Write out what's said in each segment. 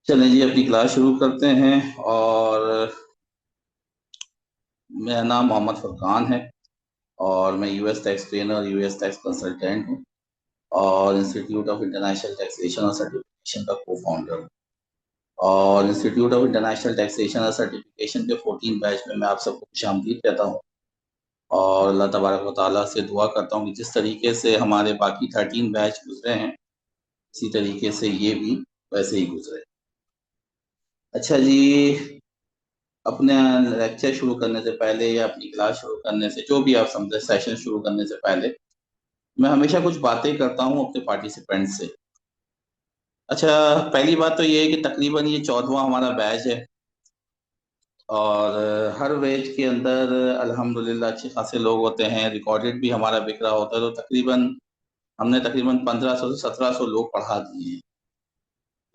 चलें जी, अपनी क्लास शुरू करते हैं। और मेरा नाम मोहम्मद फरकान है और मैं US tax trainer, US tax consultant हूँ और इंस्टीट्यूट ऑफ इंटरनेशनल टैक्सेशन और सर्टिफिकेशन का को फाउंडर हूँ। और इंस्टीट्यूट ऑफ इंटरनेशनल टैक्सेशन और सर्टिफिकेशन के 14 बैच में मैं आप सबको खुशामदीद कहता हूँ। और अल्लाह तबारक व तआला से दुआ करता हूँ कि जिस तरीके से हमारे बाकी 13 बैच गुजरे हैं, इसी तरीके से ये भी वैसे ही गुजरे। अच्छा जी, अपने लेक्चर शुरू करने से पहले या अपनी क्लास शुरू करने से, जो भी आप समझे, सेशन शुरू करने से पहले मैं हमेशा कुछ बातें करता हूँ अपने पार्टिसिपेंट से। अच्छा, पहली बात तो ये है कि तकरीबन ये 14वां हमारा बैच है और हर बैच के अंदर अल्हम्दुलिल्लाह अच्छे खासे लोग होते हैं, रिकॉर्डेड भी हमारा बिक रहा होता है। तो हमने तकरीबन 1500 से 1700 लोग पढ़ा दिए हैं।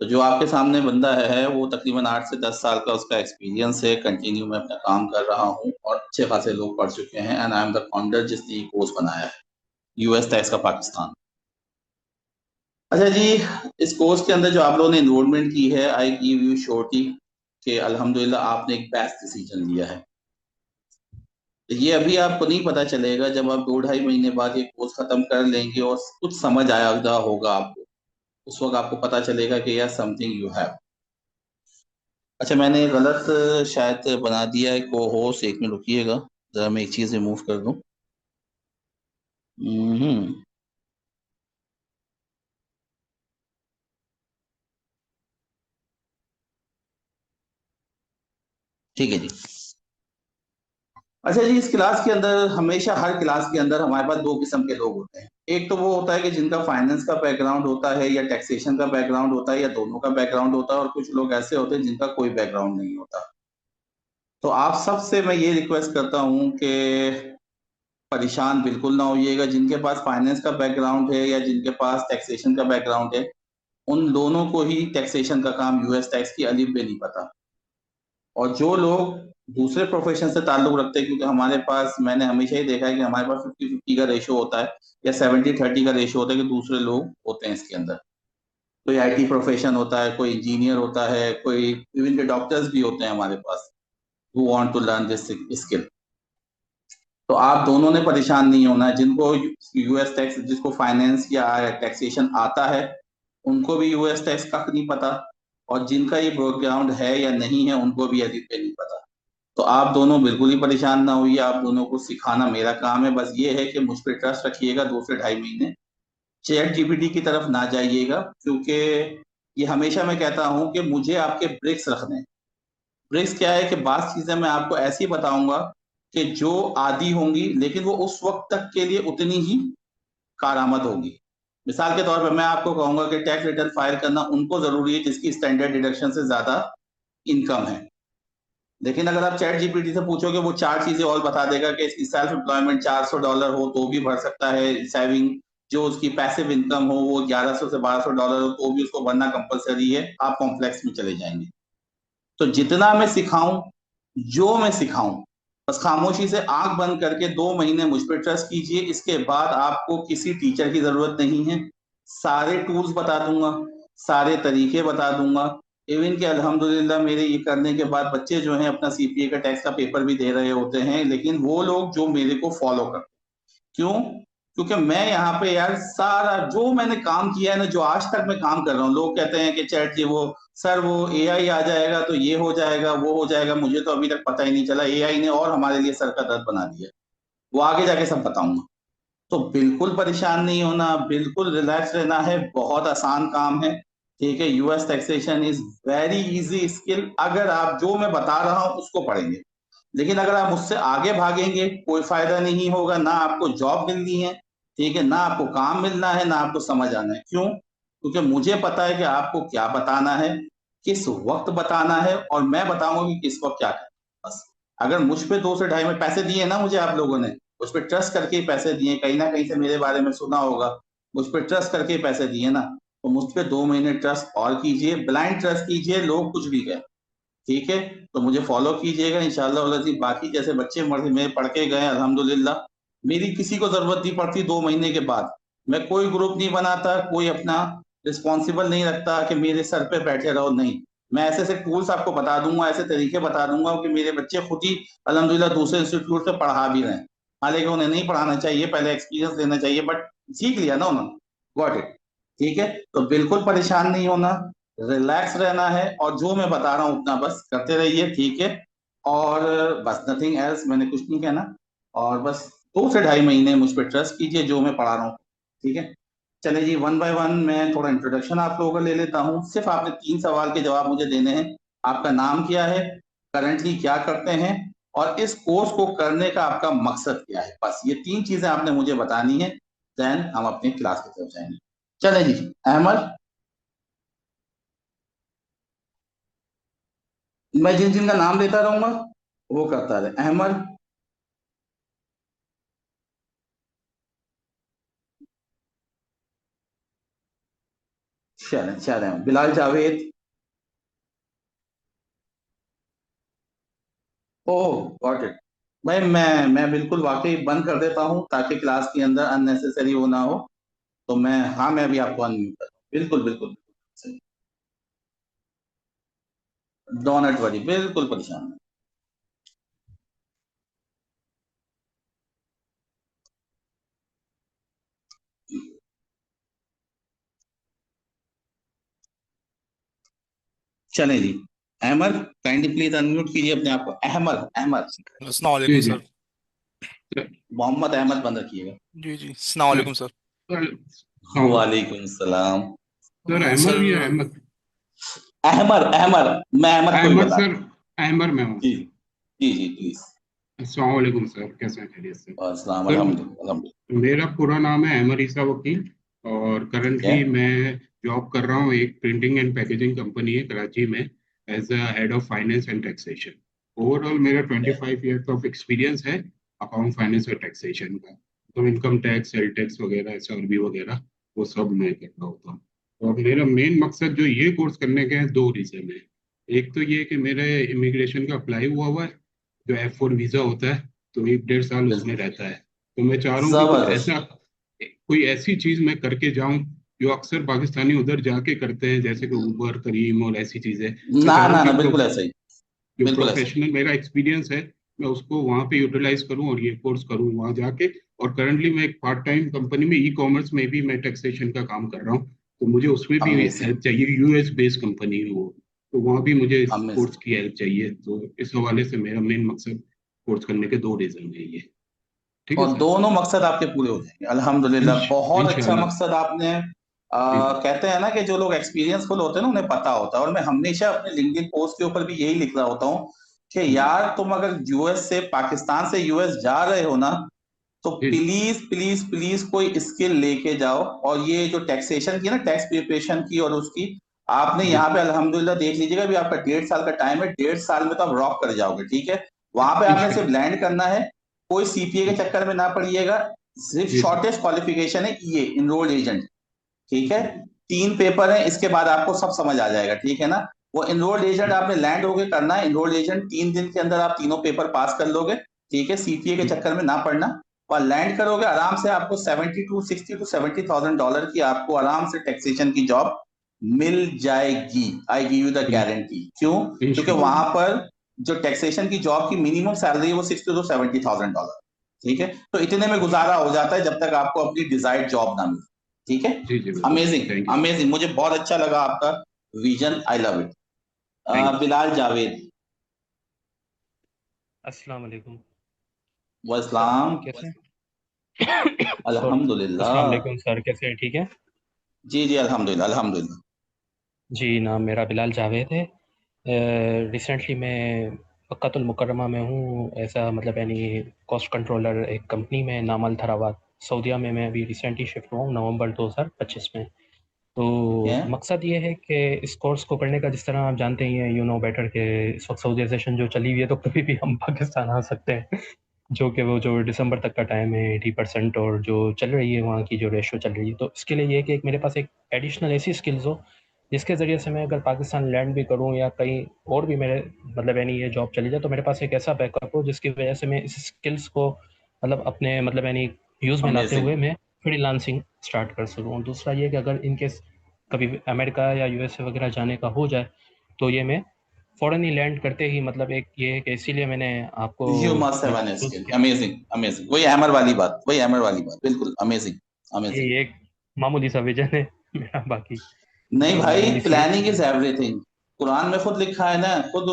तो जो आपके सामने बंदा है वो तकरीबन 8 से 10 साल का उसका एक्सपीरियंस है, कंटिन्यू मैं अपना काम कर रहा हूँ और अच्छे खासे लोग पढ़ चुके हैं। And I am the founder जिसने ये कोर्स बनाया है, यूएस टैक्स का पाकिस्तान। अच्छा जी, इस कोर्स के अंदर जो आप लोगों ने इनरोलमेंट की है, आई गिव यू श्योरिटी कि अल्हम्दुलिल्लाह आपने एक बेस्ट डिसीजन लिया है। ये अभी आपको नहीं पता चलेगा, जब आप 2 ढाई महीने बाद ये कोर्स खत्म कर लेंगे और कुछ समझ आया होगा आपको, उस वक्त आपको पता चलेगा कि यार समथिंग यू हैव। अच्छा, मैंने गलत शायद बना दिया है को होस्ट। एक मिनट रुकिएगा, जरा मैं एक चीज रिमूव कर दूं। हम्म। ठीक है जी। अच्छा जी, इस क्लास के अंदर हमेशा, हर क्लास के अंदर हमारे पास दो किस्म के लोग होते हैं। एक तो वो होता है कि जिनका फाइनेंस का बैकग्राउंड होता है या टैक्सेशन का बैकग्राउंड होता है या दोनों का बैकग्राउंड होता है, और कुछ लोग ऐसे होते हैं जिनका कोई बैकग्राउंड नहीं होता। तो आप सबसे मैं ये रिक्वेस्ट करता हूँ कि परेशान बिल्कुल ना होइएगा। जिनके पास फाइनेंस का बैकग्राउंड है या जिनके पास टैक्सेशन का बैकग्राउंड है, उन दोनों को ही टैक्सेशन का काम, यूएस टैक्स की अलीफ बे नहीं पता। और जो लोग दूसरे प्रोफेशन से ताल्लुक रखते हैं, क्योंकि हमारे पास, मैंने हमेशा ही देखा है कि हमारे पास 50-50 का रेशो होता है या 70-30 का रेशो होता है कि दूसरे लोग होते हैं इसके अंदर। कोई आईटी प्रोफेशन होता है, कोई इंजीनियर होता है, कोई इवन के डॉक्टर्स भी होते हैं हमारे पास, who want to learn this skill. तो आप दोनों ने परेशान नहीं होना है। जिनको यूएस टैक्स, जिसको फाइनेंस या टैक्सेशन आता है, उनको भी यूएस टैक्स का नहीं पता, और जिनका ये बैकग्राउंड है या नहीं है, उनको भी अभी पे नहीं पता। तो आप दोनों बिल्कुल ही परेशान ना होइए, आप दोनों को सिखाना मेरा काम है। बस ये है कि मुझ पर ट्रस्ट रखिएगा 2 से 2.5 महीने। चैट जीपीटी की तरफ ना जाइएगा, क्योंकि ये हमेशा मैं कहता हूं कि मुझे आपके ब्रेक्स रखने हैं। ब्रेक्स क्या है कि बात चीजें मैं आपको ऐसी बताऊंगा कि जो आदि होंगी, लेकिन वो उस वक्त तक के लिए उतनी ही कारआमद होगी। मिसाल के तौर पर मैं आपको कहूंगा कि टैक्स रिटर्न फाइल करना उनको जरूरी है जिसकी स्टैंडर्ड डिडक्शन से ज्यादा इनकम है। लेकिन अगर आप चैट जीपीटी से पूछोगे, वो 4 चीजें और बता देगा कि इसकी सेल्फ एम्प्लॉयमेंट $400 हो तो भी भर सकता है, सेविंग जो उसकी पैसिव इनकम हो वो 1100 से $1200 हो तो भी उसको भरना कंपलसरी है। आप कॉम्प्लेक्स में चले जाएंगे। तो जितना मैं सिखाऊं, जो मैं सिखाऊं, बस खामोशी से आंख बंद करके 2 महीने मुझ पर ट्रस्ट कीजिए। इसके बाद आपको किसी टीचर की जरूरत नहीं है। सारे टूल्स बता दूंगा, सारे तरीके बता दूंगा। इवन कि अल्हम्दुलिल्लाह मेरे ये करने के बाद बच्चे जो हैं अपना सीपीए का टैक्स का पेपर भी दे रहे होते हैं, लेकिन वो लोग जो मेरे को फॉलो करते हैं। क्यों? क्योंकि मैं यहाँ पे यार सारा जो मैंने काम किया है ना, जो आज तक मैं काम कर रहा हूँ, लोग कहते हैं कि चैट जी वो, सर वो एआई आ जाएगा तो ये हो जाएगा वो हो जाएगा। मुझे तो अभी तक पता ही नहीं चला, एआई ने और हमारे लिए सर का दर्द बना दिया। वो आगे जाके सब बताऊंगा। तो बिल्कुल परेशान नहीं होना, बिल्कुल रिलैक्स रहना है, बहुत आसान काम है। ठीक है, US taxation is very easy skill, अगर आप जो मैं बता रहा हूं उसको पढ़ेंगे। लेकिन अगर आप मुझसे आगे भागेंगे, कोई फायदा नहीं होगा। ना आपको जॉब मिलनी है, ठीक है, ना आपको काम मिलना है, ना आपको समझ आना है। क्यों? क्योंकि मुझे पता है कि आपको क्या बताना है, किस वक्त बताना है, और मैं बताऊंगा कि किस वक्त क्या करना है। बस अगर मुझ पे 2 से 2.5 में पैसे दिए ना मुझे, आप लोगों ने उस पर ट्रस्ट करके ही पैसे दिए, कहीं ना कहीं से मेरे बारे में सुना होगा, मुझ पर ट्रस्ट करके ही पैसे दिए ना, तो मुझ पे 2 महीने ट्रस्ट और कीजिए, ब्लाइंड ट्रस्ट कीजिए, लोग कुछ भी कहें। ठीक है, तो मुझे फॉलो कीजिएगा इंशाल्लाह। बाकी जैसे बच्चे मर्द में पढ़ के गए अल्हम्दुलिल्लाह, मेरी किसी को जरूरत नहीं पड़ती 2 महीने के बाद। मैं कोई ग्रुप नहीं बनाता, कोई अपना रिस्पॉन्सिबल नहीं रखता कि मेरे सर पे बैठे रहो, नहीं। मैं ऐसे ऐसे टूल्स आपको बता दूंगा, ऐसे तरीके बता दूंगा कि मेरे बच्चे खुद ही अल्हम्दुलिल्लाह दूसरे इंस्टीट्यूट से पढ़ा भी रहे हैं। हालांकि उन्हें नहीं पढ़ाना चाहिए, पहले एक्सपीरियंस लेना चाहिए, बट सीख लिया ना उन्होंने। Got it. ठीक है, तो बिल्कुल परेशान नहीं होना, रिलैक्स रहना है, और जो मैं बता रहा हूँ उतना बस करते रहिए, ठीक है। और बस नथिंग एल्स, मैंने कुछ नहीं कहना। और बस 2 से ढाई महीने मुझ पर ट्रस्ट कीजिए, जो मैं पढ़ा रहा हूँ। ठीक है। चले जी, वन बाय वन मैं थोड़ा इंट्रोडक्शन आप लोगों का ले लेता हूँ। सिर्फ आपने 3 सवाल के जवाब मुझे देने हैं। आपका नाम क्या है, करंटली क्या करते हैं, और इस कोर्स को करने का आपका मकसद क्या है। बस ये 3 चीजें आपने मुझे बतानी है। देन हम अपनी क्लास की तरफ जाएंगे। चले जी, अहमद। मैं जिन जिन का नाम लेता रहूंगा वो करता रहे। अहमद। चले चले, बिलाल जावेद। ओह, गॉट इट। भाई मैं बिल्कुल वाकई बंद कर देता हूँ ताकि क्लास के अंदर अननेसेसरी वो ना हो। तो मैं, हाँ, मैं अभी आपको अनम्यूट कर दूँ। बिल्कुल बिल्कुल बिल्कुल। डोनट वरी, बिल्कुल परेशान नहीं। चले जी। अहमद, काइंडली प्लीज अनम्यूट कीजिए अपने आप को। अहमद, अहमद। अस्सलाम जी वालेकुम जी सर। सर। मोहम्मद अहमद बंद रखिएगा। जी जी, अस्सलाम वालेकुम सर। सर वालेकुम सलाम। सर अहमद सर भी है, अहमद। अहमद, अहमद। मैं अहमद को ही अहमद बता रहा सर, हूँ। अहमद मैं हूँ जी सर। Ji ji, please. अस्सलाम वालेकुम सर, कैसे हैं, खैरियत से? अस्सलाम, सर अल्हम्दुलिल्लाह अल्हम्दुलिल्लाह। मेरा पूरा नाम है अहमद ईसा वकील, और ठीक है। करंटली मैं जॉब कर रहा हूँ एक प्रिंटिंग एंड पैकेजिंग कंपनी है कराची में, as a head of finance and taxation. Overall मेरा ठीक है। 25 ईयर्स ऑफ एक्सपीरियंस है अकाउंट फाइनेंस और टैक्सेशन का। तो इनकम टैक्स, सेल टैक्स वगैरह, एसआरबी वगैरह वो सब मैं करता होता हूँ। और मेरा मेन मकसद जो ये कोर्स करने के हैं, 2 रीजन है। एक तो ये कि मेरे इमिग्रेशन का अप्लाई हुआ है, जो F4 वीजा होता है, तो 1 1.5 साल उसमें बिल्कुल। रहता है। तो मैं चाह रहा हूँ कि जबरदस्त। कोई ऐसी चीज मैं करके जाऊं जो अक्सर पाकिस्तानी उधर जाके करते हैं, जैसे कि उबर, करीम और ऐसी चीजें। मैं ना चाह रहा हूँ ना कि ना, बिल्कुल ऐसा ही। जो बिल्कुल ऐसा ही। प्रोफेशनल मेरा एक्सपीरियंस है, मैं उसको वहाँ पे यूटिलाइज करूँ और ये कोर्स करूँ वहाँ जाके। और करंटली मैं एक पार्ट टाइम कंपनी में, ई कॉमर्स में भी मैं टैक्सेशन का काम कर रहा हूँ। तो मुझे उसमें भी अमेजिंग। हेल्प चाहिए, यूएस बेस्ड कंपनी है वो। तो वहाँ भी मुझे इस कोर्स अमेजिंग। की हेल्प चाहिए। तो इस हवाले से मेरा मेन मकसद कोर्स करने के 2 रीजन है ये। ठीक है और सर। दोनों मकसद आपके पूरे हो जाएंगे अल्हम्दुलिल्लाह। बहुत अच्छा इंशाल्लाह। मकसद आपने। जी जी कहते हैं ना कि जो लोग एक्सपीरियंसफुल होते हैं ना उन्हें पता होता है, और मैं हमेशा अपने लिंक्डइन पोस्ट के ऊपर भी यही लिख रहा होता हूँ कि जी यार तुम अगर यूएस से, पाकिस्तान से यूएस जा रहे हो ना, तो जी जी प्लीज प्लीज प्लीज कोई स्किल लेके जाओ। और ये जो टैक्सेशन की ना, टैक्स प्रिपरेशन की और उसकी, आपने जी यहाँ पे अल्हम्दुलिल्लाह देख लीजिएगा, भी आपका 1.5 साल का टाइम है, 1.5 साल में तो आप रॉक कर जाओगे। ठीक है। वहां पे आपने सिर्फ इंशाल्लाह। लैंड करना है। कोई सीपीए के जी चक्कर में ना पड़िएगा। सिर्फ जी सर। शॉर्टेस्ट क्वालिफिकेशन है ये, इनरोल्ड एजेंट। ठीक है। जी जी 3 पेपर है, इसके बाद आपको सब समझ आ जाएगा। ठीक है ना। वो इनरोल्ड एजेंट जी आपने लैंड होके करना है। इनरोल्ड एजेंट 3 दिन के अंदर आप तीनों पेपर पास कर लोगे। ठीक है, सीपीए के जी चक्कर में ना पड़ना। और लैंड करोगे आराम से, आपको 70 to 60 to 70 thousand डॉलर की आपको आराम से टैक्सेशन की जॉब मिल जाएगी। I give you the in- guarantee. क्यों? क्योंकि वहां इंशाल्लाह। पर जो टैक्सेशन की जॉब की मिनिमम सैलरी है वो 60 to 70 thousand डॉलर। ठीक है। तो इतने में गुजारा हो जाता है जब तक आपको अपनी डिजायर्ड जॉब ना मिले। ठीक है। जी जी बिल्कुल। Amazing, thank you sir. Amazing, मुझे बहुत अच्छा लगा आपका vision. I love it. Thank you sir. Bilal Javed. अस्सलाम वालेकुम सर, वसलाम। कैसे हैं? सॉरी। अल्हम्दुलिल्लाह। अस्सलाम वालेकुम सर, कैसे हैं? ठीक है। जी जी, अल्हम्दुलिल्लाह अल्हम्दुलिल्लाह। जी, नाम मेरा बिलाल जावेद है। रिसेंटली मैं मक्कातुल मुकर्रमा में हूँ, ऐसा मतलब यानी कॉस्ट कंट्रोलर एक कंपनी में, नाम अल धरावात, सऊदीया में। मैं अभी रिसेंटली शिफ्ट हुआ हूँ नवंबर 2025 में। ठीक है। तो मकसद ये है कि इस कोर्स को करने का, जिस तरह आप जानते ही हैं, यू नो बेटर, कि इस वक्त सऊदीजाइजेशन जो चली हुई है, तो कभी भी हम पाकिस्तान आ सकते हैं। जो कि वो जो दिसंबर तक का टाइम है, 80%, और जो चल रही है वहाँ की जो रेशो चल रही है, तो इसके लिए ये है कि एक मेरे पास एक एडिशनल ऐसी स्किल्स हो जिसके ज़रिए से मैं अगर पाकिस्तान लैंड भी करूँ या कहीं और भी मेरे मतलब यानी ये जॉब चली जाए, तो मेरे पास एक ऐसा बैकअप हो जिसकी वजह से मैं इस स्किल्स को मतलब अपने मतलब यानी यूज़ में लाते अमेजिंग। हुए मैं फ्रीलांसिंग स्टार्ट कर सकूँ। और दूसरा ये कि अगर इन केस कभी अमेरिका या यूएसए वगैरह जाने का हो जाए, तो ये मैं फ़ौरन ही लैंड करते ही मतलब एक ये है कि इसीलिए मैंने आपको you must have an choose skill, किया। अमेजिंग अमेजिंग, वही हैमर वाली बात, वही हैमर वाली बात, बिल्कुल अमेजिंग अमेजिंग। ये एक मामूली सा विज़न है मेरा, बाकी नहीं भाई, मामूली सी एक प्लानिंग इज एवरीथिंग। कुरान में खुद लिखा है ना, खुद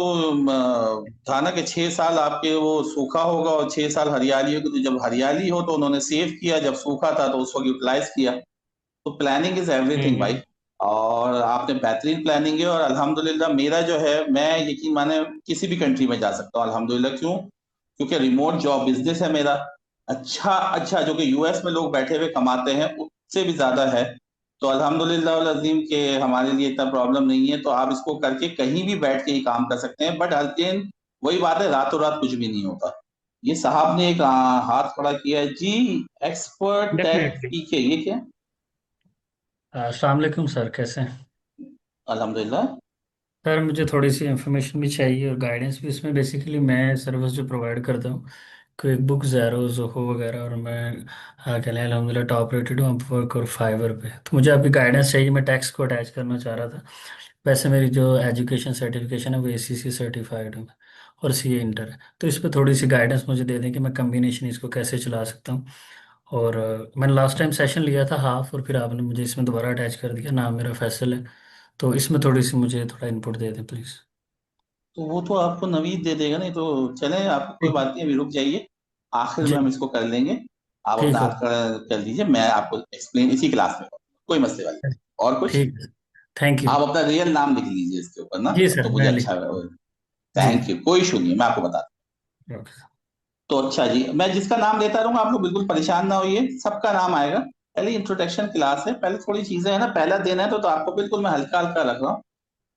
था ना कि 6 साल आपके वो सूखा होगा और 6 साल हरियाली होगी। तो जब हरियाली हो तो उन्होंने सेव किया, जब सूखा था तो उस वक्त यूटिलाइज किया। तो प्लानिंग इज एवरीथिंग भाई। हुँ, और आपने बेहतरीन प्लानिंग है, और अल्हम्दुलिल्लाह मेरा जो है, मैं यकीन माने किसी भी कंट्री में जा सकता हूँ अल्हम्दुलिल्लाह। क्यों? क्योंकि रिमोट जॉब बिजनेस है मेरा। अच्छा अच्छा, जो कि यूएस में लोग बैठे हुए कमाते हैं उससे भी ज्यादा है। तो अल्हम्दुलिल्लाह वल अज़ीम के हमारे लिए इतना प्रॉब्लम नहीं है। तो आप इसको करके कहीं भी बैठ के ही काम कर सकते हैं। बट अगेन वही बात है, रातों रात कुछ भी नहीं होता। ये साहब ने एक हाथ खड़ा किया है जी। Expert take definitely. पीके, ये क्या है? अस्सलाम वालेकुम सर, कैसे हैं? अल्हम्दुलिल्लाह। सर मुझे थोड़ी सी इन्फॉर्मेशन भी चाहिए और गाइडेंस भी। इसमें बेसिकली मैं सर्विस जो प्रोवाइड करता हूँ, क्विक बुक, ज़ेरो, ज़ोहो वगैरह, और मैं कह लें अल्हम्दुलिल्लाह टॉप रेटेड हूँ अपवर्क और फाइवर पे। तो मुझे आपकी गाइडेंस चाहिए। मैं टैक्स को अटैच करना चाह रहा था। वैसे मेरी जो एजुकेशन सर्टिफिकेशन है वो ACC सर्टिफाइड हूँ और CA इंटर है। तो इस पर थोड़ी सी गाइडेंस मुझे दे दें कि मैं कम्बिनेशन इसको कैसे चला सकता हूँ। और मैंने लास्ट टाइम सेशन लिया था हाफ, और फिर आपने मुझे इसमें दोबारा अटैच कर दिया। नाम मेरा फैसल है। तो इसमें थोड़ी सी मुझे थोड़ा इनपुट दे दें प्लीज़। तो वो तो आपको नवीद दे देगा। नहीं तो चलें, आपको कोई ठीक। बात नहीं, अभी रुक जाइए, आखिर में जी। हम इसको कर लेंगे। आप अपना ठीक है। हाथ कर दीजिए, मैं आपको एक्सप्लेन इसी क्लास में करूंगा, कोई मसले वाली बात नहीं। और कुछ? ठीक है। Thank you. आप अपना रियल नाम लिख लीजिए इसके ऊपर ना, जी तो सर, मुझे मैं अच्छा लिख। है। जी। थैंक यू, कोई इशू नहीं है, मैं आपको बता दूं। ओके। तो अच्छा जी, मैं जिसका नाम लेता रहूंगा, आप लोग बिल्कुल परेशान ना होइए, सबका नाम आएगा। पहले इंट्रोडक्शन क्लास है, पहले थोड़ी चीजें है ना, पहला दिन है, तो आपको बिल्कुल मैं हल्का हल्का रख रहा हूँ।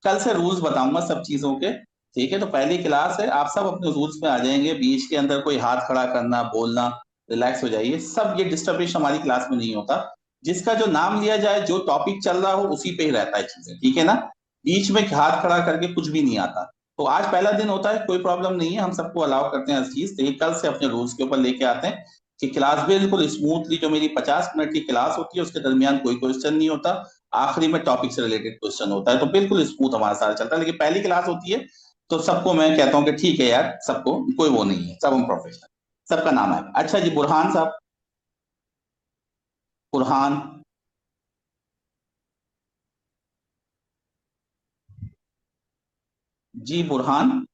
कल से रूल्स बताऊंगा सब चीजों के। ठीक है, तो पहली क्लास है, आप सब अपने रूल्स में आ जाएंगे। बीच के अंदर कोई हाथ खड़ा करना, बोलना, रिलैक्स हो जाइए। सब ये डिस्टर्बेशन हमारी क्लास में नहीं होता। जिसका जो नाम लिया जाए, जो टॉपिक चल रहा हो उसी पे ही रहता है चीजें, ठीक है ना। बीच में हाथ खड़ा करके कुछ भी नहीं आता। तो आज पहला दिन होता है, कोई प्रॉब्लम नहीं है, हम सबको अलाउ करते हैं हर चीज। तो ये कल से अपने रूल्स के ऊपर लेके आते हैं कि क्लास बिल्कुल स्मूथली, जो मेरी 50 मिनट की क्लास होती है उसके दरमियान कोई क्वेश्चन नहीं होता। आखिरी में टॉपिक से रिलेटेड क्वेश्चन होता है। तो बिल्कुल स्मूथ हमारा सारा चलता है। लेकिन पहली क्लास होती है तो सबको मैं कहता हूँ कि ठीक है यार, सबको, कोई वो नहीं है, सब हम प्रोफेशनल। सबका नाम है। अच्छा जी, बुरहान साहब। बुरहान। जी बुरहान।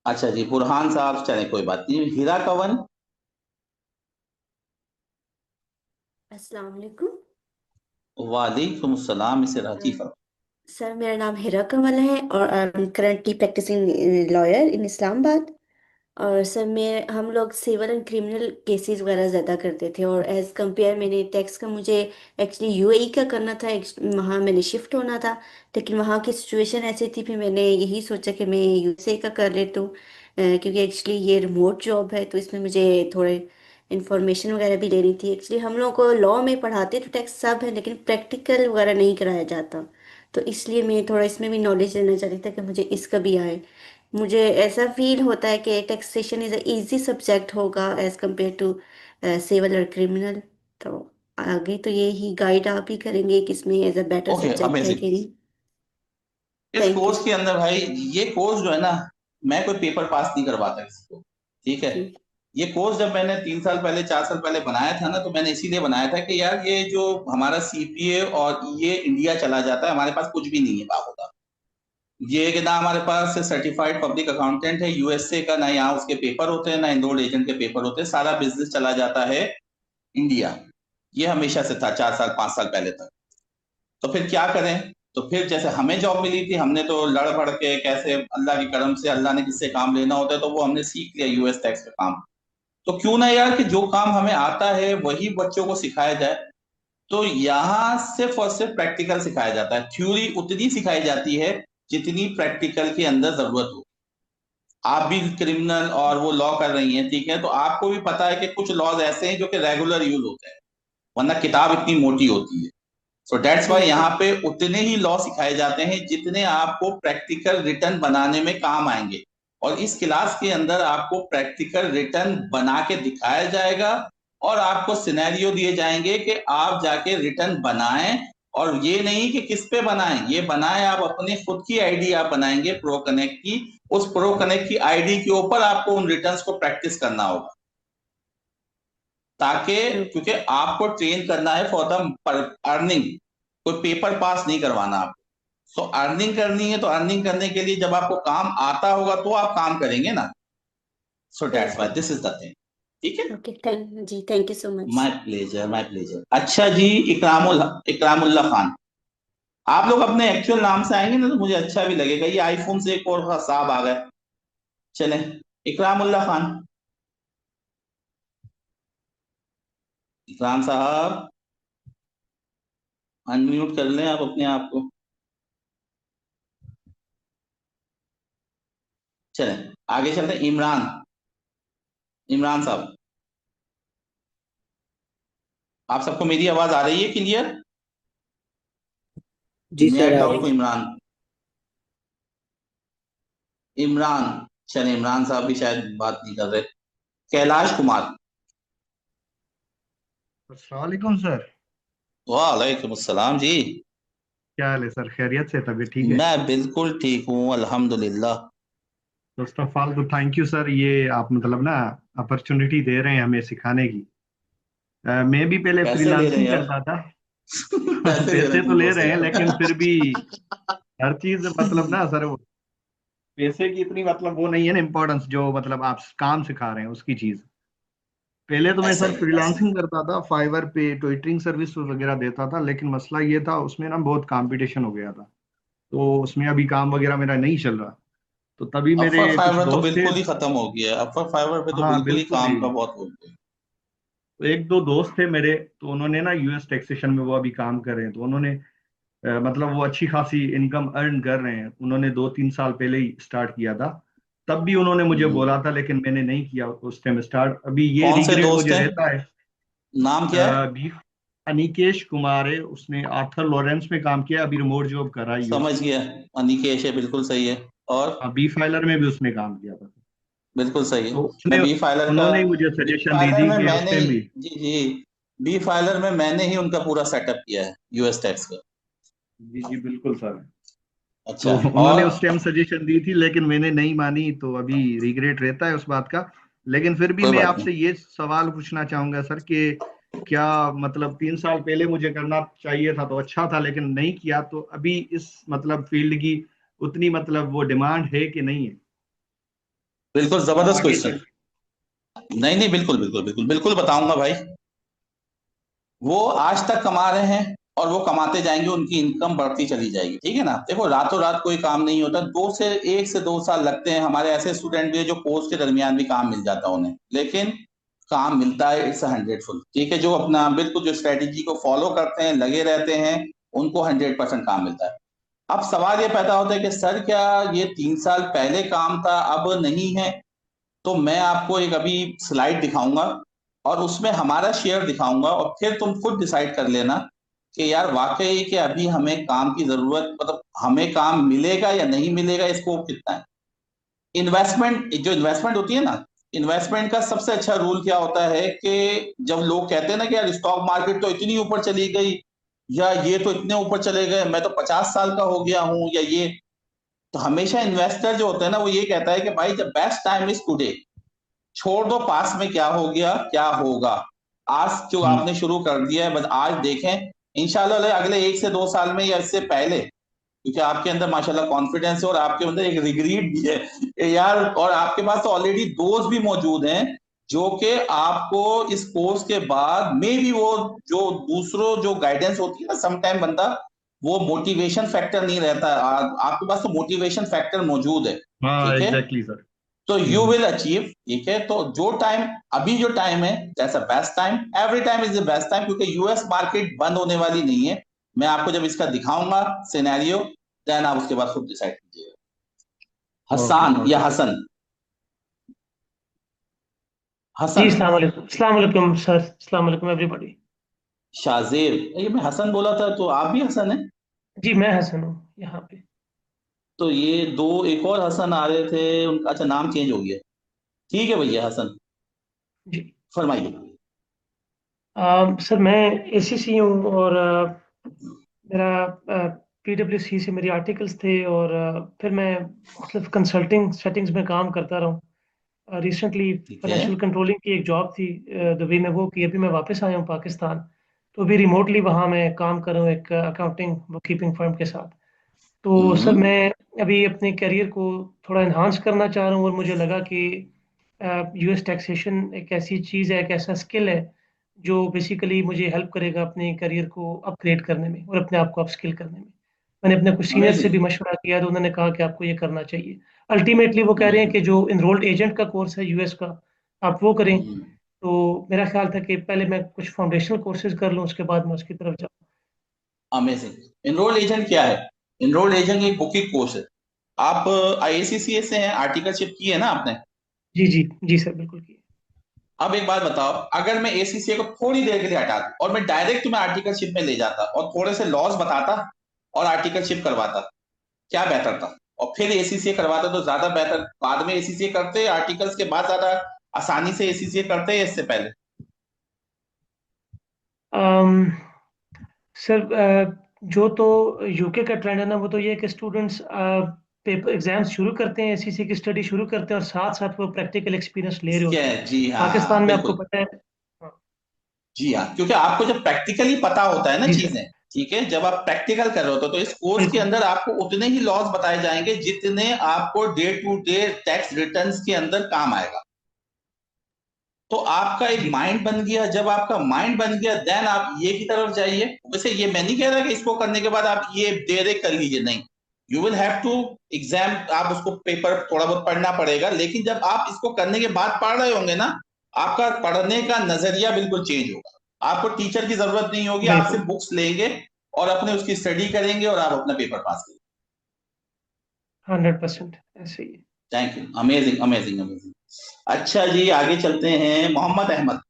अच्छा जी, बुरहान साहब चले, कोई बात नहीं। हीरा कवन। अस्सलाम वालेकुम। वालेकुम सलाम, इसे राजी फरमा। सर मेरा नाम हिरा कमल है और I am currently practising lawyer in Islamabad. और सर मैं हम लोग सिविल एंड क्रिमिनल केसेस वगैरह ज़्यादा करते थे, और एज़ कंपेयर मैंने टैक्स का मुझे एक्चुअली UAE का करना था। वहाँ मैंने शिफ्ट होना था, लेकिन वहाँ की सिचुएशन ऐसी थी, फिर मैंने यही सोचा कि मैं USA का कर लेती हूँ। क्योंकि एक्चुअली ये रिमोट जॉब है, तो इसमें मुझे थोड़े इन्फॉर्मेशन वगैरह भी लेनी थी। एक्चुअली हम लोग को लॉ में पढ़ाते तो टैक्स सब है, लेकिन प्रैक्टिकल वगैरह नहीं कराया जाता। तो इसलिए मैं थोड़ा इसमें भी नॉलेज लेना चाहती था कि मुझे इसका भी आए। मुझे ऐसा फील होता है कि taxation is a easy subject होगा एज कंपेयर टू सिविल और क्रिमिनल। तो आगे तो यही गाइड आप ही करेंगे कि इसमें as a better okay, subject है अमेजिंग। कि नहीं। इस थैंक यू। कोर्स के अंदर भाई, ये कोर्स जो है ना, मैं कोई पेपर पास नहीं करवाता किसी को। ठीक है। ठीक। ये कोर्स जब मैंने 3 साल पहले, 4 साल पहले बनाया था ना, तो मैंने इसीलिए बनाया था कि यार ये जो हमारा CPA और ये इंडिया चला जाता है, हमारे पास कुछ भी नहीं है बाबू का। ये कि ना हमारे पास सर्टिफाइड पब्लिक अकाउंटेंट है USA का, ना यहाँ उसके पेपर होते हैं, ना एनरोल्ड एजेंट के पेपर होते हैं। सारा बिजनेस चला जाता है इंडिया। ये हमेशा से था, 4 साल 5 साल पहले तक। तो फिर क्या करें? तो फिर जैसे हमें जॉब मिली थी, हमने तो लड़ पड़ के कैसे, अल्लाह की करम से, अल्लाह ने किससे काम लेना होता है तो वो हमने सीख लिया, US टैक्स का काम। तो क्यों ना यार, कि जो काम हमें आता है वही बच्चों को सिखाया जाए। तो यहाँ सिर्फ और सिर्फ प्रैक्टिकल सिखाया जाता है। थ्योरी उतनी सिखाई जाती है जितनी प्रैक्टिकल के अंदर जरूरत हो। आप भी क्रिमिनल और वो लॉ कर रही हैं, ठीक है, तो आपको भी पता है कि कुछ लॉज ऐसे हैं जो कि रेगुलर यूज होते हैं, वरना किताब इतनी मोटी होती है। सो दैट्स वाई बिल्कुल। यहाँ पे उतने ही लॉ सिखाए जाते हैं जितने आपको प्रैक्टिकल रिटर्न बनाने में काम आएंगे। और इस क्लास के अंदर आपको प्रैक्टिकल रिटर्न बना के दिखाया जाएगा, और आपको सिनेरियो दिए जाएंगे कि आप जाके रिटर्न बनाएं, और ये नहीं कि किस पे बनाएं, ये बनाएं आप अपनी खुद की आईडी आप बनाएंगे प्रो कनेक्ट की, उस प्रो कनेक्ट की आईडी के ऊपर आपको उन रिटर्न्स को प्रैक्टिस करना होगा, ताकि क्योंकि आपको ट्रेन करना है फॉर द अर्निंग, कोई पेपर पास नहीं करवाना आपको। सो अर्निंग करनी है, तो अर्निंग करने के लिए जब आपको काम आता होगा तो आप काम करेंगे ना। So that's why this is the thing. ठीक है, okay, thank you so much. My pleasure, my pleasure. अच्छा जी, इकरामुल्ला खान, आप लोग अपने एक्चुअल नाम से आएंगे ना तो मुझे अच्छा भी लगेगा। ये आईफोन से एक और साहब आ गए। चलें, इकरामुल्ला खान, इकराम साहब अनम्यूट कर लें आप अपने आप को। चलें आगे चलते हैं। इमरान साहब, आप सबको मेरी आवाज आ रही है क्लियर? जी मैं सर, आ टॉक रही टू है। इमरान। चले, इमरान साहब भी शायद बात नहीं कर रहे। कैलाश कुमार। अस्सलाम वालेकुम सर। वालेकुम अस्सलाम जी। क्या हाल है सर? खैरियत से? तबीयत ठीक है? मैं बिल्कुल ठीक हूँ अल्हम्दुलिल्लाह। फर्स्ट ऑफ ऑल तो थैंक यू सर, ये आप मतलब ना अपॉर्चुनिटी दे रहे हैं हमें सिखाने की। मैं भी पहले पैसे ले रहे फ्रीलांसिंग हैं आप? करता था। पैसे ले रहे पैसे हैं तो ले तुमको रहे से हैं, यार। लेकिन फिर भी हर चीज मतलब ना सर, वो पैसे की इतनी मतलब वो नहीं है ना इम्पोर्टेंस, जो मतलब आप काम सिखा रहे हैं उसकी चीज। पहले तो मैं ऐसा सर ही है, ऐसा ही फ्रीलांसिंग करता था, फाइवर पे ट्विटरिंग सर्विस वगैरह देता था, लेकिन मसला ये था उसमें ना बहुत कंपटीशन हो गया था, तो उसमें अभी काम वगैरह मेरा नहीं चल रहा। तो तभी है। मेरे अपर कुछ फाइवर तो दोस्त थे। बिल्कुल ही खत्म हो गया है, अपर फाइवर पे तो हाँ बिल्कुल ही बिल्कुल ही। काम का बहुत हो गया। तो एक दो दोस्त थे मेरे, तो उन्होंने ना यूएस टैक्सेशन में वो अभी काम कर रहे हैं, तो उन्होंने मतलब वो अच्छी खासी इनकम अर्न कर रहे हैं। उन्होंने 2-3 साल पहले ही स्टार्ट किया था, तब भी उन्होंने मुझे हम्म। बोला था, लेकिन मैंने नहीं किया उस टाइम स्टार्ट। अभी ये कौन से रिग्रेट दोस्त मुझे है, रहता है। नाम क्या है? बी अनिकेश कुमार है, उसने आर्थर लॉरेंस में काम किया, अभी रिमोट जॉब कर रहा है यूएस समझ में। गया, अनिकेश है, बिल्कुल सही है। और बी फाइलर में भी उसने काम किया था। बिल्कुल सही है। तो उसने मैं बी फाइलर का, उन्होंने ही मुझे बी सजेशन दी फाइलर थी में कि उस मैंने टाइम ही, भी। जी जी, बी फाइलर में मैंने ही उनका पूरा सेटअप किया है यूएस टैक्स का। जी जी बिल्कुल सर। अच्छा, तो और उन्होंने उस टाइम सजेशन दी थी, लेकिन मैंने नहीं मानी, तो अभी रिग्रेट रहता है उस बात का। लेकिन फिर भी कोई मैं बात नहीं। आपसे ये सवाल पूछना चाहूंगा सर कि क्या मतलब 3 साल पहले मुझे करना चाहिए था तो अच्छा था, लेकिन नहीं किया, तो अभी इस मतलब फील्ड की उतनी मतलब वो डिमांड है कि नहीं है? बिल्कुल क्या जबरदस्त आगे क्वेश्चन। चल। नहीं नहीं, बिल्कुल बिल्कुल बिल्कुल बिल्कुल बताऊंगा भाई। वो आज तक कमा रहे हैं और वो कमाते जाएंगे, उनकी इनकम बढ़ती चली जाएगी। ठीक है ना, देखो रातों रात कोई काम नहीं होता, 1 से 2 साल लगते हैं। हमारे ऐसे स्टूडेंट भी है जो कोर्स के दरमियान भी काम मिल जाता है उन्हें, लेकिन काम मिलता है इट्स 100 फुल। ठीक है, जो अपना बिल्कुल जो स्ट्रेटेजी को फॉलो करते हैं, लगे रहते हैं, उनको 100% काम मिलता है। अब सवाल ये पैदा होता है कि सर क्या ये 3 साल पहले काम था अब नहीं है? तो मैं आपको एक अभी स्लाइड दिखाऊंगा और उसमें हमारा शेयर दिखाऊंगा, और फिर तुम खुद डिसाइड कर लेना कि यार वाकई कि अभी हमें काम की जरूरत, मतलब हमें काम मिलेगा या नहीं मिलेगा, स्कोप कितना है। इन्वेस्टमेंट, जो इन्वेस्टमेंट होती है ना, इन्वेस्टमेंट का सबसे अच्छा रूल क्या होता है कि जब लोग कहते हैं ना कि यार स्टॉक मार्केट तो इतनी ऊपर चली गई, या ये तो इतने ऊपर चले गए, मैं तो 50 साल का हो गया हूं, या ये, तो हमेशा इन्वेस्टर जो होता है ना वो ये कहता है कि भाई the best time is today. छोड़ दो पास में क्या हो गया क्या होगा, आज जो हम्म। आपने शुरू कर दिया है बस आज देखें। इंशाल्लाह अगले 1 से 2 साल में या इससे पहले, क्योंकि आपके अंदर माशाल्लाह कॉन्फिडेंस है और आपके अंदर एक रिग्रेट भी है यार, और आपके पास तो ऑलरेडी दोस्त भी मौजूद हैं जो कि आपको इस कोर्स के बाद में भी वो जो दूसरों जो गाइडेंस होती है ना, सम टाइम बंदा वो मोटिवेशन फैक्टर नहीं रहता, आपके पास तो मोटिवेशन फैक्टर मौजूद है। हाँ ठीक है, एग्जैक्टली सर। तो यू विल अचीव। ठीक है, तो जो टाइम, अभी जो टाइम है that's a best time, every time is the best time, क्योंकि यूएस मार्केट बंद होने वाली नहीं है। मैं आपको जब इसका दिखाऊंगा सिनेरियो, देन आप उसके बाद खुद डिसाइड कीजिएगा। ओके हसान या ओके। हसन, जी, हसन, अस्सलाम वालेकुम सर, अस्सलाम वालेकुम एवरीबॉडी। शाजेब, ये मैं हसन बोला था तो आप भी हसन है? जी, मैं हसन हूँ यहाँ पे। तो ये दो एक और हसन आ रहे थे, उनका अच्छा नाम चेंज हो गया। ठीक है भैया हसन, जी। फरमाइए। सर मैं एसीसी हूँ और मेरा पीडब्ल्यूसी से मेरी आर्टिकल्स थे और फिर मैं मुख्तलिफ कंसल्टिंग सेटिंग्स में काम करता रहा। रिसेंटली ठीक है। फाइनेंशियल कंट्रोलिंग की एक जॉब थी दुबई में, वो की अभी मैं वापस आया हूँ पाकिस्तान। तो अभी रिमोटली वहाँ मैं काम कर रहा हूँ एक अकाउंटिंग बुक कीपिंग फर्म के साथ। तो सर हम्म। मैं अभी अपने करियर को थोड़ा इन्हांस करना चाह रहा हूँ और मुझे लगा कि यूएस टैक्सेशन एक ऐसी चीज़ है, एक ऐसा स्किल है जो बेसिकली मुझे हेल्प करेगा अपने करियर को अपग्रेड करने में और अपने आप को अपस्किल करने में। मैंने अपने कुछ सीनियर से अमेजिंग। भी मशवरा किया तो उन्होंने कहा कि आपको ये करना चाहिए। अल्टीमेटली वो कह रहे हैं अमेजिंग। कि जो इनरोल्ड एजेंट का कोर्स है यूएस का, आप वो करें। हम्म। तो मेरा ख्याल था कि पहले मैं कुछ फाउंडेशनल कोर्सेज कर लूँ, उसके बाद मैं उसकी तरफ जाऊँ। अमेजिंग। एनरोल्ड एजेंट क्या है? एनरोल्ड एजेंट एक बुकिंग कोर्स है। आप आईएसीसीए से हैं, आर्टिकलशिप की है ना आपने? जी जी जी सर, बिल्कुल की। अब एक बात बताओ, अगर मैं एसीसीए को थोड़ी देर के लिए हटा दूं और मैं डायरेक्ट तुम्हें आर्टिकलशिप में ले जाता और थोड़े से लॉस बताता और आर्टिकलशिप करवाता, क्या बेहतर था? और फिर एसीसीए करवाता तो ज्यादा बेहतर। बाद में एसीसीए करते, आर्टिकल्स के बाद ज्यादा आसानी से एसीसीए करते हैं इससे पहले? अम, सर जो तो यूके का ट्रेंड है ना, वो तो ये है कि स्टूडेंट्स पेपर एग्जाम्स शुरू करते हैं, एसईसी की स्टडी शुरू करते हैं और साथ साथ वो प्रैक्टिकल एक्सपीरियंस ले रहे होते हैं। जी पाकिस्तान हाँ, में आपको बिल्कुल। पता है। हाँ, जी हाँ, क्योंकि आपको जब प्रैक्टिकली पता होता है ना जी सर, चीजें, ठीक है, जब आप प्रैक्टिकल कर रहे होते हो तो इस कोर्स के बिल्कुल। अंदर आपको उतने ही लॉस बताए जाएंगे जितने आपको day to day tax returns के अंदर काम आएगा। तो आपका एक जी माइंड बन गया। जब आपका माइंड बन गया, देन आप ये की तरफ जाइए। वैसे ये मैं नहीं कह रहा कि इसको करने के बाद आप ये डायरेक्ट कर लीजिए, नहीं। You will have to exam, आप उसको पेपर थोड़ा बहुत पढ़ना पड़ेगा, लेकिन जब आप इसको करने के बाद पढ़ रहे होंगे ना, आपका पढ़ने का नजरिया बिल्कुल चेंज होगा। आपको टीचर की जरूरत नहीं होगी, आपसे बिल्कुल, बुक्स लेंगे और अपने उसकी स्टडी करेंगे और आप अपना पेपर पास करेंगे। 100% ऐसे ही है। Thank you. Amazing amazing amazing. अच्छा जी, आगे चलते हैं। मोहम्मद अहमद।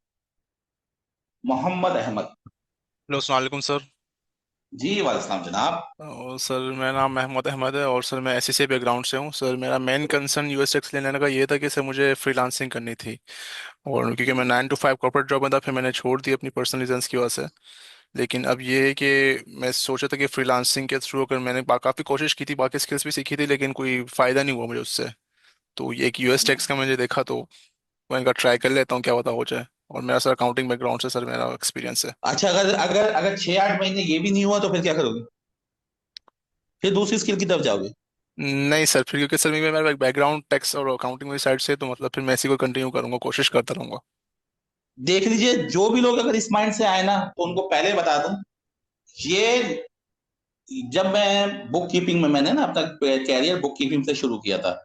मोहम्मद अहमद। हेलो अस्सलाम वालेकुम सर। जी वालेकुम जनाब। और सर मेरा नाम महमूद अहमद है और सर मैं एसएससी बैकग्राउंड से हूँ। सर मेरा मेन कंसर्न यूएस टैक्स लेने का ये था कि सर मुझे फ्रीलांसिंग करनी थी, और क्योंकि मैं 9 to 5 कॉर्पोरेट जॉब में था, फिर मैंने छोड़ दी अपनी पर्सनल रीजंस की वजह से। लेकिन अब ये है कि मैं सोचा था कि फ्रीलांसिंग के थ्रू, अगर मैंने काफ़ी कोशिश की थी, बाकी स्किल्स भी सीखी थी, लेकिन कोई फ़ायदा नहीं हुआ मुझे उससे। तो ये एक यूएस टैक्स का मैंने देखा, तो मैं इनका ट्राई कर लेता हूँ, क्या पता हो जाए। और मेरा सर अकाउंटिंग बैकग्राउंड से सर मेरा एक्सपीरियंस है। अच्छा, अगर अगर अगर 6-8 महीने ये भी नहीं हुआ तो फिर क्या करोगे? फिर दूसरी स्किल की तरफ जाओगे? नहीं सर, फिर क्योंकि सर मेरा बैकग्राउंड टैक्स और अकाउंटिंग वाली साइड से, तो मतलब फिर मैं इसी को कंटिन्यू करूंगा, कोशिश करता रहूंगा। देख लीजिए, जो भी लोग अगर इस माइंड से आए ना, तो उनको पहले बता दूं, ये जब मैं बुक कीपिंग में, मैंने ना अपना कैरियर बुक कीपिंग से शुरू किया था।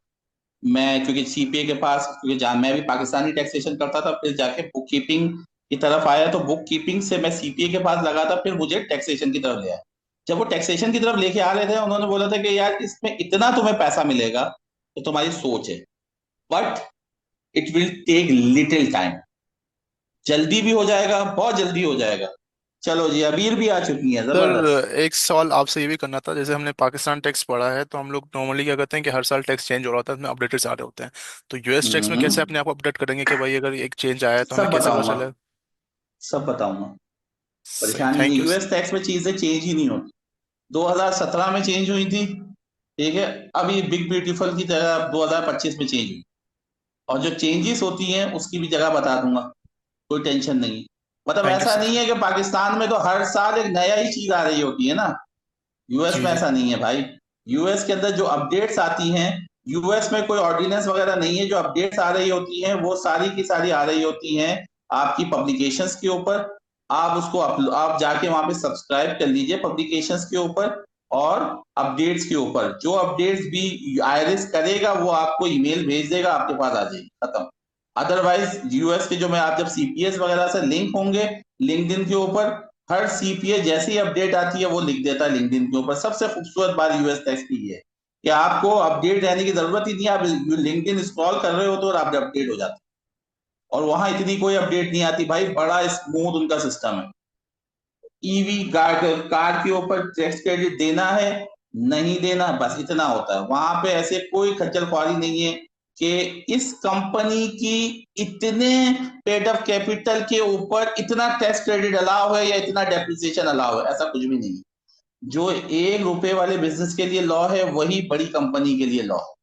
मैं क्योंकि सीपीए के पास, क्योंकि जान मैं भी पाकिस्तानी टैक्सेशन करता था, फिर जाके बुक कीपिंग की तरफ आया, तो बुक कीपिंग से मैं सीपीए के पास लगा था, फिर मुझे टैक्सेशन की तरफ ले आया। जब वो टैक्सेशन की तरफ लेके आ रहे थे, उन्होंने बोला था कि यार इसमें इतना तुम्हें पैसा मिलेगा तो तुम्हारी सोच है, but it will take little time. जल्दी भी हो जाएगा, बहुत जल्दी हो जाएगा। चलो जी, अबीर भी आ चुकी है, जबरदस्त। सर एक सवाल आपसे ये भी करना था, जैसे हमने पाकिस्तान टैक्स पढ़ा है, तो हम लोग नॉर्मली क्या करते हैं कि हर साल टैक्स चेंज हो रहा होता है, उसमें अपडेट्स आ रहे होते हैं। तो यूएस टैक्स में कैसे हम्म। अपने आप को अपडेट करेंगे कि भाई अगर एक चेंज आया है तो हमें सब कैसे पता बताऊंगा, चले? सब बताऊंगा। सही, परेशानी नहीं, थैंक यू। यूएस टैक्स में चीजें चेंज ही नहीं होती। 2017 में चेंज हुई थी, ठीक है। अभी बिग ब्यूटीफुल की तरह 2025 में चेंज हुई। और जो चेंजेस होती हैं उसकी भी जगह बता दूंगा, कोई टेंशन नहीं। मतलब थैंक यू ऐसा सर। नहीं है कि पाकिस्तान में तो हर साल एक नया ही चीज आ रही होती है ना, यूएस जी में जी। ऐसा नहीं है भाई। यूएस के अंदर जो अपडेट्स आती हैं, यूएस में कोई ऑर्डिनेंस वगैरह नहीं है। जो अपडेट्स आ रही होती हैं वो सारी की सारी आ रही होती हैं आपकी पब्लिकेशंस के ऊपर। आप उसको आप जाके वहां पे सब्सक्राइब कर लीजिए पब्लिकेशंस के ऊपर और अपडेट्स के ऊपर। जो अपडेट्स भी आईआरएस करेगा वो आपको ईमेल भेज देगा, आपके पास आ जाएगी, खत्म। अदरवाइज यूएस के जो, मैं आप जब सीपीएस वगैरह से लिंक होंगे लिंक्डइन के ऊपर, हर सीपीए जैसी ही अपडेट आती है वो लिख देता है लिंक्डइन के ऊपर। सबसे खूबसूरत बात यूएस टैक्स की है कि आपको अपडेट रहने की जरूरत ही नहीं है। आप लिंक्डइन स्क्रॉल कर रहे हो तो आप अपडेट हो जाते, और वहां इतनी कोई अपडेट नहीं आती भाई। बड़ा स्मूथ उनका सिस्टम है। ईवी कार के ऊपर टैक्स क्रेडिट देना है, नहीं देना, बस इतना होता है। वहां पे ऐसे कोई खज्जल ख्वारी नहीं है कि इस कंपनी की इतने पेड अप कैपिटल के ऊपर इतना टैक्स क्रेडिट अलाउ है या इतना डेप्रिसिएशन अलाउ है, ऐसा कुछ भी नहीं। जो ₹1 वाले बिजनेस के लिए लॉ है वही बड़ी कंपनी के लिए लॉ है,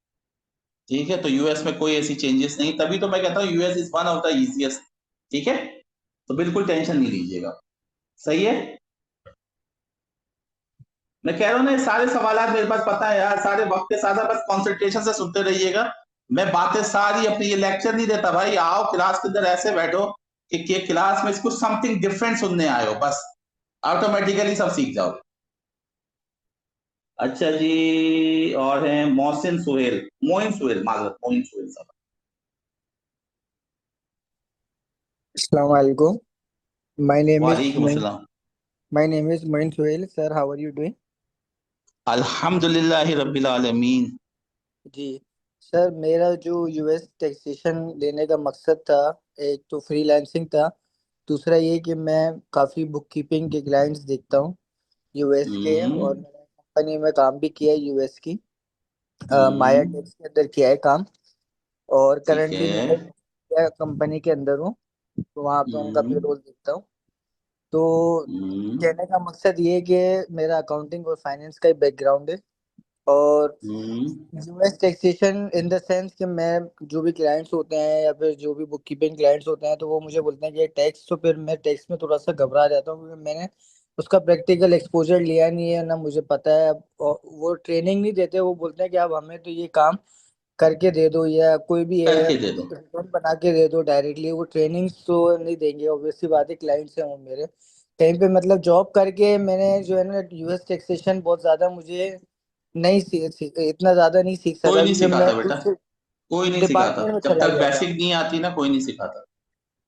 ठीक है। तो यूएस में कोई ऐसी चेंजेस नहीं, तभी तो मैं कहता हूँ US is one of the easiest, ठीक है। तो बिल्कुल टेंशन नहीं लीजिएगा, सही है। मैं कह रहा हूँ ना, ये सारे सवालात मेरे पास पता है यार, सारे वक्त के साथ बस कंसंट्रेशन से सुनते रहिएगा। मैं बातें सारी अपनी, ये लेक्चर नहीं देता भाई, आओ क्लास के अंदर ऐसे बैठो कि क्लास में कुछ समथिंग डिफरेंट सुनने आए हो, बस ऑटोमेटिकली सब सीख जाओगे। अच्छा जी, और हैं मोहसिन सुहेल, मोइन सुहेल, माजरत, मोइन सुहेल साहब। Assalamu alaikum. My name is वालेकुम Moin. अस्सलाम। My name is Moin Suhail. Sir, how are you doing? अल्हम्दुलिल्लाह रब्बिल आलमीन। जी सर, मेरा जो यूएस टैक्सेशन लेने का मकसद था, एक तो फ्रीलांसिंग था, दूसरा ये कि मैं काफ़ी बुक कीपिंग के क्लाइंट्स देखता हूँ यूएस के, और मैंने कंपनी में काम भी किया है यूएस की, माया टैक्स के अंदर किया है काम, और ठीक करंटली है। मैं कंपनी के अंदर हूँ, तो वहाँ पे उनका पेरोल देखता हूँ। तो कहने का मकसद ये है कि मेरा अकाउंटिंग और फाइनेंस का ही बैकग्राउंड है, और US taxation in the sense कि मैं जो भी क्लाइंट्स होते हैं या फिर जो भी बुक कीपिंग क्लाइंट्स होते हैं, तो वो मुझे बोलते हैं कि टैक्स, तो फिर मैं टैक्स में थोड़ा सा घबरा जाता हूँ, क्योंकि मैंने उसका प्रैक्टिकल एक्सपोजर लिया नहीं है ना, मुझे पता है। और वो ट्रेनिंग नहीं देते, वो बोलते हैं कि आप हमें तो ये काम करके दे दो, या कोई भी है करके दे दो। रिटर्न बना के दे दो डायरेक्टली, वो ट्रेनिंग तो नहीं देंगे, ऑब्वियसली बात है, क्लाइंट्स हैं वो मेरे। कहीं पे मतलब जॉब करके मैंने जो है ना यूएस टैक्सेशन बहुत ज़्यादा मुझे नहीं इतना ज़्यादा नहीं सीख कोई सका, नहीं क्योंकि मैं सिखाता बेटा, उस कोई नहीं सिखाता, डिपार्टमेंट में जब चला तक गया था। बेसिक नहीं आती ना कोई नहीं सिखाता।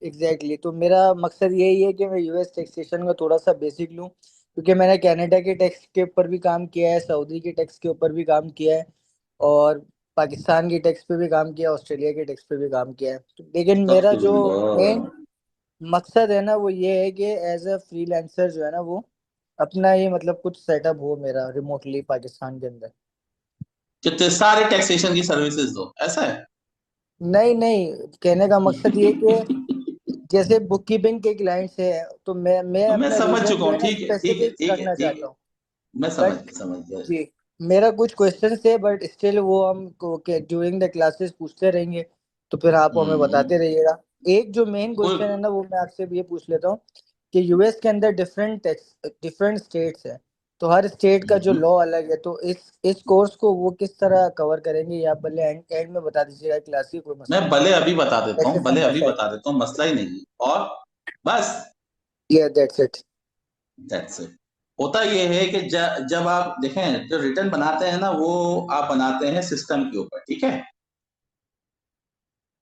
एग्जैक्टली तो मेरा मकसद यही है कि मैं यूएस टैक्सेशन का थोड़ा सा बेसिक लूँ, क्योंकि मैंने कनाडा के टैक्स के ऊपर भी काम किया है, सऊदी के टैक्स के ऊपर भी काम किया है, और पाकिस्तान के टैक्स पे भी काम किया, ऑस्ट्रेलिया के टैक्स पे भी काम किया है। तो लेकिन मेरा जो मेन मकसद है ना, वो ये है कि एज अ फ्रीलांसर जो है ना, वो अपना ही मतलब कुछ सेटअप हो मेरा रिमोटली पाकिस्तान के अंदर। कितने सारे टैक्सेशन की सर्विसेज दो, ऐसा है? नहीं नहीं, कहने का मकसद ये कि जैसे बुक कीपिंग के क्लाइंट्स है, तो मैं मैं अपना समझ रीजन चुका जो हूँ, है ना ठीक है ठीक है स्पेसिफिक ठीक है रखना ठीक चाहता है, हूँ। मैं बट समझ गया। जी, मेरा कुछ क्वेश्चन थे, बट स्टिल वो हम ड्यूरिंग द क्लासेस पूछते रहेंगे, तो फिर आप हमें बताते रहिएगा। एक जो मेन कोई क्वेश्चन है ना, वो मैं आपसे ये पूछ लेता हूँ कि यूएस के अंदर डिफरेंट स्टेट्स है, तो हर स्टेट का जो लॉ अलग है, तो इस कोर्स को वो किस तरह कवर करेंगे, या भले एंड में बता दीजिएगा क्लास की, कोई मसला मैं नहीं। भले अभी बता देता हूँ, टैक्सेशन भले का अभी साइड, बता देता हूँ, मसला ही नहीं है। और बस या दैट्स इट। That's it. होता ये है कि जब आप देखें, जो रिटर्न बनाते हैं ना, वो आप बनाते हैं सिस्टम के ऊपर, ठीक है।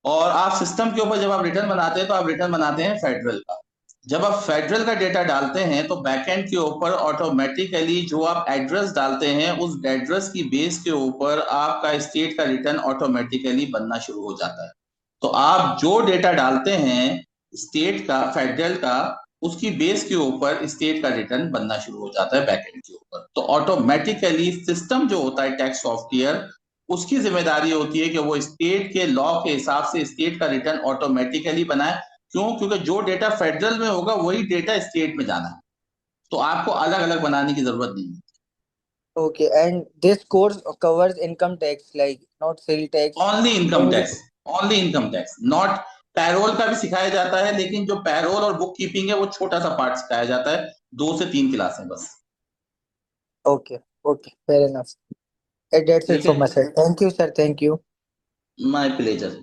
और आप सिस्टम के ऊपर जब आप रिटर्न बनाते हैं, तो आप रिटर्न बनाते हैं फेडरल का। जब आप फेडरल का डेटा डालते हैं, तो बैकएंड के ऊपर ऑटोमेटिकली जो आप एड्रेस डालते हैं, उस एड्रेस की बेस के ऊपर आपका स्टेट का रिटर्न ऑटोमेटिकली बनना शुरू हो जाता है। तो आप जो डेटा डालते हैं स्टेट का, फेडरल का, उसकी बेस के ऊपर स्टेट का रिटर्न बनना शुरू हो जाता है बैकएंड के ऊपर। तो ऑटोमेटिकली सिस्टम जो होता है टैक्स सॉफ्टवेयर, उसकी जिम्मेदारी होती है कि वो स्टेट के लॉ के हिसाब से स्टेट का रिटर्न ऑटोमेटिकली बनाए। क्यों? क्योंकि जो डेटा फेडरल में होगा वही डेटा स्टेट में जाना है, तो आपको अलग अलग बनाने की जरूरत नहीं है। Okay, and this course covers income tax, like not sale tax. Only तो इनकम मुझे tax, only income tax, not payroll का भी सिखाया जाता है, लेकिन जो पैरोल और बुक कीपिंग है वो छोटा सा पार्ट सिखाया जाता है, 2 से 3 क्लासें बस। okay, okay, fair enough. That's it ठीक है, from my side. Thank you, sir. Thank you. My pleasure.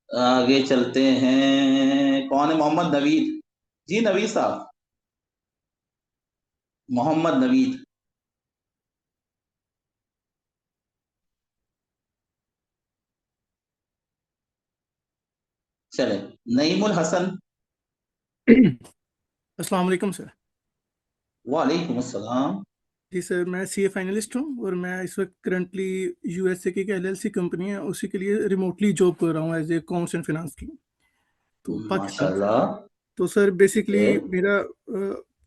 आगे चलते हैं, कौन है? मोहम्मद नवीद जी, नवीद साहब, मोहम्मद नवीद। चले, नईमुल हसन। अस्सलाम वालेकुम सर। वालेकुम अस्सलाम। जी सर, मैं सीए फाइनलिस्ट हूँ और मैं इस वक्त करंटली यूएसए की एक एलएलसी कंपनी है, उसी के लिए रिमोटली जॉब कर रहा हूँ as a accounts and finance की, तो पाकिस्तान से। माशाल्लाह। तो सर बेसिकली ओके। मेरा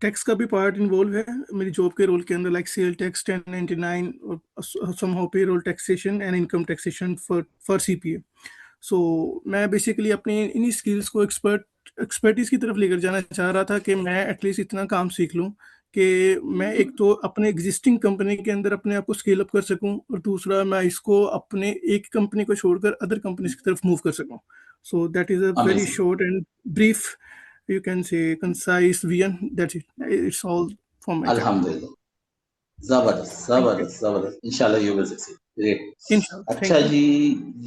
टैक्स का भी पार्ट इन्वॉल्व है मेरी जॉब के रोल के अंदर, लाइक सेल टैक्स, 1099 और somehow payroll taxation and income taxation for CPA. So मैं बेसिकली अपनी इन्हीं स्किल्स को एक्सपर्टीज की तरफ लेकर जाना चाह रहा था कि मैं एटलीस्ट इतना काम सीख लूं कि मैं एक तो अपने एग्जिस्टिंग कंपनी के अंदर अपने आप को स्केल अप कर सकूं, और दूसरा मैं इसको अपने एक कंपनी को छोड़कर अदर कंपनीज की तरफ मूव कर सकूं। So that is a very amazing, short and brief, you can say, concise vision. That's it. It's all from my side. अल्हम्दुलिल्लाह, जबरदस्त Thank you. जबरदस्त जबरदस्त, इंशाल्लाह you will succeed, great. Inshallah. Thank अच्छा you. जी,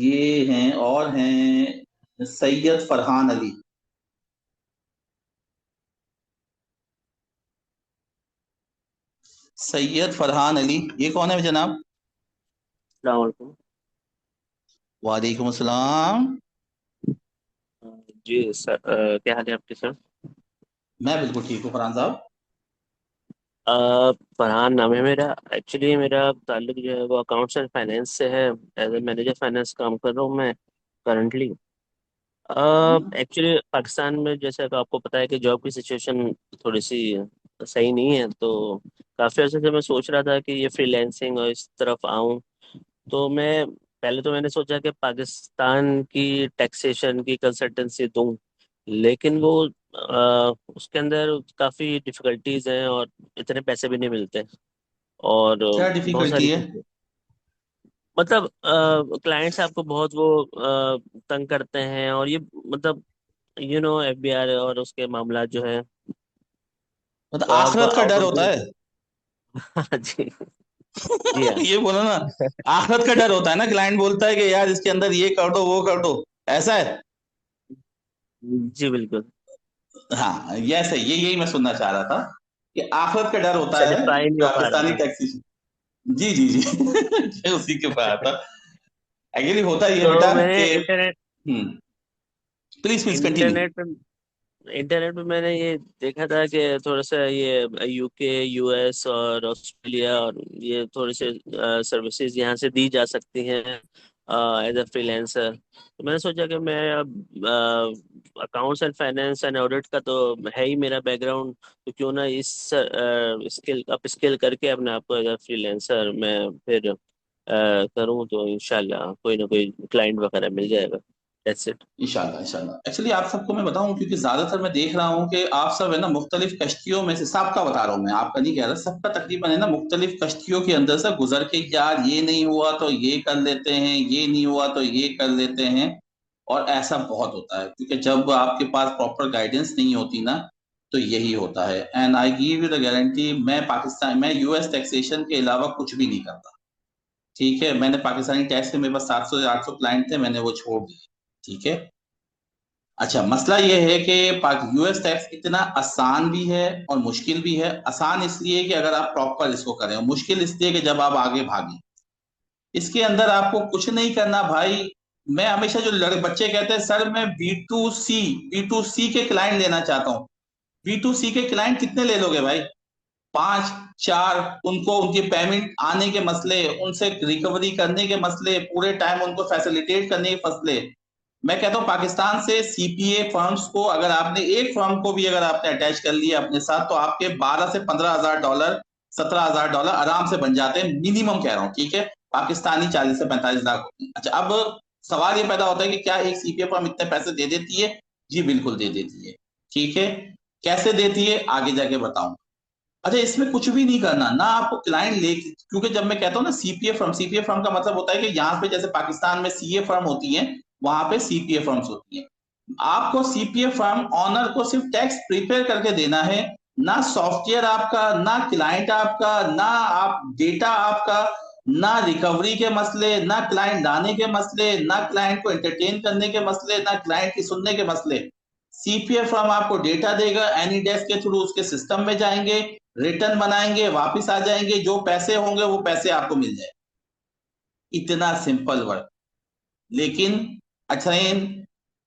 ये हैं और हैं सैयद फरहान अली। सैयद फरहान अली, ये कौन है जनाब? अस्सलाम वालेकुम। वालेकुम अस्सलाम। जी सर, क्या हाल है आपके सर? मैं बिल्कुल ठीक हूँ फरहान साहब। फरहान नाम है मेरा। एक्चुअली मेरा ताल्लुक जो है वो अकाउंट्स एंड फाइनेंस से है। एज ए मैनेजर फाइनेंस काम कर रहा हूँ मैं करंटली। एक्चुअली पाकिस्तान में जैसे कि आपको पता है कि जॉब की सिचुएशन थोड़ी सी सही नहीं है, तो काफ़ी अर्से से मैं सोच रहा था कि ये फ्रीलैंसिंग और इस तरफ आऊँ। तो मैं पहले तो मैंने सोचा कि पाकिस्तान की टैक्सेशन की कंसल्टेंसी दूं, लेकिन वो उसके अंदर काफ़ी डिफ़िकल्टीज हैं और इतने पैसे भी नहीं मिलते, और क्या बहुत डिफिकल्टी सारी है? चीज़ें, मतलब क्लाइंट्स आपको बहुत वो तंग करते हैं, और ये मतलब एफबीआर और उसके मामला जो है, मतलब तो आप आखिरत का आउट डर ऑफ होता द है? हाँ जी। जी हाँ। ये बोलो ना, आखिरत का डर होता है ना, क्लाइंट बोलता है कि यार इसके अंदर ये कर दो वो कर दो, ऐसा है? जी बिल्कुल। हाँ, ये सही, यही मैं सुनना चाह रहा था कि आखिरत का डर होता है सेटिस्फाई नहीं हो पा रहा पाकिस्तानी था। टैक्सेशन। जी जी जी ये उसी के ऊपर आया था। एक्चुअली होता ये तो बेटा मैंने कि प्लीज प्लीज कंटिन्यू। इंटरनेट पे इंटरनेट पे मैंने ये देखा था कि थोड़ा सा ये यूके, यूएस और ऑस्ट्रेलिया, और ये थोड़े से सर्विसेज यहाँ से दी जा सकती हैं एज अ फ्रीलांसर। तो मैंने सोचा कि मैं अब accounts and finance and audit का तो है ही मेरा बैकग्राउंड, तो क्यों ना इस स्किल अप स्किल करके अपने आप को एज अ फ्रीलांसर मैं फिर करूँ, तो इंशाल्लाह कोई ना कोई क्लाइंट वगैरह मिल जाएगा। That's it. इंशाल्लाह इंशाल्लाह। एक्चुअली आप सबको मैं बताऊं, क्योंकि ज्यादातर मैं देख रहा हूं कि आप सब है ना मुख्तलिफ कश्तियों में से, सबका बता रहा हूं मैं, आपका नहीं कह रहा, सबका तकरीबन है ना मुख्तलिफ कश्तियों के अंदर से गुजर के, यार ये नहीं हुआ तो ये कर लेते हैं, ये नहीं हुआ तो ये कर लेते हैं। और ऐसा बहुत होता है, क्योंकि जब आपके पास प्रॉपर गाइडेंस नहीं होती ना, तो यही होता है। And I give you the guarantee, मैं यूएस टैक्सेशन के अलावा कुछ भी नहीं करता। ठीक है, मैंने पाकिस्तानी टैक्स के मेरे पास 700 या 800 क्लाइंट थे, मैंने वो छोड़ दिए। ठीक है। अच्छा, मसला ये है कि यूएस टैक्स इतना आसान भी है और मुश्किल भी है। आसान इसलिए कि अगर आप प्रॉपर इसको करें, और मुश्किल इसलिए कि जब आप आगे भागें। इसके अंदर आपको कुछ नहीं करना भाई। मैं हमेशा जो बच्चे कहते हैं सर मैं बी टू सी के क्लाइंट लेना चाहता हूँ। बी2सी के क्लाइंट कितने ले लोगे भाई? 5 4। उनको उनके पेमेंट आने के मसले, उनसे रिकवरी करने के मसले, पूरे टाइम उनको फैसिलिटेट करने के मसले। मैं कहता हूं पाकिस्तान से सीपीए फर्म्स को, अगर आपने एक फर्म को भी अगर आपने अटैच कर लिया अपने साथ, तो आपके 12 से 15,000 डॉलर, 17,000 डॉलर आराम से बन जाते हैं, मिनिमम कह रहा हूं। ठीक है, पाकिस्तानी 40 से 45 लाख होती है। अच्छा, अब सवाल ये पैदा होता है कि क्या एक सीपीए फर्म इतने पैसे दे देती है? जी बिल्कुल दे देती है। ठीक है, कैसे देती है आगे जाके बताऊं। अच्छा, इसमें कुछ भी नहीं करना ना, आपको क्लाइंट ले, क्योंकि जब मैं कहता हूँ ना सीपीए फर्म का मतलब होता है कि यहाँ पे जैसे पाकिस्तान में सीए फर्म होती है, वहां पे सीपीए फर्म्स होती है। आपको सीपीए फर्म ऑनर को सिर्फ टैक्स प्रिपेयर करके देना है, ना सॉफ्टवेयर आपका, ना क्लाइंट आपका, ना आप डेटा आपका, ना रिकवरी के मसले, ना क्लाइंट लाने के मसले, ना क्लाइंट को एंटरटेन करने के मसले, ना क्लाइंट की सुनने के मसले। सीपीए फर्म आपको डेटा देगा, एनी डेस्क के थ्रू उसके सिस्टम में जाएंगे, रिटर्न बनाएंगे, वापस आ जाएंगे, जो पैसे होंगे वो पैसे आपको मिल जाए। इतना सिंपल वर्क। लेकिन अच्छा,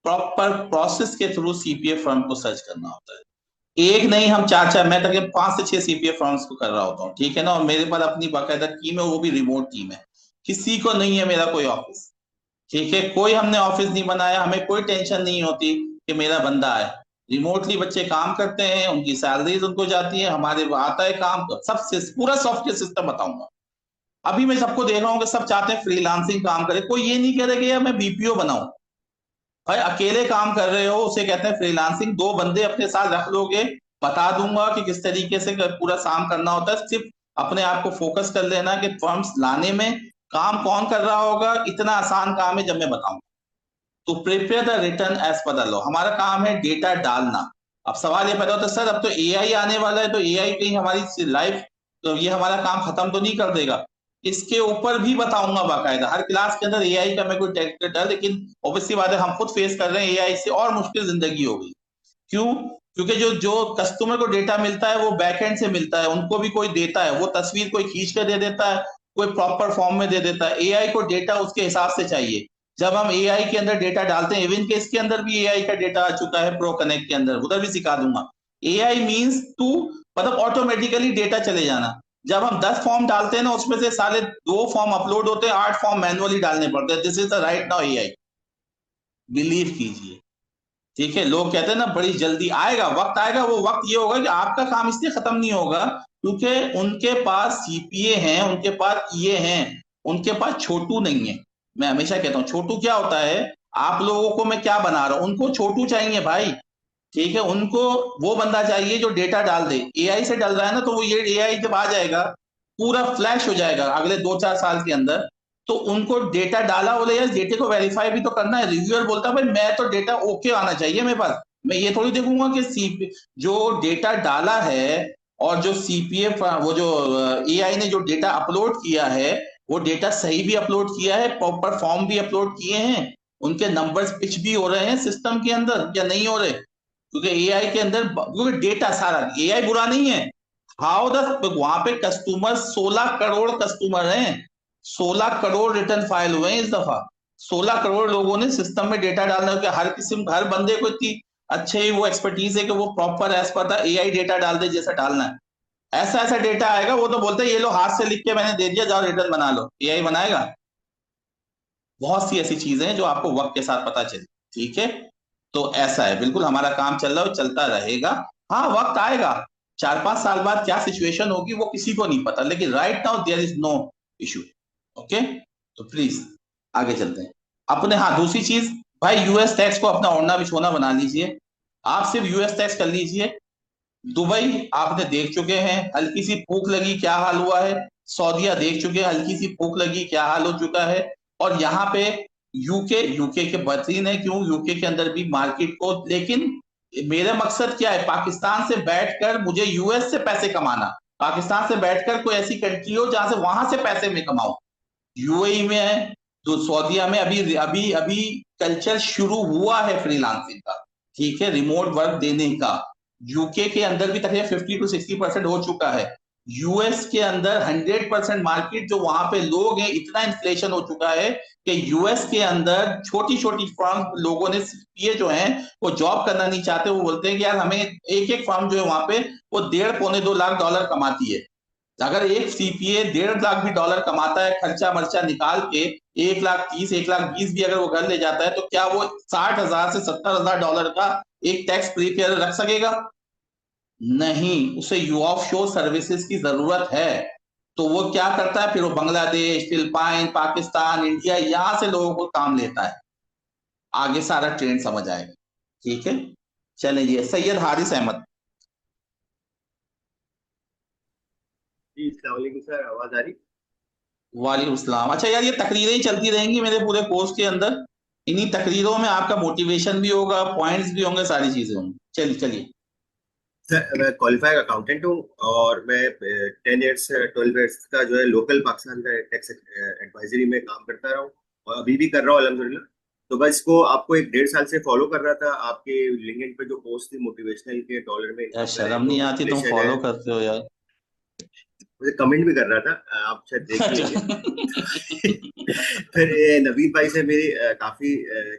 प्रॉपर प्रोसेस के थ्रू सीपीए फर्म को सर्च करना होता है। एक नहीं, हम 4 मैं तक 5 से 6 सीपीए फर्म्स को कर रहा होता हूँ। ठीक है ना, और मेरे पास अपनी बाकायदा टीम है, वो भी रिमोट टीम है। किसी को नहीं है मेरा कोई ऑफिस। ठीक है, कोई हमने ऑफिस नहीं बनाया, हमें कोई टेंशन नहीं होती कि मेरा बंदा है। रिमोटली बच्चे काम करते हैं, उनकी सैलरीज उनको जाती है, हमारे आता है काम, सब पूरा सॉफ्टवेयर सिस्टम बताऊंगा। अभी मैं सबको देख रहा हूँ कि सब चाहते हैं फ्रीलांसिंग काम करे, कोई ये नहीं कह रहा कि यार मैं बीपीओ बनाऊं। भाई अकेले काम कर रहे हो उसे कहते हैं फ्रीलांसिंग। 2 बंदे अपने साथ रख लोगे, बता दूंगा कि किस तरीके से पूरा काम करना होता है। सिर्फ अपने आप को फोकस कर लेना कि फर्म्स लाने में काम कौन कर रहा होगा, इतना आसान काम है जब मैं बताऊंगा। तो prepare the return as per the law. हमारा काम है डेटा डालना। अब सवाल ये पैदा होता है सर अब तो एआई आने वाला है, तो एआई कहीं हमारी लाइफ, तो ये हमारा काम खत्म तो नहीं कर देगा? इसके ऊपर भी बताऊंगा बाकायदा। हर क्लास के अंदर एआई का मैं कोई टैग, लेकिन ऑब्वियसली बात है हम खुद फेस कर रहे हैं एआई से, और मुश्किल जिंदगी हो गई। क्यों? क्योंकि जो कस्टमर को डेटा मिलता है वो बैकएंड से मिलता है, उनको भी कोई देता है, वो तस्वीर कोई खींच के दे देता है, कोई प्रॉपर फॉर्म में दे देता है। एआई को डेटा उसके हिसाब से चाहिए। जब हम एआई के अंदर डेटा डालते हैं, इवन के इसके अंदर भी एआई का डेटा आ चुका है प्रो कनेक्ट के अंदर, उधर भी सिखा दूंगा। एआई मींस टू मतलब ऑटोमेटिकली डेटा चले जाना। जब हम 10 फॉर्म डालते हैं ना, उसमें से साले 2 फॉर्म अपलोड होते हैं, 8 फॉर्म मैनुअली डालने पड़ते हैं। This is the right now AI, believe कीजिए। ठीक है, लोग कहते हैं ना बड़ी जल्दी आएगा, वक्त आएगा। वो वक्त ये होगा कि आपका काम इसलिए खत्म नहीं होगा क्योंकि उनके पास सीपीए हैं, उनके पास ईए हैं, उनके पास छोटू नहीं है। मैं हमेशा कहता हूँ छोटू क्या होता है, आप लोगों को मैं क्या बना रहा हूं, उनको छोटू चाहिए भाई। ठीक है, उनको वो बंदा चाहिए जो डेटा डाल दे। एआई से डल रहा है ना, तो वो ये एआई जब आ जाएगा पूरा फ्लैश हो जाएगा अगले 2-4 साल के अंदर, तो उनको डेटा डाला बोले यार डेटे को वेरीफाई भी तो करना है। रिव्यूअर बोलता है भाई मैं तो डेटा ओके आना चाहिए मेरे पास, मैं ये थोड़ी देखूंगा कि जो डेटा डाला है और जो सीपीए वो जो एआई ने जो डेटा अपलोड किया है वो डेटा सही भी अपलोड किया है, प्रॉपर फॉर्म भी अपलोड किए हैं, उनके नंबर्स पिच भी हो रहे हैं सिस्टम के अंदर या नहीं हो रहे। क्योंकि एआई के अंदर, क्योंकि डेटा सारा, एआई बुरा नहीं है, हाउ द वहां पे कस्टमर 16 करोड़ कस्टमर हैं, 16 करोड़ रिटर्न फाइल हुए हैं इस दफा। 16 करोड़ लोगों ने सिस्टम में डेटा डालना है। हर किस्म हर बंदे को इतनी अच्छे ही वो एक्सपर्टीज है कि वो प्रॉपर एज पर था एआई डेटा डाल दे जैसा डालना है। ऐसा ऐसा डेटा आएगा, वो तो बोलते हैं ये लो हाथ से लिख के मैंने दे दिया, जाओ रिटर्न बना लो। एआई बनाएगा? बहुत सी ऐसी चीजें हैं जो आपको वक्त के साथ पता चले। ठीक है, तो ऐसा है, बिल्कुल हमारा काम चल रहा है, चलता रहेगा। हाँ वक्त आएगा, 4-5 साल बाद क्या सिचुएशन होगी वो किसी को नहीं पता, लेकिन right now there is no issue. Okay, तो प्लीज आगे चलते हैं अपने। हाँ दूसरी चीज भाई, यूएस टैक्स को अपना ओढ़ना बिछोना बना लीजिए। आप सिर्फ यूएस टैक्स कर लीजिए। दुबई आपने देख चुके हैं, हल्की सी भूख लगी क्या हाल हुआ है। सऊदीया देख चुके हैं, हल्की सी भूख लगी क्या हाल हो चुका है। और यहाँ पे यूके के बेहतरीन है, क्यों? यूके के अंदर भी मार्केट को, लेकिन मेरा मकसद क्या है, पाकिस्तान से बैठकर मुझे यूएस से पैसे कमाना। पाकिस्तान से बैठकर कोई ऐसी कंट्री हो जहां से वहां से पैसे में कमाऊं। यूएई में है, तो सऊदीया में अभी अभी अभी कल्चर शुरू हुआ है फ्रीलांसिंग का। ठीक है, रिमोट वर्क देने का। यूके के अंदर भी तकरीबन 50 to 60% हो चुका है। यूएस के अंदर 100% मार्केट, जो वहां पे लोग हैं, इतना इन्फ्लेशन हो चुका है कि यूएस के अंदर छोटी छोटी फर्म लोगों ने, ये जो हैं वो जॉब करना नहीं चाहते। वो बोलते हैं कि यार हमें एक फर्म जो है वहां पे वो 1.5-2 लाख डॉलर कमाती है। अगर एक सीपीए 1.5 लाख भी डॉलर कमाता है, खर्चा मर्चा निकाल के 1,30,000 1,20,000 भी अगर वो घर ले जाता है, तो क्या वो 60,000 से 70,000 डॉलर का एक टैक्स प्रीपेयर रख सकेगा? नहीं, उसे यू ऑफशोर सर्विसेज की जरूरत है। तो वो क्या करता है, फिर वो बांग्लादेश, फिलिपाइन, पाकिस्तान, इंडिया, यहां से लोगों को काम लेता है। आगे सारा ट्रेंड समझ आएगा। ठीक है, चले जी, सैयद हारिस अहमद। जी अस्सलाम वालेकुम सर, आवाज आ रही? वालेकुम सलाम। अच्छा यार, ये तकरीरें ही चलती रहेंगी मेरे पूरे कोर्स के अंदर। इन्हीं तकरीरों में आपका मोटिवेशन भी होगा, पॉइंट्स भी होंगे, सारी चीजें होंगी। चलिए चलिए। सर मैं क्वालिफाइड अकाउंटेंट हूँ और मैं 10 ईयर्स 12 ईयर्स का जो है लोकल पाकिस्तान का टैक्स एडवाइजरी में काम करता रहा हूँ और अभी भी कर रहा हूँ अल्हम्दुलिल्लाह। तो बस इसको आपको 1-1.5 साल से फॉलो कर रहा था। आपके लिंक्डइन पे जो पोस्ट थी मोटिवेशनल के डॉलर में यार शर्म नहीं आती, तुम फॉलो करते हो यार। मुझे कमेंट भी कर रहा था, आप शायद देख लीजिए। फिर नवीद भाई से मेरी काफी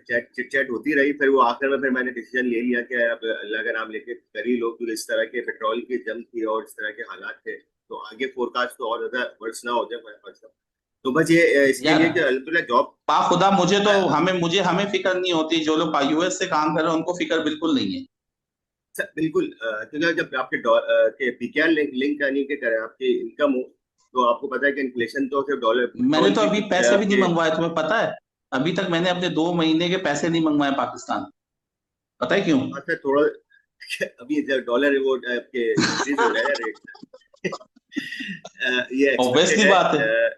चिट चैट होती रही। फिर वो आखिर में फिर मैंने डिसीजन ले लिया कि अब अल्लाह का नाम लेके कर ही लो, क्योंकि इस तरह के पेट्रोल की जंग थी और इस तरह के हालात थे, तो आगे फोरकास्ट तो और ज्यादा वर्स ना हो जाए। तो बस ये इसके लिए कि अल्हम्दुलिल्लाह जॉब पा खुदा, मुझे तो हमें फिक्र नहीं होती। जो लोग यूएस से काम कर रहे हैं उनको फिक्र बिल्कुल नहीं है। बिल्कुल, क्योंकि जब आपके के पीकेआर लिंक यानी कि करें आपकी इनकम हो, तो आपको पता है कि इन्फ्लेशन तो सिर्फ डॉलर मैंने तो की अभी कुछ पैसे भी नहीं आपके मंगवाए, तुम्हें पता है? अभी तक मैंने अपने 2 महीने के पैसे नहीं मंगवाए पाकिस्तान। पता है क्यों? अच्छा थोड़ा अभी जब डॉलर वो आपके इंक्रीज हो गया है रेट ये एक्सपेक्टेड ऑब्वियसली है, बात है।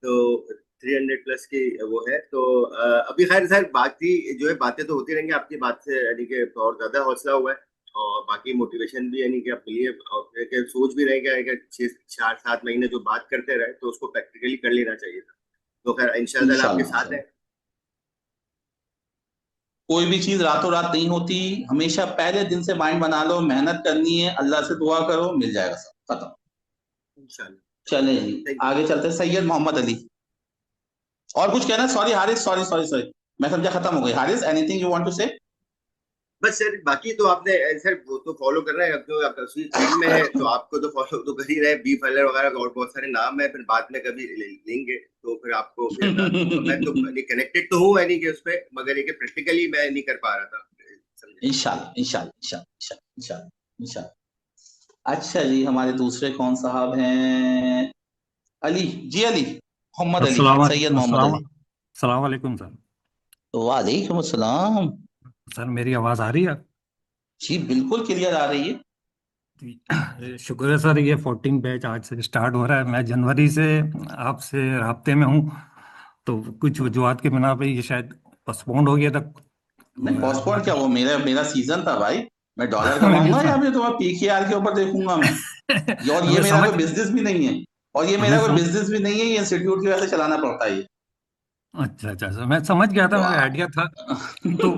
तो 300 प्लस की वो है, तो अभी खैर सर बाकी जो है बातें तो होती रहेंगी आपकी बात से, यानी कि और ज्यादा हौसला हुआ है और बाकी मोटिवेशन भी यानी कि आप मिलिए और फिर के सोच भी रहेगा कि 6-4-7 महीने जो बात करते रहे तो उसको प्रैक्टिकली कर लेना चाहिए था। तो खैर इंशाल्लाह आपके इंशाल्लाह साथ है। कोई भी चीज रातों रात नहीं होती, हमेशा पहले दिन से माइंड बना लो, मेहनत करनी है, अल्लाह से दुआ करो, मिल जाएगा सब, खत्म। इंशाल्लाह। चले जी आगे चलते हैं। सैयद मोहम्मद अली, और कुछ कहना? Sorry Haris, sorry sorry sorry, मैं समझा खत्म हो गई। Haris, anything you want to say? बस सर बाकी तो आपने सर वो तो फॉलो कर रहे हैं, अब तो आप उसी फील्ड में है तो आपको तो फॉलो तो कर ही रहे, बी फाइलर वगैरह और बहुत सारे नाम है, फिर बाद में कभी लेंगे तो फिर आपको फिर मैं तो कनेक्टेड तो हूँ यानी कि उस पर, मगर ये प्रैक्टिकली मैं नहीं कर पा रहा था। इंशाल्लाह इंशाल्लाह इंशाल्लाह इंशाल्लाह इंशाल्लाह। अच्छा जी, हमारे दूसरे कौन साहब हैं? अली जी, अली मोहम्मद अली, सैयद मोहम्मद अली। अस्सलाम वालेकुम सर। वालेकुम अस्सलाम। सर मेरी आवाज आ रही है? जी बिल्कुल क्लियर आ रही है। शुक्र है सर, ये 14 बैच आज से स्टार्ट हो रहा है। मैं जनवरी से आपसे राब्ते में हूँ, तो कुछ वजूहत के बिना पे ये शायद पोस्टपोन्ड हो गया था। नहीं पोस्टपोन क्या, वो मेरा मेरा सीजन था भाई। मैं डॉलर कमाऊंगा या फिर तुम्हारा पीकेआर के ऊपर देखूंगा मैं? और ये मैं मेरा समझ कोई बिजनेस भी नहीं है, और ये मैं मेरा कोई सम, बिजनेस भी नहीं है, ये इंस्टीट्यूट की वजह से चलाना पड़ता है ये। अच्छा अच्छा सर, मैं समझ गया था, तो मेरा आइडिया था। तो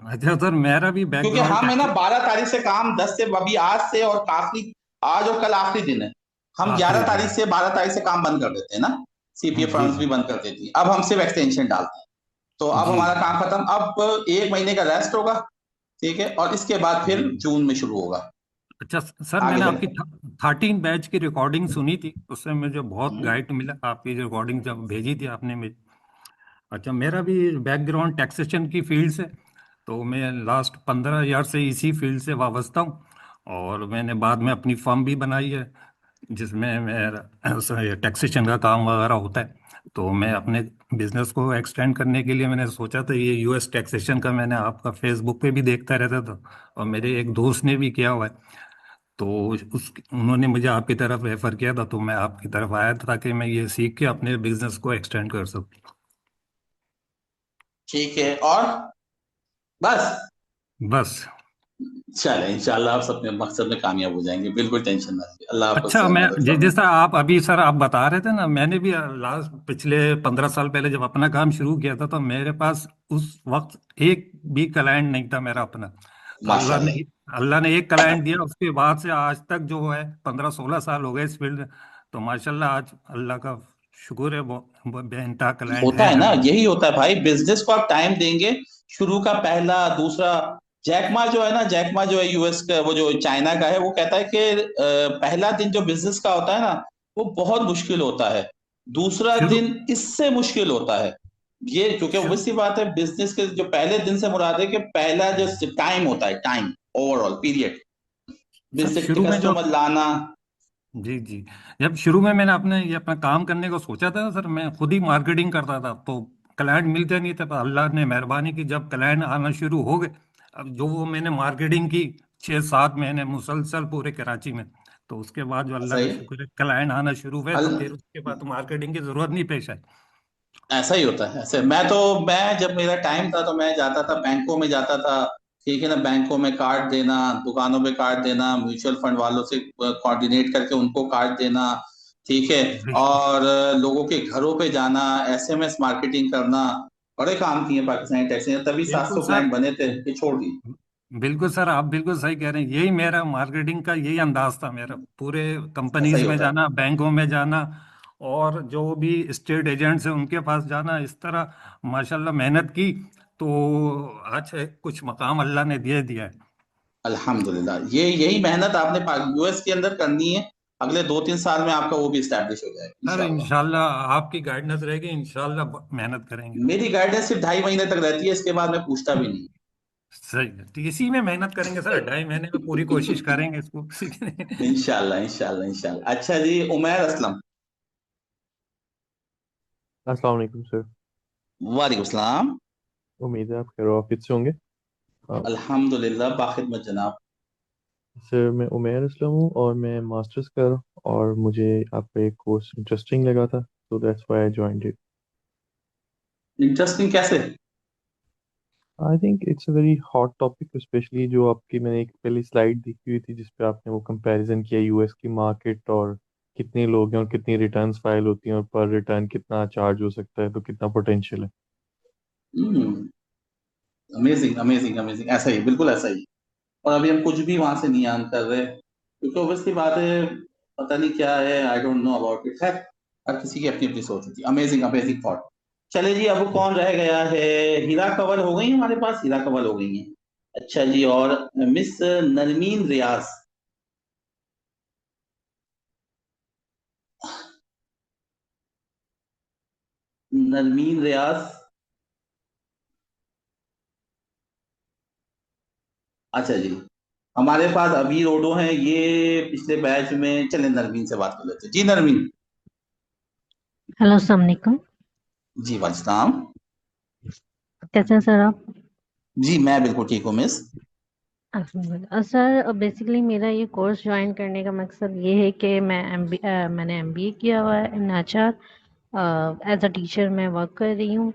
अच्छा सर, मेरा भी क्योंकि बैकग्राउंड हम है ना टैक्स 12 तारीख से काम 10 से, अभी आज से और काफी, आज और कल आखिरी दिन है। हम आखिरी 11 दिन तारीख से 12 तारीख से काम बंद कर देते हैं ना, सीपीए जी फर्म्स भी जी। बंद कर देती है। अब हम सिर्फ एक्सटेंशन डालते हैं, तो अब जी हमारा जी। काम खत्म। अब 1 महीने का रेस्ट होगा, ठीक है, और इसके बाद जी फिर जून में शुरू होगा। अच्छा सर, आगे मैंने बढ़े। आपकी 13 बैच की रिकॉर्डिंग सुनी थी, उससे मुझे बहुत गाइड मिला। आपकी जो रिकॉर्डिंग जब भेजी थी आपने मुझे। अच्छा, मेरा भी बैकग्राउंड टैक्सेशन की फील्ड से, तो मैं लास्ट 15 ईयर से इसी फील्ड से वाबस्ता हूँ। और मैंने बाद में अपनी फर्म भी बनाई है, जिसमें मेरा टैक्सेशन का काम वगैरह होता है। तो मैं अपने बिजनेस को एक्सटेंड करने के लिए मैंने सोचा था, ये यूएस टैक्सेशन का मैंने आपका फेसबुक पे भी देखता रहता था, और मेरे एक दोस्त ने भी किया हुआ है। तो उस उन्होंने मुझे आपकी तरफ रेफर किया था, तो मैं आपकी तरफ आया था ताकि मैं ये सीख के अपने बिजनेस को एक्सटेंड कर सकूं। ठीक है, और बस बस। चले इंशाल्लाह आप अपने मकसद में कामयाब हो जाएंगे, बिल्कुल टेंशन ना लीजिए, अल्लाह आपको अच्छा, मैं मदद फरमाए। जैसा आप अभी सर आप बता रहे थे ना, मैंने भी लास्ट पिछले 15 साल पहले जब अपना काम शुरू किया था, तो मेरे पास उस वक्त एक भी क्लाइंट नहीं था मेरा अपना। तो माशाल्लाह। अल्लाह ने एक क्लाइंट दिया, उसके बाद से आज तक जो है 15-16 साल हो गए इस फील्ड में। तो माशाल्लाह आज अल्लाह का शुक्र है, वो बेइंतहा क्लाइंट होता हैं है ना, हमारे। यही होता है भाई, बिजनेस को आप टाइम देंगे, शुरू का पहला दूसरा। जैकमा जो है ना, जैकमा जो है यूएस का, वो जो चाइना का है, वो कहता है कि पहला दिन जो बिजनेस का होता है ना, वो बहुत मुश्किल होता है, दूसरा शुरू दिन इससे मुश्किल होता है। ये क्योंकि शुरू obvious सी बात है, बिजनेस के जो पहले दिन से मुराद है कि पहला जो टाइम होता है, time overall period, sir business शुरू में जो कस्टमर लाना। जी जी, जब शुरू में मैंने अपने ये अपना काम करने को सोचा था सर, मैं खुद ही मार्केटिंग करता था, तो क्लाइंट मिलते नहीं थे। पर अल्लाह ने मेहरबानी की, जब क्लाइंट आना शुरू हो गए, अब जो वो मैंने मार्केटिंग की 6-7 महीने मुसलसल पूरे कराची में, तो उसके बाद जो अल्लाह का सही। शुक्र है क्लाइंट आना शुरू हुए, तो फिर उसके बाद तो मार्केटिंग की जरूरत नहीं पेश आई। ऐसा ही होता है ऐसे। मैं जब मेरा टाइम था तो मैं जाता था बैंकों में जाता था, ठीक है ना, बैंकों में कार्ड देना, दुकानों में कार्ड देना, म्यूचुअल फंड वालों से कोऑर्डिनेट करके उनको कार्ड देना, ठीक है, और लोगों के घरों पे जाना, एसएमएस मार्केटिंग करना, बड़े काम किए पाकिस्तानी टैक्सी ने, तभी बिल्कुल 700 सर, क्लाइंट बने थे, ये छोड़ दिए। बिल्कुल सर, आप बिल्कुल सही कह रहे हैं। यही मेरा मार्केटिंग का यही अंदाज था मेरा, पूरे ऐसा कंपनीज ही में होता है। जाना, बैंकों में जाना, और जो भी स्टेट एजेंट्स हैं उनके पास जाना, इस तरह माशाल्लाह मेहनत की। तो आज है कुछ मकाम अल्लाह ने दे दिया है। अल्हम्दुलिल्लाह, ये यही मेहनत आपने यूएस के अंदर करनी है, अगले 2-3 साल में आपका वो भी स्टैब्लिश हो जाएगा सर इंशाल्लाह। इंशाल्लाह आपकी गाइडेंस रहेगी, इंशाल्लाह मेहनत करेंगे। मेरी गाइडेंस सिर्फ 2.5 महीने तक रहती है, इसके बाद मैं पूछता भी नहीं। सही है, तो इसी में मेहनत करेंगे सर, 2.5 महीने में पूरी कोशिश करेंगे इसको सीखने। इंशाल्लाह इंशाल्लाह इंशाल्लाह। अच्छा जी, उमैर असलम। अस्सलाम वालेकुम सर। वालेकुम सलाम। उम्मीद है आप खैर ऑफिस से होंगे। अल्हम्दुलिल्लाह, बाखिदमत जनाब। सर मैं उमैर असलम हूँ और मैं मास्टर्स कर रहा हूँ, और मुझे आपका एक कोर्स इंटरेस्टिंग लगा था, तो that's why I joined it. Interesting कैसे? I think it's a very hot topic, especially जो आपकी मैंने एक पहली स्लाइड देखी हुई थी जिसपे आपने वो कंपैरिजन किया यूएस की मार्केट और कितने लोग हैं और कितनी रिटर्न्स फाइल होती हैं और पर रिटर्न कितना चार्ज हो सकता है, तो कितना पोटेंशियल है। अमेजिंग अमेजिंग अमेजिंग, ऐसा ही, बिल्कुल ऐसा ही। और अभी हम कुछ भी वहां से नहीं अर्न कर रहे, क्योंकि ऑब्वियसली बात है, पता नहीं क्या है, I don't know about it. है, हर किसी की अपनी अपनी सोच होती है। Amazing amazing thought. चले जी, अब कौन रह गया है? हीरा कंवल हो गई हमारे पास, हीरा कंवल हो गई है। अच्छा जी, और मिस नरमीन रियाज। नरमीन रियाज। अच्छा जी, हमारे पास अभी रोडो हैं, ये पिछले बैच में। चले नरमीन से बात कर लेते हैं। जी नरमीन। हेलो, अस्सलाम वालेकुम। जी वालेकुम। कैसे हैं सर आप? जी मैं बिल्कुल ठीक हूँ मिस। सर बेसिकली मेरा ये कोर्स ज्वाइन करने का मकसद ये है कि मैंने एमबीए किया हुआ है in HR. As a teacher मैं वर्क कर रही हूँ।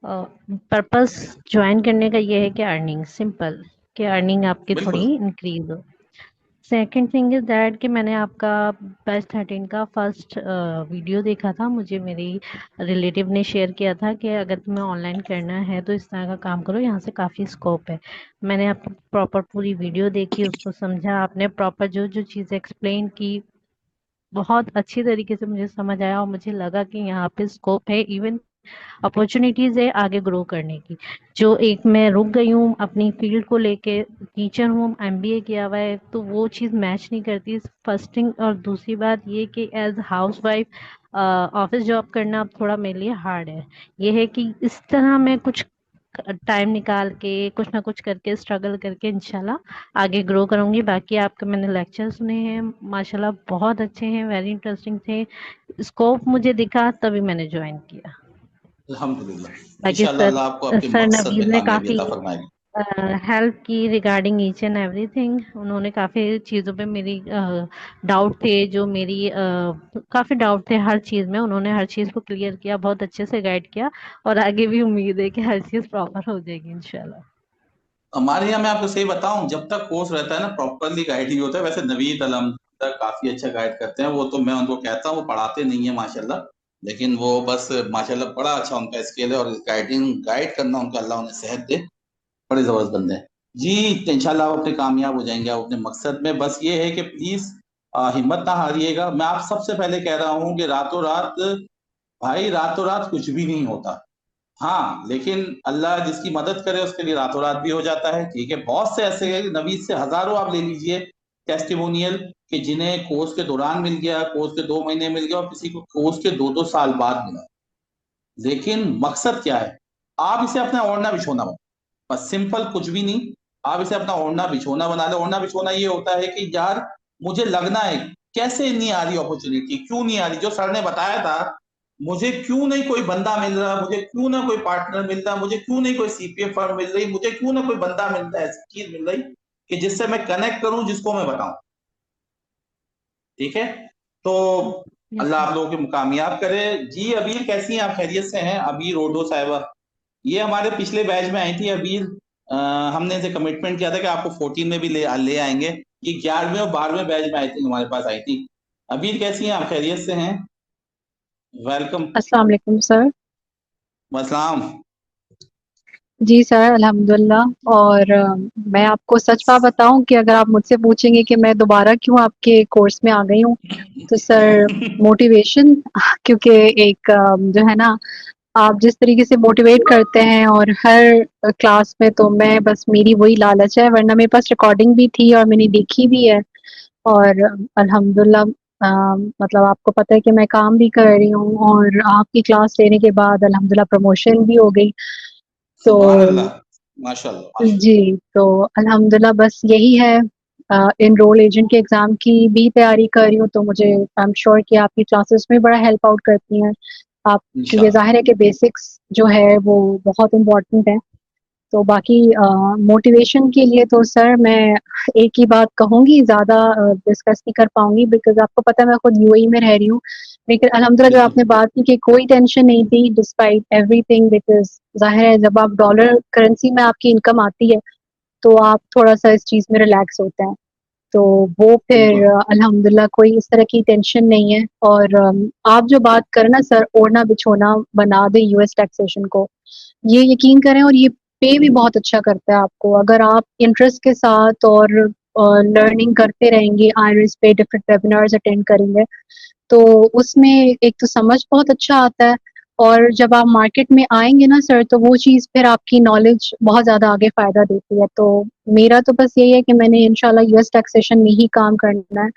पर्पस ज्वाइन करने का ये है कि अर्निंग सिंपल, कि अर्निंग आपकी बिल्कुल। थोड़ी इंक्रीज हो। सेकंड थिंग इज़ दैट कि मैंने आपका बैच 13 का फर्स्ट वीडियो देखा था। मुझे मेरी रिलेटिव ने शेयर किया था कि अगर तुम्हें ऑनलाइन करना है तो इस तरह का काम करो, यहाँ से काफ़ी स्कोप है। मैंने आपकी प्रॉपर पूरी वीडियो देखी, उसको समझा, आपने प्रॉपर जो जो चीज़ें एक्सप्लेन की, बहुत अच्छी तरीके से मुझे समझ आया और मुझे लगा कि यहाँ पे स्कोप है, इवन अपॉर्चुनिटीज़ है आगे ग्रो करने की। जो एक मैं रुक गई हूँ अपनी फील्ड को लेके, टीचर हूँ, एमबीए किया हुआ है, तो वो चीज़ मैच नहीं करती, फर्स्ट थिंग। और दूसरी बात ये कि एज हाउसवाइफ ऑफिस जॉब करना अब थोड़ा मेरे लिए हार्ड है। ये है कि इस तरह मैं कुछ टाइम निकाल के कुछ ना कुछ करके स्ट्रगल करके इंशाल्लाह आगे ग्रो करूंगी। बाकी आपके मैंने लेक्चर सुने हैं, माशाल्लाह बहुत अच्छे हैं, वेरी इंटरेस्टिंग थे। स्कोप मुझे दिखा तभी मैंने ज्वाइन किया। अल्हम्दुलिल्लाह, बाकी इंशाल्लाह अल्लाह आपको आपके सर मकसद नवीद में ने कामयाबी काफ़ी अता फरमाएगी। हेल्प की रिगार्डिंग ईच एंड एवरीथिंग। उन्होंने काफ़ी चीज़ों पे मेरी डाउट थे, जो मेरी काफ़ी डाउट थे हर चीज़ में, उन्होंने हर चीज़ को क्लियर किया, बहुत अच्छे से गाइड किया। और आगे भी उम्मीद है कि हर चीज़ प्रॉपर हो जाएगी इंशाल्लाह। हमारे यहाँ मैं आपको सही बताऊं, जब तक कोर्स रहता है ना, प्रॉपरली गाइड ही होता है। वैसे नवीद अलहमदुलिल्लाह काफी अच्छा गाइड करते हैं, वो तो मैं उनको कहता हूँ, वो पढ़ाते नहीं है माशाल्लाह, लेकिन वो बस माशाल्लाह बड़ा अच्छा उनका स्किल है, और गाइड करना उनका, अल्लाह उन्हें सेहत दे, बड़े जबरदस्त बंदे हैं जी। इंशाल्लाह आप अपने कामयाब हो जाएंगे, आप अपने मकसद में। बस ये है कि प्लीज हिम्मत ना हारिएगा। मैं आप सबसे पहले कह रहा हूँ कि रातों रात, भाई रातों रात कुछ भी नहीं होता। हाँ, लेकिन अल्लाह जिसकी मदद करे उसके लिए रातों रात भी हो जाता है। ठीक है, बहुत से ऐसे हैं, नवीद से हजारों आप ले लीजिए टेस्टिमोनियल, कि जिन्हें कोर्स के दौरान मिल गया, कोर्स के 2 महीने मिल गया, और किसी को कोर्स के 2-2 साल बाद मिला। लेकिन मकसद क्या है? आप इसे अपना ओढ़ना बिछोना बना, बस सिंपल, कुछ भी नहीं। आप इसे अपना ओढ़ना बिछोना बना लो। ओढ़ना बिछोना ये होता है कि यार मुझे लगना है कैसे नहीं आ रही अपॉर्चुनिटी, क्यों नहीं आ रही, जो सर ने बताया था, मुझे क्यों नहीं कोई बंदा मिल रहा, मुझे क्यों ना कोई पार्टनर मिल रहा, मुझे क्यों नहीं कोई सीपीए फर्म मिल रही, मुझे क्यों ना कोई बंदा मिल रहा है, ऐसी चीज मिल रही कि जिससे मैं कनेक्ट करूं, जिसको मैं बताऊं। ठीक है, तो अल्लाह आप लोगों को कामयाब करे जी। अबीर कैसी हैं आप? खैरियत से हैं? अबीर रोडो साहिबा, ये हमारे पिछले बैच में आई थी अबीर। हमने इसे कमिटमेंट किया था कि आपको 14 में भी ले आएंगे। ये 11वें और 12वें बैच में आई थी, हमारे पास आई थी। अबीर कैसी हैं आप? खैरियत से हैं? वेलकम। अस्सलाम वालेकुम सर। मसलाम। जी सर, अल्हम्दुलिल्लाह। और मैं आपको सच बात बताऊं कि अगर आप मुझसे पूछेंगे कि मैं दोबारा क्यों आपके कोर्स में आ गई हूँ, तो सर मोटिवेशन क्योंकि एक जो है ना, आप जिस तरीके से मोटिवेट करते हैं और हर क्लास में, तो मैं बस मेरी वही लालच है, वरना मेरे पास रिकॉर्डिंग भी थी और मैंने देखी भी है। और अल्हम्दुलिल्लाह मतलब आपको पता है कि मैं काम भी कर रही हूँ, और आपकी क्लास लेने के बाद अल्हम्दुलिल्लाह प्रमोशन भी हो गई। तो सुभान अल्लाह। माशाल्लाह। जी, तो अल्हम्दुलिल्लाह बस यही है। एनरोल एजेंट के एग्ज़ाम की भी तैयारी कर रही हूँ, तो मुझे आई एम श्योर कि आपकी क्लासेस में बड़ा हेल्प आउट करती हैं आप, क्योंकि इंशाल्लाह। ज़ाहिर है कि बेसिक्स जो है वो बहुत इम्पोर्टेंट है। तो बाकी मोटिवेशन के लिए तो सर मैं एक ही बात कहूँगी, ज़्यादा डिस्कस नहीं कर पाऊँगी बिकॉज़ आपको पता है मैं खुद यूएई में रह रही हूँ। लेकिन अल्हम्दुलिल्लाह जो आपने बात की कि कोई टेंशन नहीं थी डिस्पाइट एवरीथिंग, बिकॉज़ ज़ाहिर है जब आप डॉलर करेंसी में आपकी इनकम आती है, तो आप थोड़ा-सा इस चीज़ में रिलैक्स होते हैं। तो वो फिर अल्हम्दुलिल्लाह कोई इस तरह की टेंशन नहीं है। और आप जो बात करें ना सर, ओढ़ना-बिछोना बना दें यूएस टैक्सेशन को, ये यकीन करें, और ये पे भी बहुत अच्छा करता है आपको। अगर आप इंटरेस्ट के साथ और लर्निंग करते रहेंगे, आईरिस पे डिफरेंट वेबिनार्स अटेंड करेंगे, तो उसमें एक तो समझ बहुत अच्छा आता है, और जब आप मार्केट में आएँगे ना सर, तो वो चीज़ फिर आपकी नॉलेज बहुत ज़्यादा आगे फ़ायदा देती है। तो मेरा तो बस यही है कि मैंने इंशाल्लाह यूएस टैक्सेशन में ही काम करना है।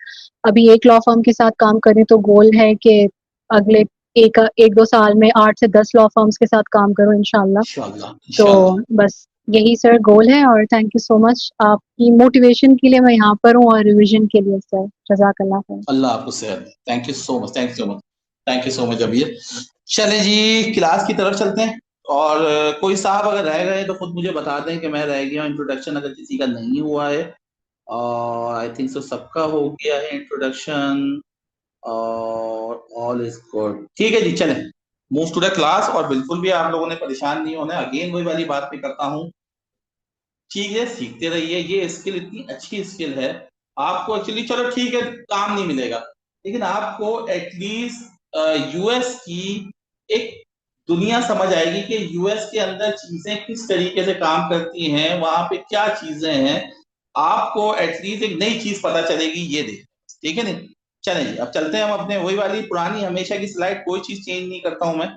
अभी एक लॉ फर्म के साथ काम कर रही हूँ, तो गोल है कि अगले 1-2 साल में 8 से 10 लॉ फर्म्स के साथ काम करूँ इंशाल्लाह। इंशाल्लाह तो इंशाल्लाह। बस यही सर गोल है, और थैंक यू सो मच आपकी मोटिवेशन के लिए मैं यहाँ पर हूँ, और रिवीजन के लिए सर। जज़ाकल्लाह खैर। अल्लाह आपको सेहत दे। Thank you so much, thank you so much, thank you so much Abeer. चलें जी, क्लास की तरफ चलते हैं। और कोई साहब अगर रह गए तो खुद मुझे बता दें कि मैं रह गया हूँ। इंट्रोडक्शन अगर किसी का नहीं हुआ है, और आई थिंक सो सबका हो गया है इंट्रोडक्शन, और ऑल इज गुड। ठीक है जी, चलें मूव टू द क्लास। और बिल्कुल भी आप लोगों ने परेशान नहीं होना है। अगेन वही वाली बात पे करता हूँ, चीजें सीखते रहिए। ये स्किल इतनी अच्छी स्किल है, आपको एक्चुअली चलो ठीक है काम नहीं मिलेगा, लेकिन आपको एटलीस्ट यूएस की एक दुनिया समझ आएगी कि यूएस के अंदर चीजें किस तरीके से काम करती हैं, वहां पे क्या चीजें हैं। आपको एटलीस्ट एक नई चीज पता चलेगी, ये देख। ठीक है नहीं, चलें जी अब चलते हैं हम अपने वही वाली पुरानी हमेशा की स्लाइड। कोई चीज चेंज नहीं करता हूं मैं,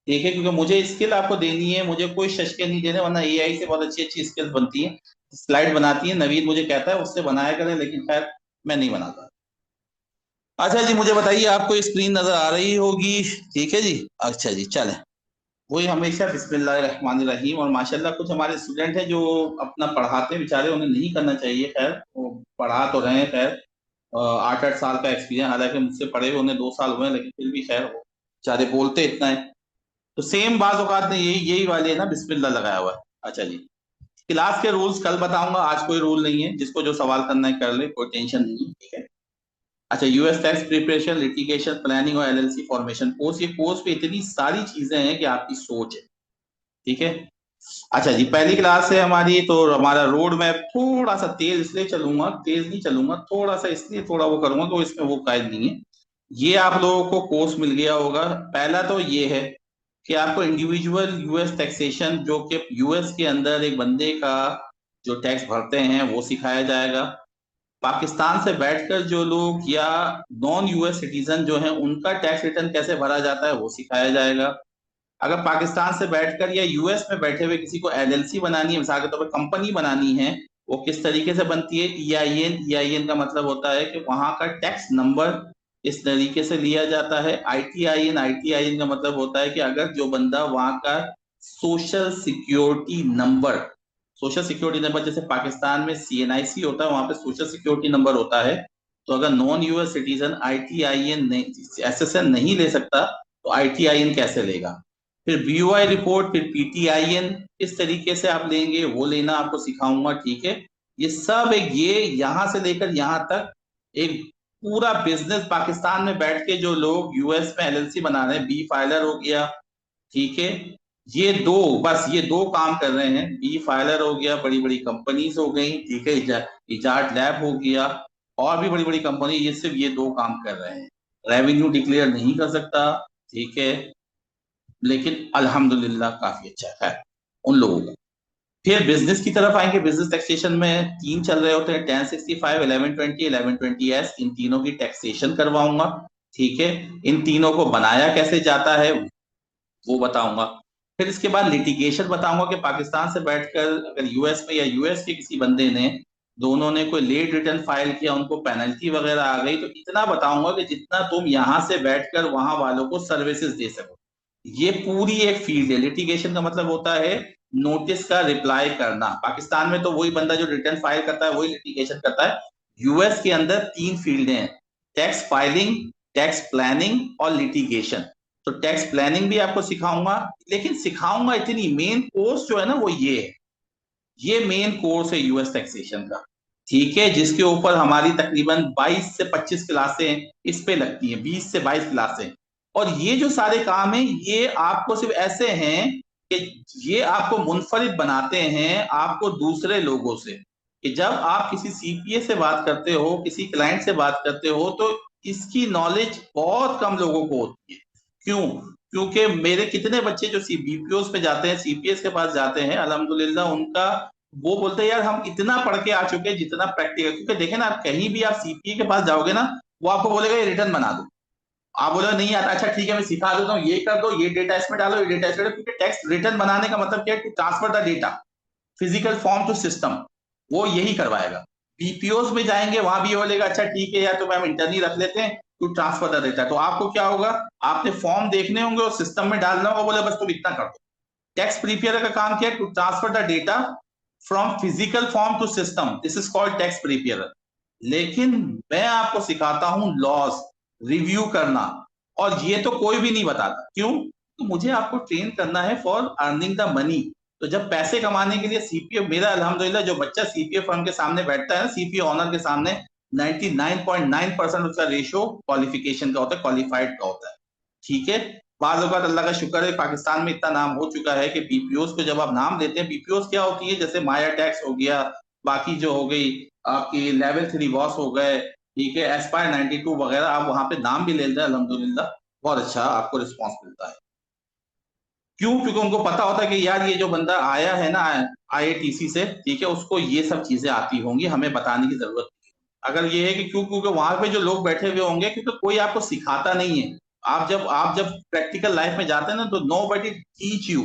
ठीक है, क्योंकि मुझे स्किल आपको देनी है, मुझे कोई शशके नहीं देने, वरना एआई से बहुत अच्छी अच्छी स्किल्स बनती हैं, स्लाइड बनाती है। नवीद मुझे कहता है उससे बनाया करें, लेकिन खैर मैं नहीं बनाता। अच्छा जी, मुझे बताइए आपको स्क्रीन नजर आ रही होगी? ठीक है जी, अच्छा जी चलें। वही हमेशा बिस्मिल्लाहिर्रहमानिर्रहीम। और माशाल्लाह कुछ हमारे स्टूडेंट हैं जो अपना पढ़ाते बेचारे, उन्हें नहीं करना चाहिए, खैर वो पढ़ा तो रहे हैं। खैर 8-8 साल का एक्सपीरियंस, हालांकि मुझसे पढ़े हुए उन्हें 2 साल हुए हैं, लेकिन फिर भी खैर वो बेचारे बोलते इतना है। तो सेम बात औकात ने यही वाली है ना, बिस्मिल्लाह लगाया हुआ है। अच्छा जी, क्लास के रूल्स कल बताऊंगा, आज कोई रूल नहीं है, जिसको जो सवाल करना है कर ले, कोई टेंशन नहीं है। ठीक है। अच्छा, US tax preparation, litigation, planning और एलएलसी फॉर्मेशन कोर्स। ये कोर्स पे इतनी सारी चीजें हैं कि आपकी सोच है। ठीक है। अच्छा जी, पहली क्लास है हमारी, तो हमारा रोड मैप थोड़ा सा तेज इसलिए चलूंगा, तेज नहीं चलूंगा, थोड़ा सा इसलिए थोड़ा वो करूंगा तो इसमें वो कायद नहीं है। ये आप लोगों को कोर्स मिल गया होगा। पहला तो ये है कि आपको इंडिविजुअल यूएस टैक्सेशन, जो कि यूएस के अंदर एक बंदे का जो टैक्स भरते हैं वो सिखाया जाएगा। पाकिस्तान से बैठकर जो लोग या नॉन यूएस सिटीजन जो हैं उनका टैक्स रिटर्न कैसे भरा जाता है वो सिखाया जाएगा। अगर पाकिस्तान से बैठकर या यूएस में बैठे हुए किसी को एलएलसी बनानी है, मिसाल के तौर पर कंपनी बनानी है, वो किस तरीके से बनती है? ईआईएन। ईआईएन का मतलब होता है कि वहां का टैक्स नंबर इस तरीके से लिया जाता है। आईटीआईएन। आईटीआईएन का मतलब होता है कि अगर जो बंदा वहां का social security number, social security number जैसे पाकिस्तान में सीएनआईसी होता है, वहां पे सोशल सिक्योरिटी नंबर होता है। तो अगर नॉन यूएस सिटीजन आईटीआईएन एसएसएन नहीं ले सकता, तो आईटीआईएन कैसे लेगा? फिर बीओआई रिपोर्ट, फिर पीटीआईएन, इस तरीके से आप लेंगे, वो लेना आपको सिखाऊंगा। ठीक है। ये सब एक, ये यहां से लेकर यहां तक एक पूरा बिजनेस, पाकिस्तान में बैठ के जो लोग यूएस में एलएलसी बना रहे हैं, बी फाइलर हो गया, ठीक है, ये दो, बस ये दो काम कर रहे हैं। बी फाइलर हो गया, बड़ी बड़ी कंपनीज हो गई, ठीक है, इजार्ट लैब हो गया, और भी बड़ी बड़ी कंपनी, ये सिर्फ ये दो काम कर रहे हैं। रेवेन्यू डिक्लेयर नहीं कर सकता, ठीक है, लेकिन अल्हम्दुलिल्लाह काफी अच्छा है उन लोगों का। फिर बिजनेस की तरफ आएंगे। बिजनेस टैक्सेशन में 3 चल रहे होते हैं, 1065, 1120, 1120S। इन तीनों की टैक्सेशन करवाऊंगा। ठीक है। इन तीनों को बनाया कैसे जाता है वो बताऊंगा। फिर इसके बाद लिटिगेशन बताऊंगा कि पाकिस्तान से बैठकर अगर यूएस में या यूएस के किसी बंदे ने, दोनों ने कोई लेट रिटर्न फाइल किया, उनको पेनल्टी वगैरह आ गई, तो इतना बताऊंगा कि जितना तुम यहां से बैठकर वहां वालों को सर्विसेज दे सको। ये पूरी एक फील्ड है। लिटिगेशन का मतलब होता है नोटिस का रिप्लाई करना। पाकिस्तान में तो वही बंदा जो रिटर्न फाइल करता है वही लिटिगेशन करता है। यूएस के अंदर 3 फील्ड हैं, टैक्स फाइलिंग, टैक्स प्लानिंग और लिटिगेशन। तो टैक्स प्लानिंग भी आपको सिखाऊंगा, लेकिन सिखाऊंगा इतनी, मेन कोर्स जो है ना वो ये है, ये मेन कोर्स है यूएस टैक्सेशन का, ठीक है, जिसके ऊपर हमारी तकरीबन 22 से 25 क्लासें इस पे लगती हैं, 20 से 22 क्लासें। और ये जो सारे काम हैं ये आपको सिर्फ ऐसे हैं कि ये आपको मुनफरिद बनाते हैं आपको दूसरे लोगों से, कि जब आप किसी सीपीए से बात करते हो, किसी क्लाइंट से बात करते हो, तो इसकी नॉलेज बहुत कम लोगों को होती है। क्यों? क्योंकि मेरे कितने बच्चे जो बीपीओस पे जाते हैं, सीपीएस के पास जाते हैं, अल्हम्दुलिल्लाह उनका वो बोलते हैं यार हम इतना पढ़ के आ चुके हैं जितना प्रैक्टिकल, क्योंकि देखें ना, आप कहीं भी आप सीपीए के पास जाओगे ना, वो आपको बोलेगा ये रिटर्न बना दो, आप बोलोगे नहीं आता, अच्छा ठीक है मैं सिखा देता हूँ, ये कर दो, ये डेटा इसमें डालो, ये डेटा इसमें डालो, क्योंकि टैक्स रिटर्न बनाने का मतलब क्या है? To transfer the data physical form to system, वो यही करवाएगा। बीपीओस में जाएंगे वहां भी बोलेगा अच्छा ठीक है यार तो मैम इंटरनी रख लेते हैं टू ट्रांसफर द डेटा। तो आपको क्या होगा, आपने फॉर्म देखने होंगे और सिस्टम में डालना होगा, बोले बस तुम इतना कर दो। टैक्स प्रिपेयर का काम क्या है? To transfer the data from physical form to system, this is called tax prepare. लेकिन मैं आपको सिखाता हूं लॉज रिव्यू करना, और ये तो कोई भी नहीं बताता। क्यों? तो मुझे आपको ट्रेन करना है फॉर अर्निंग द मनी। तो जब पैसे कमाने के लिए सीपीए, मेरा अल्हम्दुलिल्लाह जो बच्चा सीपीए फर्म के सामने बैठता है ना, सीपीए ऑनर के सामने, 99.9% उसका रेशियो क्वालिफिकेशन का होता है, क्वालिफाइड का होता है, ठीक है। बाद औक़ात अल्लाह का शुक्र है पाकिस्तान में इतना नाम हो चुका है कि बीपीओस को जब आप नाम लेते हैं, बीपीओस क्या होती है, जैसे माया टैक्स हो गया, बाकी जो हो गई आपकी लेवल 3 बॉस हो गए, ठीक है, एस्पायर 92 वगैरह, आप वहां पे नाम भी लेते हैं, अल्हम्दुलिल्लाह बहुत अच्छा आपको रिस्पॉन्स मिलता है। क्यों? क्योंकि उनको पता होता है कि यार ये जो बंदा आया है ना आईएटीसी से, ठीक है, उसको ये सब चीजें आती होंगी, हमें बताने की जरूरत नहीं। अगर ये है कि क्यों, क्योंकि वहां पे जो लोग बैठे हुए होंगे, क्योंकि कोई आपको सिखाता नहीं है। आप जब प्रैक्टिकल लाइफ में जाते हैं ना, तो nobody teach you,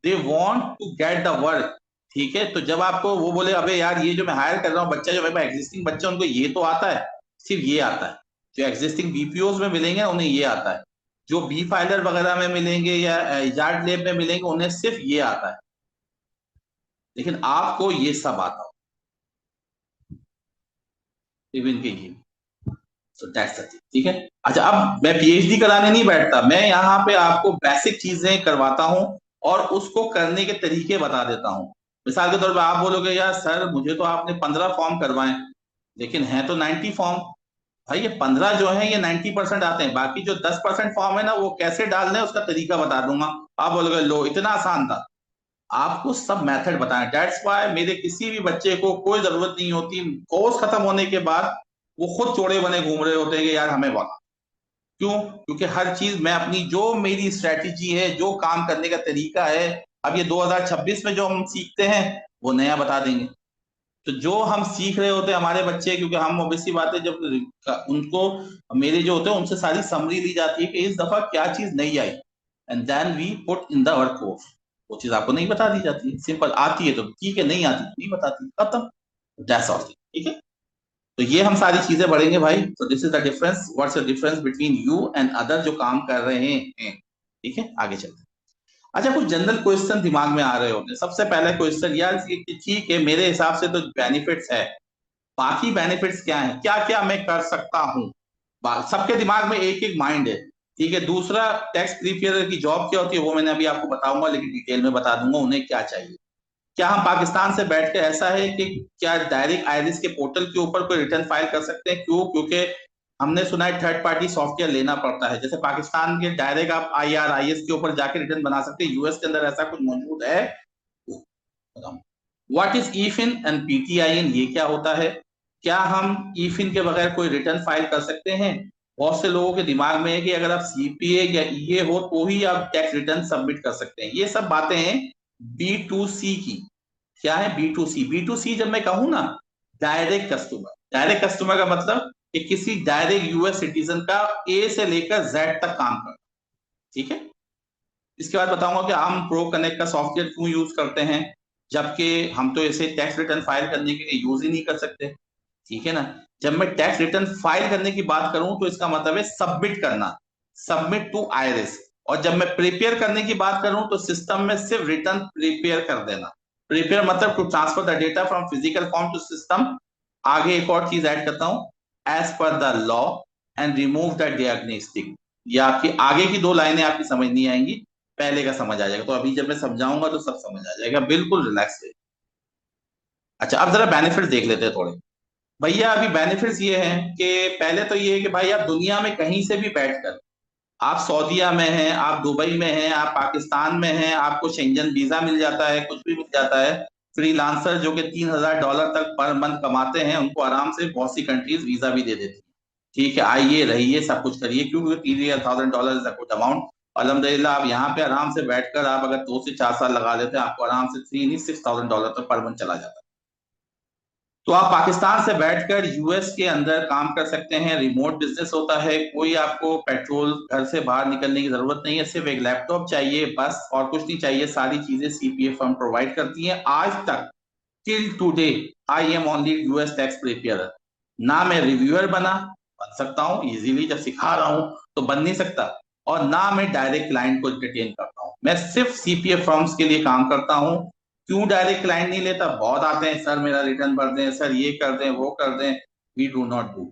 they want to get the work, ठीक है। तो जब आपको वो बोले अबे यार ये जो मैं हायर कर रहा हूँ बच्चा, जो मेरे पास एग्जिस्टिंग बच्चा, उनको ये तो आता है, सिर्फ ये आता है। जो एग्जिस्टिंग बीपीओस में मिलेंगे उन्हें ये आता है, जो बी फाइलर वगैरह में मिलेंगे या यार्ड लेब में मिलेंगे उन्हें सिर्फ ये आता है, लेकिन आपको ये सब आता हो, इवन के ये। So that's the thing, ठीक है। अच्छा, अब मैं पीएचडी कराने नहीं बैठता, मैं यहाँ पे आपको बेसिक चीजें करवाता हूँ और उसको करने के तरीके बता देता हूँ। मिसाल के तौर पे आप बोलोगे यार सर मुझे तो आपने 15 फॉर्म करवाए, लेकिन है तो 90 फॉर्म। भाई ये 15 जो है ये 90% आते हैं, बाकी जो 10% फॉर्म है ना वो कैसे डालने हैं उसका तरीका बता दूंगा। आप बोलोगे लो इतना आसान था, आपको सब मेथड बताएं। दैट्स व्हाई मेरे किसी भी बच्चे को कोई जरूरत नहीं होती, कोर्स खत्म होने के बाद वो खुद चोड़े बने घूम रहे होते हैं कि यार हमें बता। क्यों? क्योंकि हर चीज मैं अपनी, जो मेरी स्ट्रेटेजी है, जो काम करने का तरीका है, अब ये 2026 में जो हम सीखते हैं वो नया बता देंगे। तो जो हम सीख रहे होते हैं हमारे बच्चे, क्योंकि हम ऑब्वियसली बात है जब उनको, मेरे जो होते हैं उनसे सारी समरी दी जाती है कि इस दफा क्या चीज नई आई, and then we put in the our course. वो चीज आपको नहीं बता दी जाती है, सिंपल आती है तो ठीक है, नहीं आती तो नहीं बताती, खत्म, दैट्स ऑल, ठीक है। तो ये हम सारी चीजें बढ़ेंगे भाई। तो this is the difference, what's the difference between you and other जो काम कर रहे हैं, ठीक है। आगे चलते हैं। अच्छा, कुछ जनरल क्वेश्चन दिमाग में आ रहे होते हैं। सबसे पहला क्वेश्चन यार ठीक है मेरे हिसाब से तो बेनिफिट्स है, बाकी बेनिफिट्स क्या है, क्या क्या मैं कर सकता हूँ। सबके दिमाग में एक एक माइंड है, ठीक है। दूसरा, टैक्स प्रिपेयर की जॉब क्या होती है वो मैंने अभी आपको बताऊंगा, लेकिन डिटेल में बता दूंगा उन्हें क्या चाहिए। क्या हम पाकिस्तान से बैठ के, ऐसा है कि क्या डायरेक्ट आईरिस के पोर्टल के ऊपर कोई रिटर्न फाइल कर सकते हैं? क्यों? क्योंकि हमने सुना है थर्ड पार्टी सॉफ्टवेयर लेना पड़ता है। जैसे पाकिस्तान के डायरेक्ट आप IRIS के ऊपर जाके रिटर्न बना सकते हैं, यूएस के अंदर ऐसा कुछ मौजूद है? व्हाट इज ईफिन एंड PTIN, ये क्या होता है? क्या हम ईफिन के बगैर कोई रिटर्न फाइल कर सकते हैं? बहुत से लोगों के दिमाग में है कि अगर आप CPA या EA हो तो ही आप टैक्स रिटर्न सबमिट कर सकते हैं। ये सब बातें हैं B2C की। क्या है B2C? B2C जब मैं कहूं ना, डायरेक्ट कस्टमर। डायरेक्ट कस्टमर का मतलब कि किसी डायरेक्ट यूएस सिटीजन का A से लेकर Z तक काम करना, ठीक है। इसके बाद बताऊंगा कि हम प्रो कनेक्ट का सॉफ्टवेयर क्यों यूज करते हैं, जबकि हम तो इसे टैक्स रिटर्न फाइल करने के लिए यूज ही नहीं कर सकते, ठीक है ना। जब मैं टैक्स रिटर्न फाइल करने की बात करूं तो इसका मतलब है सबमिट करना, सबमिट टू आईरिस। और जब मैं प्रिपेयर करने की बात करूं तो सिस्टम में सिर्फ रिटर्न प्रिपेयर कर देना। प्रिपेयर मतलब to transfer the data from physical form to system. आगे एक और चीज ऐड करता हूं, as per the law and remove the diagnostic. ये आपकी आगे की 2 लाइनें आपकी समझ नहीं आएंगी, पहले का समझ आ जाएगा। तो अभी जब मैं समझाऊंगा तो सब समझ आ जाएगा, बिल्कुल रिलैक्स है। अच्छा, अब जरा बेनिफिट देख लेते हैं थोड़े। भैया अभी बेनिफिट्स ये हैं कि पहले तो ये है कि भाई आप दुनिया में कहीं से भी बैठकर, आप सऊदीया में हैं, आप दुबई में हैं, आप पाकिस्तान में हैं, आपको शेंजन वीजा मिल जाता है, कुछ भी मिल जाता है। फ्रीलांसर जो कि $3000 तक पर मंथ कमाते हैं, उनको आराम से बहुत सी कंट्रीज वीजा भी दे देती है। ठीक है, आइए रहिए सब कुछ करिए, क्योंकि $3000 इज अ गुड अमाउंट। अल्हम्दुलिल्लाह आप यहाँ पे आराम से बैठकर आप अगर 2 से 4 साल लगा लेते हैं, आपको आराम से $6,000 तक पर मंथ चला जाता है। तो आप पाकिस्तान से बैठकर यूएस के अंदर काम कर सकते हैं। रिमोट बिजनेस होता है, कोई आपको पेट्रोल घर से बाहर निकलने की जरूरत नहीं है, सिर्फ एक लैपटॉप चाहिए बस, और कुछ नहीं चाहिए। सारी चीजें सीपीए फर्म प्रोवाइड करती है। आज तक till today I am only US tax prepare. ना मैं रिव्यूअर बन सकता हूँ इजीली, जब सिखा रहा हूँ तो बन नहीं सकता, और ना मैं डायरेक्ट क्लाइंट को एंटरटेन करता हूँ। मैं सिर्फ सीपीए फर्म्स के लिए काम करता हूँ। क्यों डायरेक्ट क्लाइंट नहीं लेता? बहुत आते हैं, सर मेरा रिटर्न भर दें, सर ये कर दें, वो कर दें। We do not do.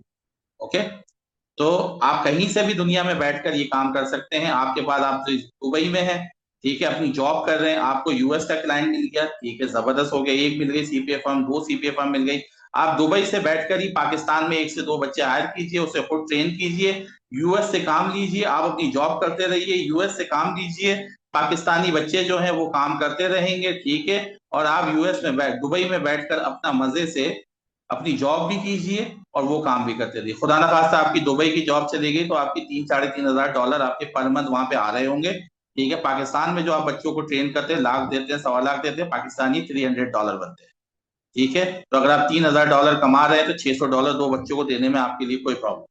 Okay, तो आप कहीं से भी दुनिया में बैठकर ये काम कर सकते हैं। आपके पास, आप दुबई में हैं, ठीक है, अपनी जॉब कर रहे हैं, आपको यूएस का क्लाइंट मिल गया, ठीक है, जबरदस्त हो गया। एक मिल गई सीपीए फर्म, 2 सीपीए फर्म मिल गई। आप दुबई से बैठकर ही पाकिस्तान में 1 से 2 बच्चे हायर कीजिए, उसे खुद ट्रेन कीजिए, यूएस से काम लीजिए, आप अपनी जॉब करते रहिए, यूएस से काम लीजिए, पाकिस्तानी बच्चे जो हैं वो काम करते रहेंगे, ठीक है। और आप यूएस में दुबई में बैठकर अपना मजे से अपनी जॉब भी कीजिए और वो काम भी करते रहिए। खुदा ना खास्ता आपकी दुबई की जॉब चली गई तो आपकी $3,000-3,500 आपके पर मंथ वहां पे आ रहे होंगे, ठीक है। पाकिस्तान में जो आप बच्चों को ट्रेन करते हैं, लाख देते हैं, $1.25 देते हैं, पाकिस्तानी $300 बनते हैं, ठीक है। तो अगर आप $3,000 कमा रहे हैं तो $600 2 बच्चों को देने में आपके लिए कोई प्रॉब्लम।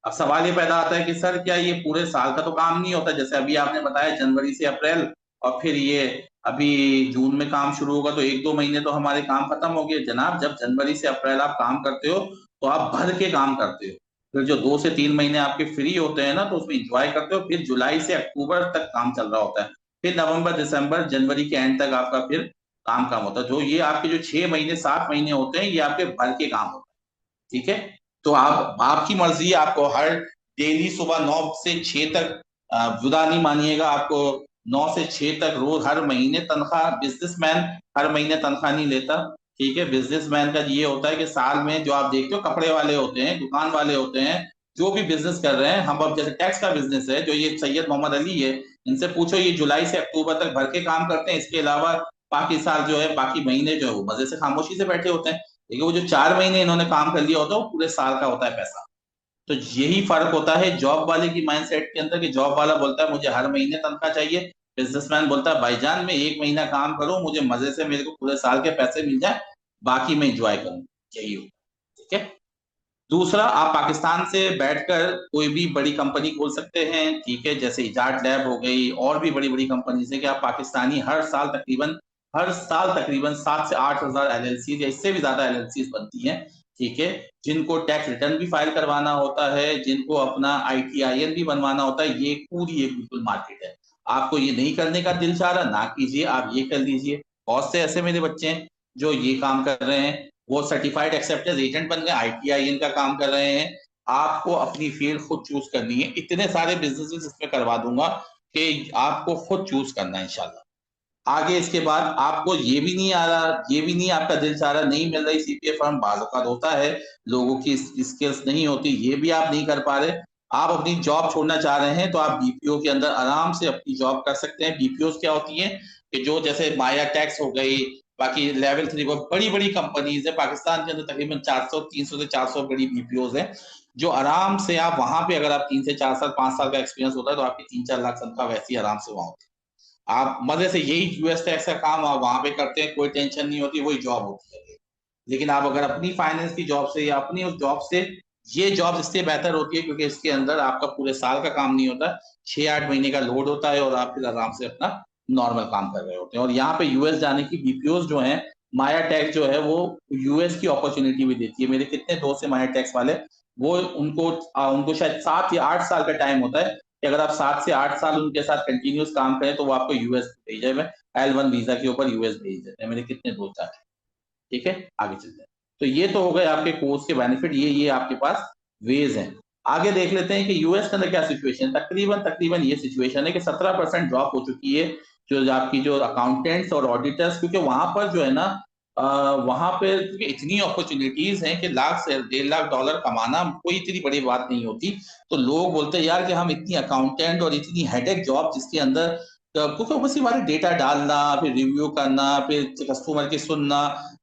अब सवाल ये पैदा आता है कि सर क्या ये पूरे साल का तो काम नहीं होता? जैसे अभी आपने बताया जनवरी से अप्रैल, और फिर ये अभी जून में काम शुरू होगा, तो 1-2 महीने तो हमारे काम खत्म हो गए। जनाब, जब जनवरी से अप्रैल आप काम करते हो तो आप भर के काम करते हो। फिर जो 2 से 3 महीने आपके फ्री होते हैं ना, तो उसमें इंजॉय करते हो। फिर जुलाई से अक्टूबर तक काम चल रहा होता है, फिर नवंबर, दिसंबर, जनवरी के एंड तक आपका फिर काम होता है। जो ये आपके जो 6 महीने 7 महीने होते हैं, ये आपके भर के काम होते हैं, ठीक है। तो आप, आपकी मर्जी, आपको हर डेली सुबह 9 से 6 तक जुदा नहीं मानिएगा, आपको 9 से 6 तक रोज हर महीने तनख्वाह। बिजनेसमैन हर महीने तनख्वाह नहीं लेता, ठीक है। बिजनेसमैन का ये होता है कि साल में, जो आप देखते हो कपड़े वाले होते हैं, दुकान वाले होते हैं, जो भी बिजनेस कर रहे हैं, हम अब जैसे टैक्स का बिजनेस है, जो ये सैयद मोहम्मद अली है, इनसे पूछो, ये जुलाई से अक्टूबर तक भर के काम करते हैं। इसके अलावा बाकी साल जो है, बाकी महीने जो है वो मजे से खामोशी से बैठे होते हैं। लेकिन वो जो 4 महीने इन्होंने काम कर लिया होता है, वो पूरे साल का होता है पैसा। तो यही फर्क होता है जॉब वाले की माइंडसेट के अंदर, कि जॉब वाला बोलता है मुझे हर महीने तनख्वाह चाहिए, बिजनेसमैन बोलता है भाईजान मैं 1 महीना काम करूं, मुझे मजे से मेरे को पूरे साल के पैसे मिल जाए, बाकी मैं एंजॉय करूं। यही हो, ठीक है। दूसरा, आप पाकिस्तान से बैठकर कोई भी बड़ी कंपनी खोल सकते हैं, ठीक है, जैसे इजाद लैब हो गई, और भी बड़ी बड़ी कंपनीज है कि आप पाकिस्तानी हर साल तकरीबन 7 से 8 हजार एलएलसी या इससे भी ज्यादा एलएलसी बनती हैं, ठीक है, जिनको टैक्स रिटर्न भी फाइल करवाना होता है, जिनको अपना ITIN भी बनवाना होता है। ये पूरी एक बिल्कुल मार्केट है। आपको ये नहीं करने का दिल चाह रहा, ना कीजिए, आप ये कर लीजिए। बहुत से ऐसे मेरे बच्चे हैं जो ये काम कर रहे हैं, वो सर्टिफाइड एक्सेप्टेंस एजेंट बन गए, ITIN का काम कर रहे हैं। आपको अपनी फील्ड खुद चूज करनी है। इतने सारे बिजनेसेस इसमें करवा दूंगा कि आपको खुद चूज करना है इंशाल्लाह। आगे इसके बाद आपको ये भी नहीं आ रहा, ये भी नहीं आपका दिल चाह रहा, नहीं मिल रही सीपीए फर्म, बाज़ औक़ात होता है लोगों की स्किल्स नहीं होती, ये भी आप नहीं कर पा रहे, आप अपनी जॉब छोड़ना चाह रहे हैं, तो आप बीपीओ के अंदर आराम से अपनी जॉब कर सकते हैं। बीपीओ क्या होती है कि जो जैसे माया टैक्स हो गई, बाकी लेवल 3 बड़ी बड़ी कंपनीज है पाकिस्तान के अंदर, तकरीबन 300 से 400 बड़ी बीपीओ है, जो आराम से आप वहां पे, अगर आप 3 से 4 साल 5 साल का एक्सपीरियंस होता है, तो आपकी 3-4 लाख तनख्वाह वैसी आराम से वहां होती है। आप मजे से यही यूएस टैक्स का काम आप वहां पे करते हैं, कोई टेंशन नहीं होती, वही जॉब होती है। लेकिन आप अगर अपनी फाइनेंस की जॉब से या अपनी उस जॉब से, ये जॉब इससे बेहतर होती है क्योंकि इसके अंदर आपका पूरे साल का काम नहीं होता, 6-8 महीने का लोड होता है और आप फिर आराम से अपना नॉर्मल काम कर रहे होते हैं। और यहाँ पे यूएस जाने की बीपीओ जो है, माया टैक्स जो है वो यूएस की अपॉर्चुनिटी भी देती है। मेरे कितने दोस्त है माया टैक्स वाले, वो उनको शायद 7 या 8 साल का टाइम होता है, कि अगर आप 7 से 8 साल उनके साथ कंटिन्यूस काम करें तो वो आपको यूएस भेजे में L1 वीजा के ऊपर यूएस भेज देते हैं। मेरे कितने दोस्त आते हैं। ठीक है, आगे चलते हैं। तो ये तो हो गए आपके कोर्स के बेनिफिट, ये आपके पास वेज हैं। आगे देख लेते हैं कि यूएस के अंदर क्या सिचुएशन है। तकरीबन ये सिचुएशन है कि 17% ड्रॉप हो चुकी है जो आपकी जो अकाउंटेंट्स और ऑडिटर्स, क्योंकि वहां पर जो है ना वहां पे इतनी अपॉर्चुनिटीज हैं कि $1 से $1.5 लाख कमाना कोई इतनी बड़ी बात नहीं होती। तो लोग बोलते हैं यार कि हम इतनी अकाउंटेंट और इतनी हेडेक जॉब जिसके अंदर क्योंकि बस हमारे डेटा डालना, फिर रिव्यू करना, फिर कस्टमर की सुनना,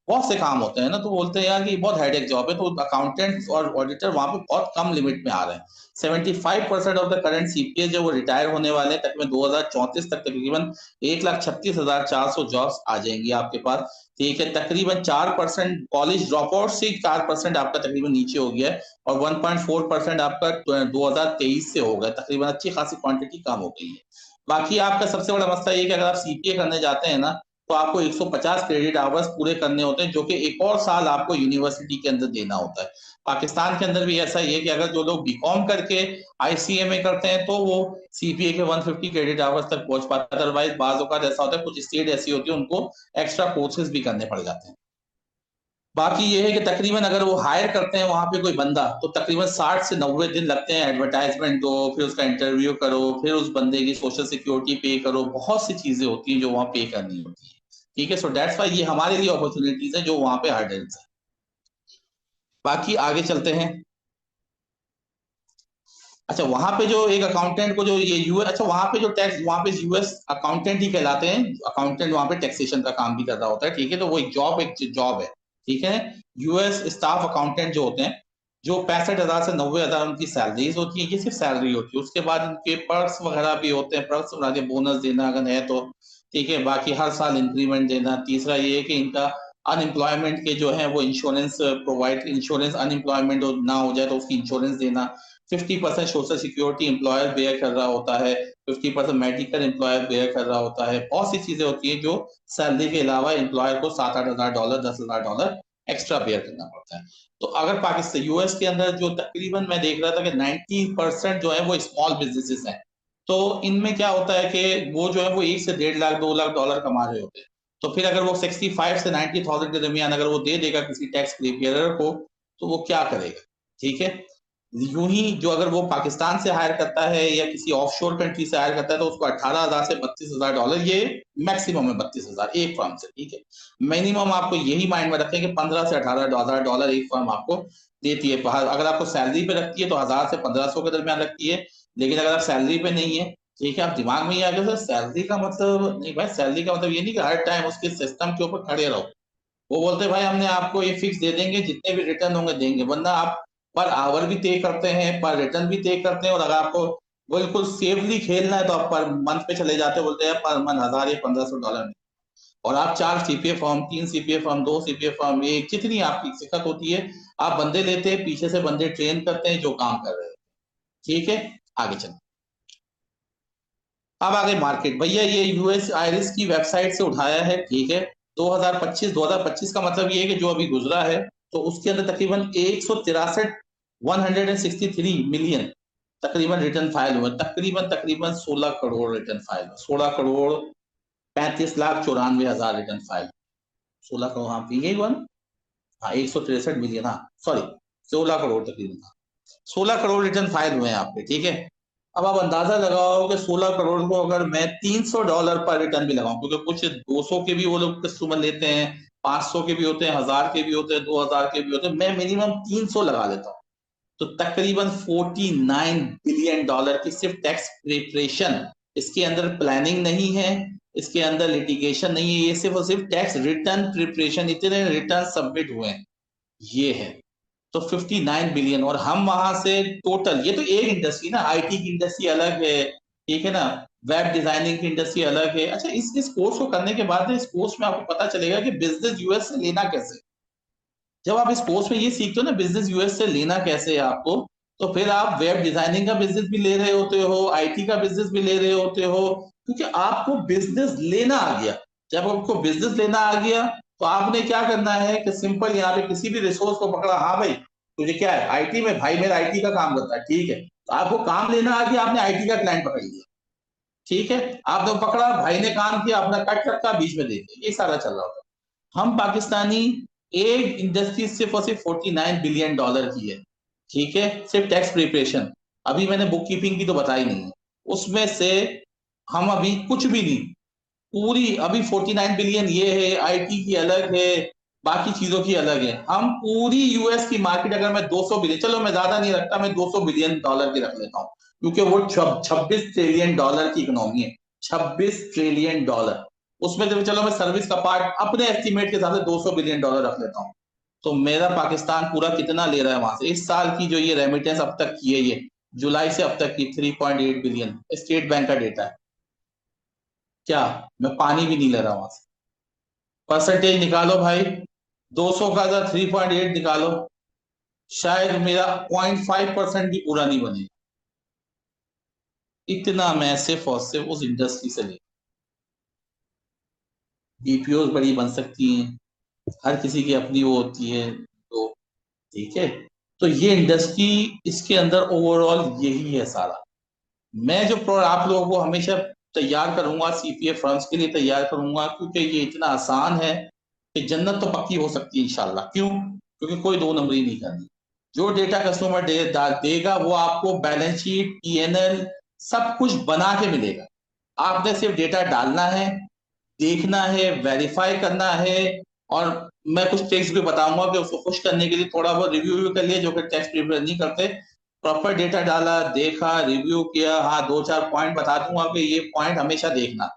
बहुत से काम होते हैं ना, तो बोलते हैं यार कि बहुत हेडेक जॉब है। तो अकाउंटेंट और ऑडिटर वहां पे बहुत कम लिमिट में आ रहे हैं। 75% ऑफ द करंट सीपीए जो वो रिटायर होने वाले हैं, तकरीबन 2034 तक तकरीबन 1,36,400 जॉब्स आ जाएंगी आपके पास। ठीक है, तकरीबन 4% कॉलेज ड्रॉप आउट से 4% आपका तकरीबन नीचे हो गया है और 1.4% आपका 2023 से हो गया, तकरीबन अच्छी खासी क्वांटिटी कम हो गई है। बाकी आपका सबसे बड़ा मसला ये कि अगर आप सीपीए करने जाते हैं ना तो आपको 150 क्रेडिट आवर्स पूरे करने होते हैं, जो कि एक और साल आपको यूनिवर्सिटी के अंदर देना होता है। पाकिस्तान के अंदर भी ऐसा ही है कि अगर जो लोग बीकॉम करके आईसीएमए करते हैं तो वो सीपीए के 150 क्रेडिट आवर्स तक पहुंच पाते हैं। अदरवाइज बाज़ औक़ात ऐसा होता है, कुछ स्टेट ऐसी होती है उनको एक्स्ट्रा कोर्सेज भी करने पड़ जाते हैं। बाकी ये है कि तकरीबन अगर वो हायर करते हैं वहां पे कोई बंदा तो तकरीबन 60 से 90 दिन लगते हैं। एडवर्टाइजमेंट दो, फिर उसका इंटरव्यू करो, फिर उस बंदे की सोशल सिक्योरिटी पे करो, बहुत सी चीजें होती हैं जो वहां पे करनी होती है। ठीक है, सो दैट्स व्हाई ये हमारे लिए अपॉर्चुनिटीज है जो वहां पे हर्डल्स है। बाकी आगे चलते हैं। अच्छा, वहां पे जो एक अकाउंटेंट को जो ये यूएस, अच्छा वहां पे जो टैक्स, वहां पे यूएस अकाउंटेंट ही कहलाते हैं। अकाउंटेंट वहां पे टैक्सेशन का काम भी कर रहा होता है। ठीक है, तो वो एक जॉब है। ठीक है, यूएस स्टाफ अकाउंटेंट जो होते हैं, जो 65,000 से 90,000 उनकी सैलरीज होती है, ये सिर्फ सैलरी होती है। उसके बाद उनके पर्क्स वगैरह भी होते हैं, पर्क्स बना के बोनस देना अगर है तो। ठीक है, बाकी हर साल इंक्रीमेंट देना। तीसरा ये है कि इनका अनएम्प्लॉयमेंट के जो है वो इंश्योरेंस प्रोवाइड, इंश्योरेंस अनएम्प्लॉयमेंट ना हो जाए तो उसकी इंश्योरेंस देना। 50% सोशल सिक्योरिटी एम्प्लॉयर बेयर कर रहा होता है, 50% मेडिकल एम्प्लॉयर बेयर कर रहा होता है। बहुत सी चीजें होती हैं जो सैलरी के अलावा एम्प्लॉयर को $7,000 $10,000 एक्स्ट्रा बेयर करना पड़ता है। तो अगर पाकिस्तान यूएस के अंदर जो तकरीबन मैं देख रहा था कि 90% जो है वो स्मॉल बिजनेसेस हैं। तो इनमें क्या होता है कि वो जो है वो 1 से 1.5 लाख $2 लाख कमा रहे होते हैं। तो फिर अगर वो 65 से 90,000 के दरमियान अगर वो दे देगा किसी टैक्स प्रिपेयरर को तो वो क्या करेगा। ठीक है, यूं ही जो अगर वो पाकिस्तान से हायर करता है या किसी ऑफशोर कंट्री से हायर करता है तो उसको 18,000 से $32,000, ये मैक्सिमम है 32,000 एक फर्म से। ठीक है, मिनिमम आपको यही माइंड में रखें कि 15 से $18,000 एक फर्म आपको देती है। अगर आपको सैलरी पे रखती है तो 1000 से 1500 के दरमियान रखती है। लेकिन अगर आप सैलरी पे नहीं है, ठीक है, आप दिमाग में ही आ गया सैलरी का मतलब नहीं भाई, सैलरी का मतलब ये नहीं कि हर टाइम उसके सिस्टम के ऊपर खड़े रहो। वो बोलते भाई हमने आपको ये फिक्स दे देंगे, जितने भी रिटर्न होंगे देंगे, वरना आप पर आवर भी तय करते हैं, पर रिटर्न भी तय करते हैं। और अगर आपको बिल्कुल सेफली खेलना है तो आप पर मंथ पे चले जाते, बोलते हैं पर मंथ 1000 या $1,500। और आप 4 CPA firm, 3 CPA firm, 2 CPA firm, ये जितनी आपकी शिकत होती है, आप बंदे लेते हैं, पीछे से बंदे ट्रेन करते हैं जो काम कर रहे हैं। ठीक है, आगे चलते। अब आगे मार्केट, भैया ये यूएस आयरिस की वेबसाइट से उठाया है। ठीक है, 2025 का मतलब ये है कि जो अभी गुजरा है तो उसके अंदर तकरीबन 163 मिलियन तकरीबन रिटर्न फाइल हुए। तकरीबन 16 crore return file, 16 crore 35,94,000 return file. 16 crore, हाँ यही हुआ ना, हाँ 163 मिलियन, हाँ सॉरी 16 करोड़ तकरीबन, 16 करोड़ रिटर्न फाइल हुए हैं आपके। ठीक है, अब आप अंदाजा लगाओ कि 16 करोड़ को अगर मैं $300 पर रिटर्न भी लगाऊं, क्योंकि कुछ 200 के भी वो लोग कस्टमर लेते हैं, 500 के भी होते हैं, 1000 के भी होते हैं, 2000 के भी होते हैं, मैं मिनिमम 300 लगा लेता हूं तो तकरीबन $49 बिलियन की सिर्फ टैक्स प्रिपरेशन। इसके अंदर प्लानिंग नहीं है, इसके अंदर लिटिगेशन नहीं है, ये सिर्फ और सिर्फ टैक्स रिटर्न प्रिपरेशन, इतने रिटर्न सबमिट हुए हैं ये है। तो 59 बिलियन, और हम वहां से टोटल, ये तो एक इंडस्ट्री ना, आईटी की इंडस्ट्री अलग है, ठीक है ना, वेब डिजाइनिंग की इंडस्ट्री अलग है। अच्छा, इस कोर्स को करने के बाद इस कोर्स में आपको पता चलेगा कि बिजनेस यूएस से लेना कैसे। जब आप इस कोर्स में ये सीखते हो ना बिजनेस यूएस से लेना कैसे है आपको, तो फिर आप वेब डिजाइनिंग का बिजनेस भी ले रहे होते हो, आईटी का बिजनेस भी ले रहे होते हो, क्योंकि आपको बिजनेस लेना आ गया। जब आपको बिजनेस लेना आ गया तो आपने क्या करना है कि सिंपल यहाँ पे किसी भी रिसोर्स को पकड़ा, हाँ भाई तुझे क्या है आईटी में, भाई मेरा आईटी का काम करता है, ठीक है आपको काम लेना आ गया, आपने आईटी का क्लाइंट पकड़ लिया, ठीक है, आपने पकड़ा, भाई ने काम किया, अपना कट रखा, बीच में दे दिया, ये सारा चल रहा होता। हम पाकिस्तानी एक इंडस्ट्री सिर्फ और सिर्फ $49 बिलियन की है, ठीक है, सिर्फ टैक्स प्रिपरेशन, अभी मैंने बुक कीपिंग की तो बताई नहीं है, उसमें से हम अभी कुछ भी नहीं, पूरी अभी 49 बिलियन ये है, आईटी की अलग है, बाकी चीजों की अलग है, हम पूरी यूएस की मार्केट अगर मैं 200 बिलियन, चलो मैं ज्यादा नहीं रखता, मैं $200 बिलियन की रख लेता हूँ, क्योंकि वो $26 ट्रिलियन की इकोनॉमी है, $26 ट्रिलियन, उसमें से चलो मैं सर्विस का पार्ट अपने एस्टिमेट के हिसाब से $200 बिलियन रख लेता हूँ, तो मेरा पाकिस्तान पूरा कितना ले रहा है वहां से, इस साल की जो ये रेमिटेंस अब तक की है, ये जुलाई से अब तक की 3.8 बिलियन, स्टेट बैंक का डेटा है, क्या मैं पानी भी नहीं ले रहा वहां से, परसेंटेज निकालो भाई, 200 का था 3.8 निकालो, शायद मेरा 0.5% भी पूरा नहीं बनेगा, इतना मैं सिर्फ और सिर्फ उस इंडस्ट्री से ले, बीपीओ बड़ी बन सकती हैं, हर किसी की अपनी वो होती है, तो ठीक है, तो ये इंडस्ट्री, इसके अंदर ओवरऑल यही है सारा। मैं जो आप लोगों को हमेशा तैयार करूंगा, सीपीए फर्म्स के लिए तैयार करूंगा, क्योंकि ये इतना आसान है कि जन्नत तो पक्की हो सकती है इंशाल्लाह। क्यों? क्योंकि कोई दो नंबरी नहीं करनी, जो डेटा कस्टमर देगा वो आपको बैलेंस शीट, पीएनएल सब कुछ बना के मिलेगा, आपने सिर्फ डेटा डालना है, देखना है, वेरीफाई करना है, और मैं कुछ ट्रिक्स भी बताऊंगा कि उसको खुश करने के लिए थोड़ा बहुत रिव्यू भी कर लिया, जो कि टेक्स्ट प्रिपेयर नहीं करते, प्रॉपर डेटा डाला, देखा, रिव्यू किया, हाँ 2-4 पॉइंट बता दूंगा कि ये पॉइंट हमेशा देखना,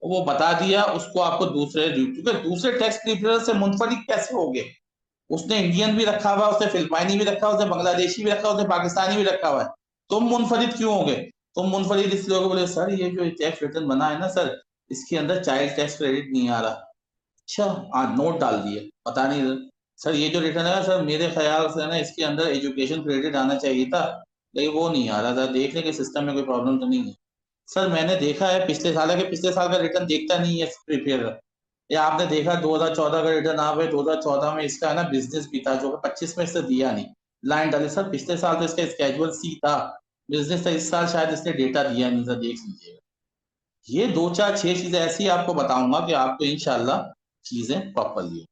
वो बता दिया, उसको आपको दूसरे टैक्स प्रिपेयर से मुंफरिद कैसे हो गए, उसने इंडियन भी रखा हुआ, उसने फिलिपाइनी भी रखा, उसने बांग्लादेशी भी रखा, उसने पाकिस्तानी भी रखा हुआ है, तुम मुनफरिद क्यों हो गए? तुम मुनफरिद इसलिए हो गए, बोले सर ये जो टैक्स रिटर्न बना है ना सर, इसके अंदर चाइल्ड टैक्स क्रेडिट नहीं आ रहा। अच्छा, आज नोट डाल दिए, पता नहीं सर ये जो रिटर्न है सर, मेरे ख्याल से ना इसके अंदर एजुकेशन क्रेडिट आना चाहिए था, लेकिन वो नहीं आ रहा था, देख लें कि सिस्टम में कोई प्रॉब्लम तो नहीं है। सर मैंने देखा है पिछले साल का रिटर्न देखता नहीं है प्रिपेयर, या आपने देखा 2014 का रिटर्न आ गए, 2014 में इसका है ना बिजनेस भी था, जो कि 25 में इससे दिया नहीं, लाइन डाली सर पिछले साल तो इसका स्केजुअल सी था, बिजनेस था, इस साल शायद इसने डेटा दिया नहीं था, देख लीजिएगा। ये 2-4-6 चीजें ऐसी आपको बताऊंगा कि आपको इंशाल्लाह चीजें प्रॉपरली,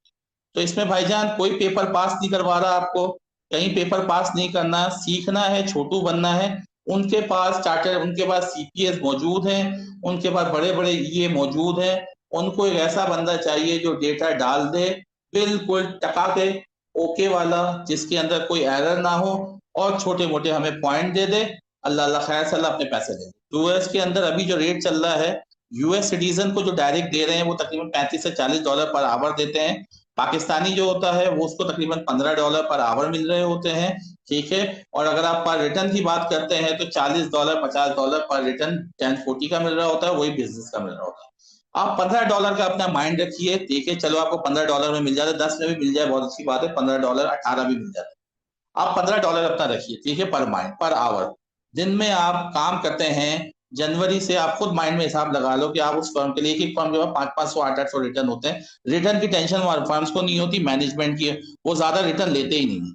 तो इसमें भाईजान कोई पेपर पास नहीं करवा रहा आपको, कहीं पेपर पास नहीं करना, सीखना है, छोटू बनना है, उनके पास चार्टर, उनके पास सीपीएस मौजूद हैं, उनके पास बड़े बड़े ईए मौजूद हैं, उनको एक ऐसा बंदा चाहिए जो डेटा डाल दे बिल्कुल टका के ओके वाला, जिसके अंदर कोई एरर ना हो, और छोटे मोटे हमें पॉइंट दे दे, अल्लाह अल्लाह खैर सल्लाह अपने पैसे दे। यूएस के अंदर अभी जो रेट चल रहा है, यूएस सिटीजन को जो डायरेक्ट दे रहे हैं वो तकरीबन $35 से $40 पर आवर देते हैं, पाकिस्तानी जो होता है वो उसको तकरीबन $15 पर आवर मिल रहे होते हैं, ठीक है, और अगर आप पर रिटर्न की बात करते हैं तो $40 $50 पर रिटर्न 1040 का मिल रहा होता है, वही बिजनेस का मिल रहा होता है। आप $15 का अपना माइंड रखिए, देखिए चलो आपको $15 में मिल जाता है, 10 में भी मिल जाए बहुत अच्छी बात है, $15 18 भी मिल जाता है, आप $15 अपना रखिए, ठीक है, पर माइंड पर आवर, दिन में आप काम करते हैं, जनवरी से आप खुद माइंड में हिसाब लगा लो कि आप उस फर्म के लिए, एक फर्म के पास 500 800 रिटर्न होते हैं, रिटर्न की टेंशन फर्म्स को नहीं होती, मैनेजमेंट की, वो ज्यादा रिटर्न लेते ही नहीं,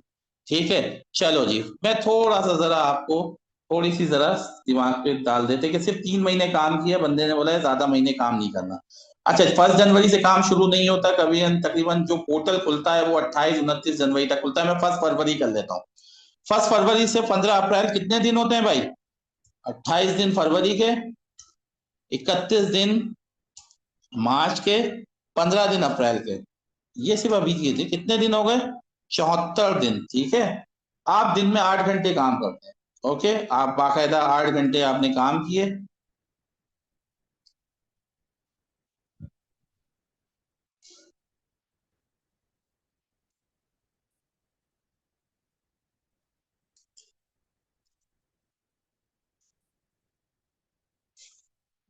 ठीक है। चलो जी, मैं थोड़ा सा जरा आपको थोड़ी सी जरा दिमाग पे डाल देते कि सिर्फ 3 महीने काम किया, बंदे ने बोला है ज्यादा महीने काम नहीं करना। अच्छा, 1 जनवरी से काम शुरू नहीं होता कभी, तकरीबन जो पोर्टल खुलता है वो 28-29 जनवरी तक खुलता है, मैं 1 फरवरी कर लेता हूँ। 1 फरवरी से 15 अप्रैल कितने दिन होते हैं भाई? 28 दिन फरवरी के, 31 दिन मार्च के, 15 दिन अप्रैल के, ये सिर्फ अभी किए थे, कितने दिन हो गए? 74 दिन, ठीक है। आप दिन में 8 घंटे काम करते हैं, ओके, आप बाकायदा 8 घंटे आपने काम किए,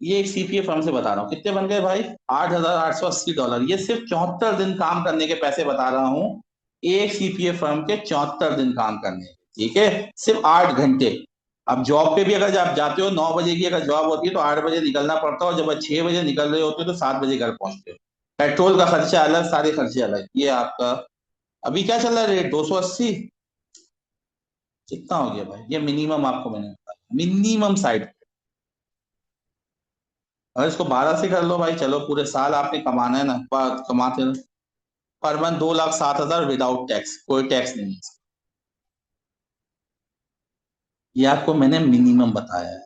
ये एक सीपीए फर्म से बता रहा हूँ, कितने बन गए भाई? $8,880, ये सिर्फ 74 दिन काम करने के पैसे बता रहा हूँ, एक सीपीए फर्म के 74 दिन काम करने, ठीक है, सिर्फ 8 घंटे। अब जॉब पे भी अगर आप जाते हो 9 बजे की अगर जॉब होती है तो 8 बजे निकलना पड़ता है, और जब 6 बजे निकल रहे होते हो तो 7 बजे घर पहुंचते हो, पेट्रोल का खर्चा अलग, सारे खर्चे अलग। ये आपका अभी क्या चल रहा है रेट? 280, कितना हो गया भाई? ये मिनिमम आपको मैंने मिनिमम साइड। अगर इसको 12 से कर लो भाई, चलो पूरे साल आपने कमाना है ना, कमाते रहो। पर मंथ 2,07,000 विदाउट टैक्स, कोई टैक्स नहीं है। ये आपको मैंने मिनिमम बताया है,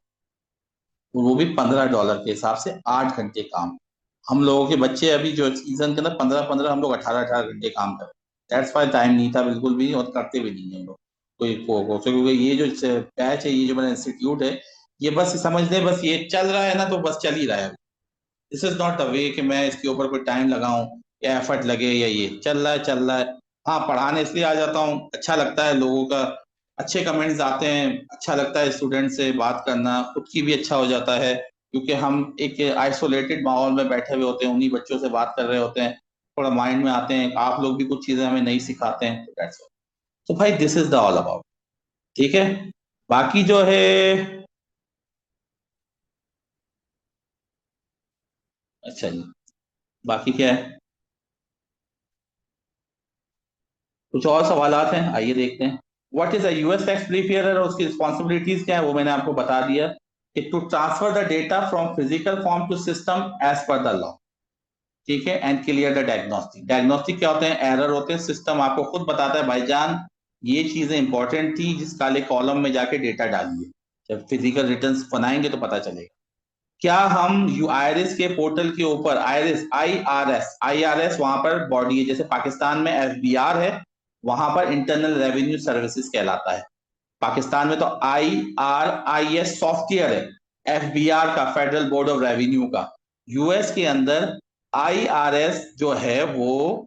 और वो भी $15 के हिसाब से 8 घंटे काम। हम लोगों के बच्चे अभी जो सीजन के अंदर 15-15, हम लोग 18-18 घंटे काम कर। दैट्स वाई टाइम नहीं था बिल्कुल भी, और करते भी नहीं है हम लोग क्योंकि ये जो बैच है, ये जो मेरा इंस्टीट्यूट है, ये बस समझ लें बस ये चल रहा है ना, तो बस चल ही रहा है। दिस इज नॉट अ वे कि मैं इसके ऊपर कोई टाइम लगाऊं या एफर्ट लगे, या ये चल रहा है। हाँ, पढ़ाने इसलिए आ जाता हूँ, अच्छा लगता है, लोगों का अच्छे कमेंट्स आते हैं, अच्छा लगता है स्टूडेंट से बात करना, खुद की भी अच्छा हो जाता है, क्योंकि हम एक आइसोलेटेड माहौल में बैठे हुए होते हैं, उन्हीं बच्चों से बात कर रहे होते हैं, थोड़ा माइंड में आते हैं, आप लोग भी कुछ चीजें हमें नहीं सिखाते हैं, तो भाई this is the all about. ठीक है, बाकी जो है, अच्छा जी, बाकी क्या है, कुछ और सवालात हैं? आइए देखते हैं। What is a US tax preparer और उसकी रिस्पॉन्सिबिलिटीज क्या है, वो मैंने आपको बता दिया कि to transfer the data from physical form to system as per the law. ठीक है, and clear the diagnostic. Diagnostic क्या होते हैं? एरर होते हैं, सिस्टम आपको खुद बताता है भाईजान ये चीजें इंपॉर्टेंट थी, जिस काले कॉलम में जाके डेटा डालिए। जब फिजिकल रिटर्न्स बनाएंगे तो पता चलेगा। क्या हम आईआरएस के पोर्टल के ऊपर, आईआरएस वहां पर बॉडी है, जैसे पाकिस्तान में एफबीआर है, वहां पर इंटरनल रेवेन्यू सर्विसेज कहलाता है। पाकिस्तान में तो IRIS सॉफ्टवेयर है, एफबीआर का, फेडरल बोर्ड ऑफ रेवेन्यू का। यूएस के अंदर IRS जो है वो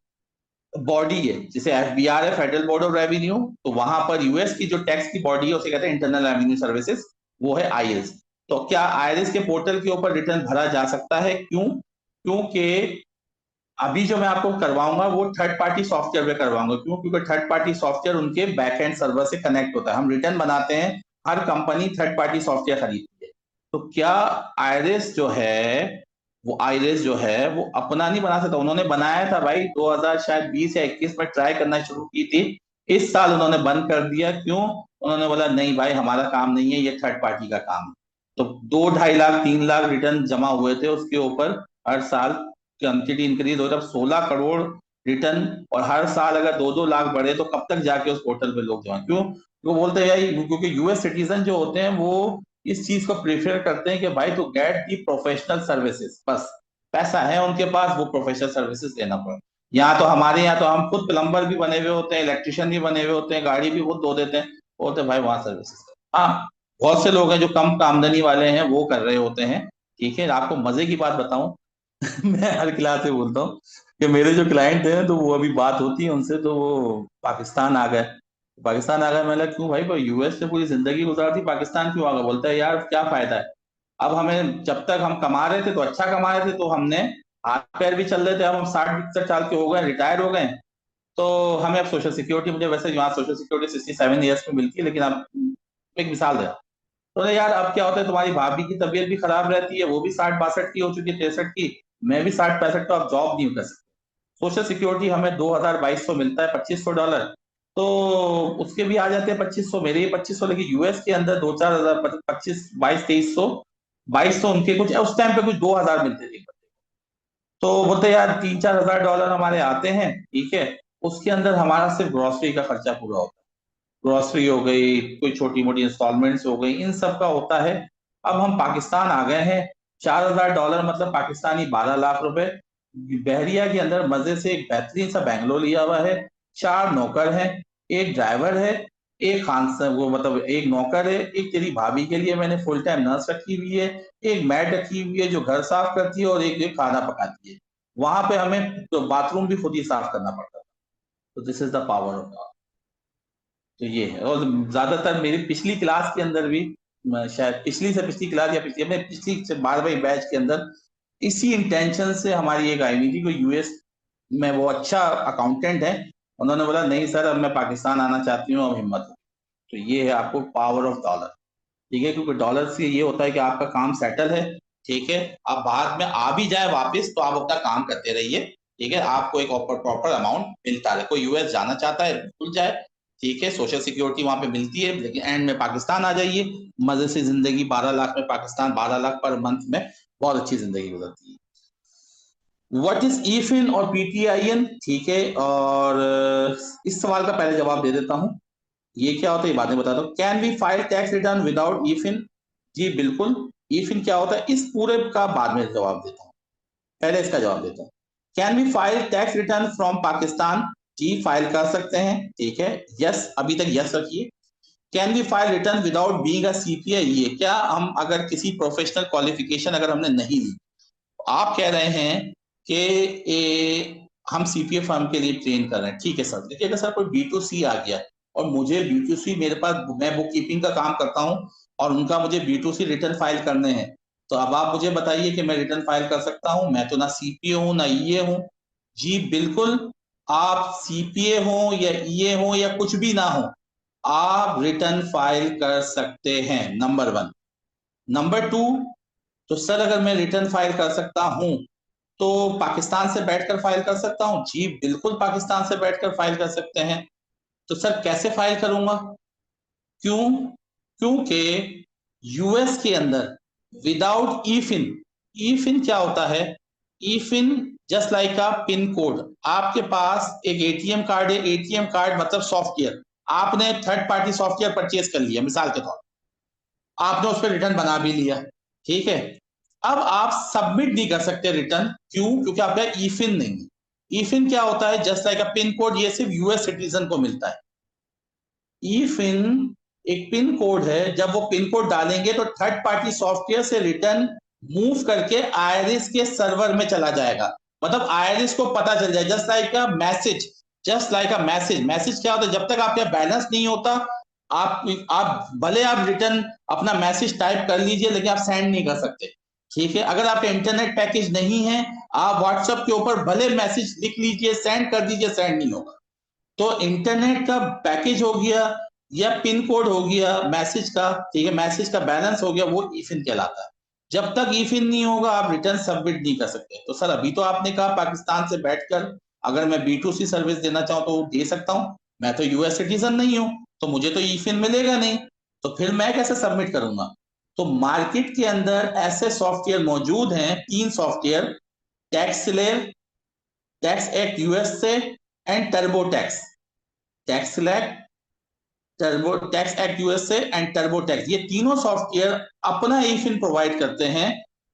बॉडी है, जैसे एफबीआर है, फेडरल बोर्ड ऑफ रेवेन्यू, तो वहां पर यूएस की जो टैक्स की बॉडी है उसे कहते हैं इंटरनल रेवेन्यू सर्विसेज, वो है आईआरएस। तो क्या आईआरएस के पोर्टल के ऊपर रिटर्न भरा जा सकता है? क्यों? क्योंकि अभी जो मैं आपको करवाऊंगा वो थर्ड पार्टी सॉफ्टवेयर पे करवाऊंगा। क्यों? क्योंकि थर्ड पार्टी सॉफ्टवेयर उनके बैक एंड सर्वर से कनेक्ट होता है। हम रिटर्न बनाते हैं, हर कंपनी थर्ड पार्टी सॉफ्टवेयर खरीदती है। तो क्या आईआरएस जो है वो अपना नहीं बना सकता? उन्होंने बनाया था भाई 2020 या 21 में ट्राई करना शुरू की थी, इस साल उन्होंने बंद कर दिया। क्यों? उन्होंने बोला नहीं भाई हमारा काम नहीं है, ये थर्ड पार्टी का काम है। तो 2-2.5 लाख 3 लाख रिटर्न जमा हुए थे उसके ऊपर, हर साल क्वांटिटी इंक्रीज हो, तब 16 करोड़ रिटर्न, और हर साल अगर 2-2 लाख बढ़े तो कब तक जाके उस पोर्टल पे लोग जमा। क्यों? वो बोलते हैं यार, क्योंकि यूएस सिटीजन जो होते हैं वो इस चीज को प्रेफर करते हैं कि भाई to get the professional services, बस पैसा है उनके पास, वो प्रोफेशनल सर्विसेज देना पड़े। यहाँ तो हमारे यहाँ तो हम खुद प्लम्बर भी बने हुए होते हैं, इलेक्ट्रिशियन भी बने हुए होते हैं, गाड़ी भी खुद धो देते हैं, बोलते हैं भाई वहां सर्विसेज। हाँ, बहुत से लोग हैं जो कम आमदनी वाले हैं वो कर रहे होते हैं। ठीक है, आपको मजे की बात बताऊं मैं हर क्लास से बोलता हूँ कि मेरे जो क्लाइंट हैं तो वो अभी बात होती है उनसे, तो वो पाकिस्तान आ गए। मैं क्यों भाई, यूएस से पूरी जिंदगी गुजार दी, पाकिस्तान क्यों आ गए? बोलता है यार क्या फायदा है, अब हमें जब तक हम कमा रहे थे तो अच्छा कमा रहे थे, तो हमने हाथ पैर भी चल रहे थे, अब हम 60-61 साल के हो गए, रिटायर हो गए, तो हमें अब सोशल सिक्योरिटी, मुझे वैसे यहाँ सोशल सिक्योरिटी 67 ईयर्स में मिलती है, लेकिन अब एक मिसाल दे, तो यार अब क्या होता है, तुम्हारी भाभी की तबीयत भी खराब रहती है, वो भी 60-62 की हो चुकी है, 63 की, मैं भी 60-65, तो अब जॉब नहीं कर सकते। सोशल सिक्योरिटी हमें 2000-2200 मिलता है, $2500, तो उसके भी आ जाते हैं 2500, मेरे ही 2500, लेकिन यूएस के अंदर 2-4 हजार, 25, 2200, 2200 उनके कुछ, उस टाइम पे कुछ 2000 मिलते थे। तो बोलते यार $3-4 हजार हमारे आते हैं, ठीक है, उसके अंदर हमारा सिर्फ ग्रोसरी का खर्चा पूरा होता है, ग्रोसरी हो गई, कोई छोटी मोटी इंस्टॉलमेंट्स हो गई, इन सब का होता है। अब हम पाकिस्तान आ गए हैं, $4000 मतलब पाकिस्तानी 12 लाख रुपए। बहरिया के अंदर मजे से एक बेहतरीन सा बैंगलोर लिया हुआ है, 4 नौकर हैं, एक ड्राइवर है, एक खान वो मतलब एक नौकर है, एक तेरी भाभी के लिए मैंने फुल टाइम नर्स रखी हुई है, एक मैड रखी हुई है जो घर साफ करती है, और एक खाना पकाती है। वहां पे हमें तो बाथरूम भी खुद ही साफ करना पड़ता है। तो this is the power of God. तो ये है, और ज्यादातर मेरी पिछली क्लास के अंदर भी, शायद पिछली से पिछली क्लास या पिछली से 12वीं बैच के अंदर इसी इंटेंशन से हमारी एक आई हुई थी कि यूएस में वो अच्छा अकाउंटेंट है, उन्होंने बोला नहीं सर अब मैं पाकिस्तान आना चाहती हूँ, अब हिम्मत हो। तो ये है आपको पावर ऑफ डॉलर। ठीक है, क्योंकि डॉलर से ये होता है कि आपका काम सेटल है, ठीक है, आप बाद में आ भी जाए वापस तो आप अपना काम करते रहिए, ठीक है, आपको एक प्रॉपर अमाउंट मिलता है। कोई यूएस जाना चाहता है बिल्कुल जाए, ठीक है, सोशल सिक्योरिटी वहां पे मिलती है, लेकिन एंड में पाकिस्तान आ जाइए, मजे से जिंदगी, 12 लाख में पाकिस्तान, 12 लाख पर मंथ में बहुत अच्छी जिंदगी गुजरती है। व्हाट इज ईफिन और पीटीआईएन, ठीक है, और इस सवाल का पहले जवाब दे देता हूं, ये क्या होता है ये बाद में बताता हूँ। Can we file tax return without EFIN, जी बिल्कुल। ईफिन क्या होता है इस पूरे का बाद में जवाब देता हूँ, पहले इसका जवाब देता हूँ। Can we file tax return from Pakistan, जी फाइल कर सकते हैं, ठीक है, यस, अभी तक यस रखिए। Can we file return without being a CPA, ये क्या, हम अगर किसी प्रोफेशनल क्वालिफिकेशन अगर हमने नहीं ली, आप कह रहे हैं कि हम सीपीए फर्म के लिए ट्रेन कर रहे हैं, ठीक है सर, देखिए अगर सर कोई B2C आ गया और मुझे B2C, मेरे पास, मैं बुक कीपिंग का काम करता हूं और उनका मुझे B2C रिटर्न फाइल करने हैं, तो अब आप मुझे बताइए कि मैं रिटर्न फाइल कर सकता हूं? मैं तो ना सीपीए हूं ना ईए हूं। जी बिल्कुल, आप सीपीए हो या ईए हो या कुछ भी ना हो, आप रिटर्न फाइल कर सकते हैं, नंबर 1। नंबर 2, तो सर अगर मैं रिटर्न फाइल कर सकता हूं तो पाकिस्तान से बैठकर फाइल कर सकता हूं? जी बिल्कुल, पाकिस्तान से बैठकर फाइल कर सकते हैं। तो सर कैसे फाइल करूंगा? क्यों? क्योंकि यूएस के अंदर विदाउट ईफिन, ईफिन क्या होता है? EFIN just like a pin code, आपके पास एक एटीएम कार्ड है, एटीएम कार्ड मतलब सॉफ्टवेयर, आपने थर्ड पार्टी सॉफ्टवेयर परचेज कर लिया मिसाल के तौर, आपने उस पर रिटर्न बना भी लिया, ठीक है, अब आप सबमिट नहीं कर सकते रिटर्न, क्यों? क्योंकि आपका ईफिन नहीं है। ईफिन क्या होता है? Just like a pin code, ये सिर्फ यूएस सिटीजन को मिलता है। ईफिन एक पिन कोड है, जब वो पिन कोड डालेंगे तो थर्ड पार्टी सॉफ्टवेयर से रिटर्न मूव करके आईआरएस के सर्वर में चला जाएगा, मतलब आईआरएस को पता चल जाए, just like a message, just like a message. Message क्या होता है? जब तक आपका बैलेंस नहीं होता, आप भले आप रिटर्न अपना मैसेज टाइप कर लीजिए लेकिन आप सेंड नहीं कर सकते, ठीक है। अगर आपका इंटरनेट पैकेज नहीं है, आप व्हाट्सएप के ऊपर भले मैसेज लिख लीजिए, सेंड कर दीजिए, सेंड नहीं होगा। तो इंटरनेट का पैकेज हो गया या पिन कोड हो गया मैसेज का, ठीक है, मैसेज का बैलेंस हो गया, वो ईफिन कहलाता है। जब तक ईफिन नहीं होगा आप रिटर्न सबमिट नहीं कर सकते। तो सर अभी तो आपने कहा पाकिस्तान से बैठकर अगर मैं B2C सर्विस देना चाहूँ तो दे सकता हूँ, मैं तो यूएस सिटीजन नहीं हूँ, तो मुझे तो ईफिन मिलेगा नहीं, तो फिर मैं कैसे सबमिट करूंगा? तो मार्केट के अंदर ऐसे सॉफ्टवेयर मौजूद हैं, 3 software, TaxSlayer, tax act US से and TurboTax, TaxSlayer, TurboTax act US से एंड टर्बोटैक्स, ये तीनों सॉफ्टवेयर अपना ईफिन प्रोवाइड करते हैं।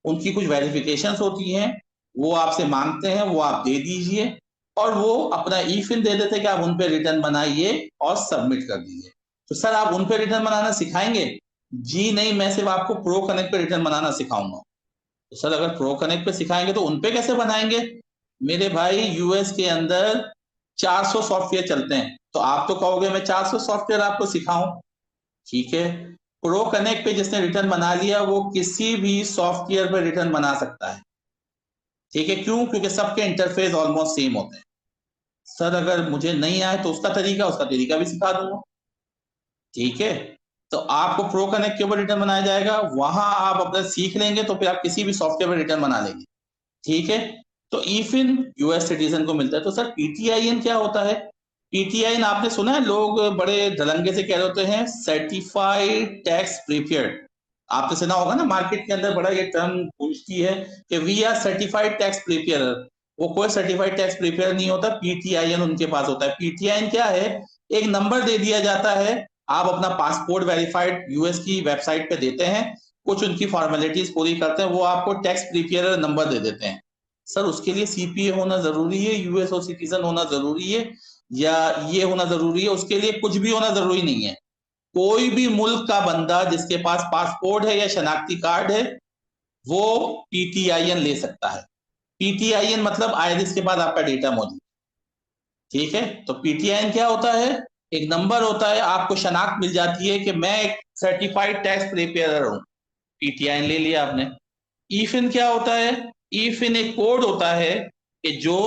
उनकी कुछ वेरिफिकेशंस होती हैं, वो आपसे मांगते हैं, वो आप दे दीजिए और वो अपना ईफिन दे देते हैं कि आप उन पे रिटर्न बनाइए और सबमिट कर दीजिए। तो सर आप उन पे रिटर्न बनाना सिखाएंगे? जी नहीं, मैं सिर्फ आपको प्रो कनेक्ट पे रिटर्न बनाना सिखाऊंगा। तो सर अगर प्रो कनेक्ट पे सिखाएंगे तो उन पे कैसे बनाएंगे? मेरे भाई यूएस के अंदर 400 सॉफ्टवेयर चलते हैं, तो आप तो कहोगे मैं 400 सॉफ्टवेयर आपको सिखाऊं, ठीक है। प्रो कनेक्ट पे जिसने रिटर्न बना लिया वो किसी भी सॉफ्टवेयर पे रिटर्न बना सकता है, ठीक है। क्यों? क्योंकि सबके इंटरफेस ऑलमोस्ट सेम होते हैं। सर अगर मुझे नहीं आए तो उसका तरीका भी सिखा दूंगा, ठीक है। तो आपको प्रो कनेक्ट के ऊपर रिटर्न बनाया जाएगा, वहां आप अपना सीख लेंगे तो फिर आप किसी भी सॉफ्टवेयर पर रिटर्न बना लेंगे, ठीक है। तो ईफिन यूएस सिटीजन को मिलता है। तो सर पीटीआईएन क्या होता है? पीटीआईएन आपने सुना है, लोग बड़े दलंगे से कह रहे होते हैं सर्टिफाइड टैक्स प्रिपेयर्ड, आपने सुना होगा ना, मार्केट के अंदर बड़ा ये टर्म पूछती है कि we are certified tax prepare. वो कोई सर्टिफाइड टैक्स प्रिपेयर नहीं होता, पीटीआईएन उनके पास होता है। पीटीआईएन क्या है? एक नंबर दे दिया जाता है, आप अपना पासपोर्ट वेरीफाइड यूएस की वेबसाइट पे देते हैं, कुछ उनकी फॉर्मेलिटीज पूरी करते हैं, वो आपको टैक्स प्रिपेयर नंबर दे देते हैं। सर उसके लिए सीपीए होना जरूरी है, यूएस और सिटीजन होना जरूरी है, या ये होना जरूरी है? उसके लिए कुछ भी होना जरूरी नहीं है। कोई भी मुल्क का बंदा जिसके पास पासपोर्ट है या शनाख्ती कार्ड है वो पीटीआईएन ले सकता है। पीटीआईएन मतलब आईरिस के बाद आपका डेटा मौजूद, ठीक है। तो पीटीआईएन क्या होता है? एक नंबर होता है, आपको शनाख्त मिल जाती है कि मैं एक सर्टिफाइड टैक्स प्रिपेयर हूं, पीटीआईएन ले लिया आपने। ईफिन क्या होता है? ईफिन एक कोड होता है कि जो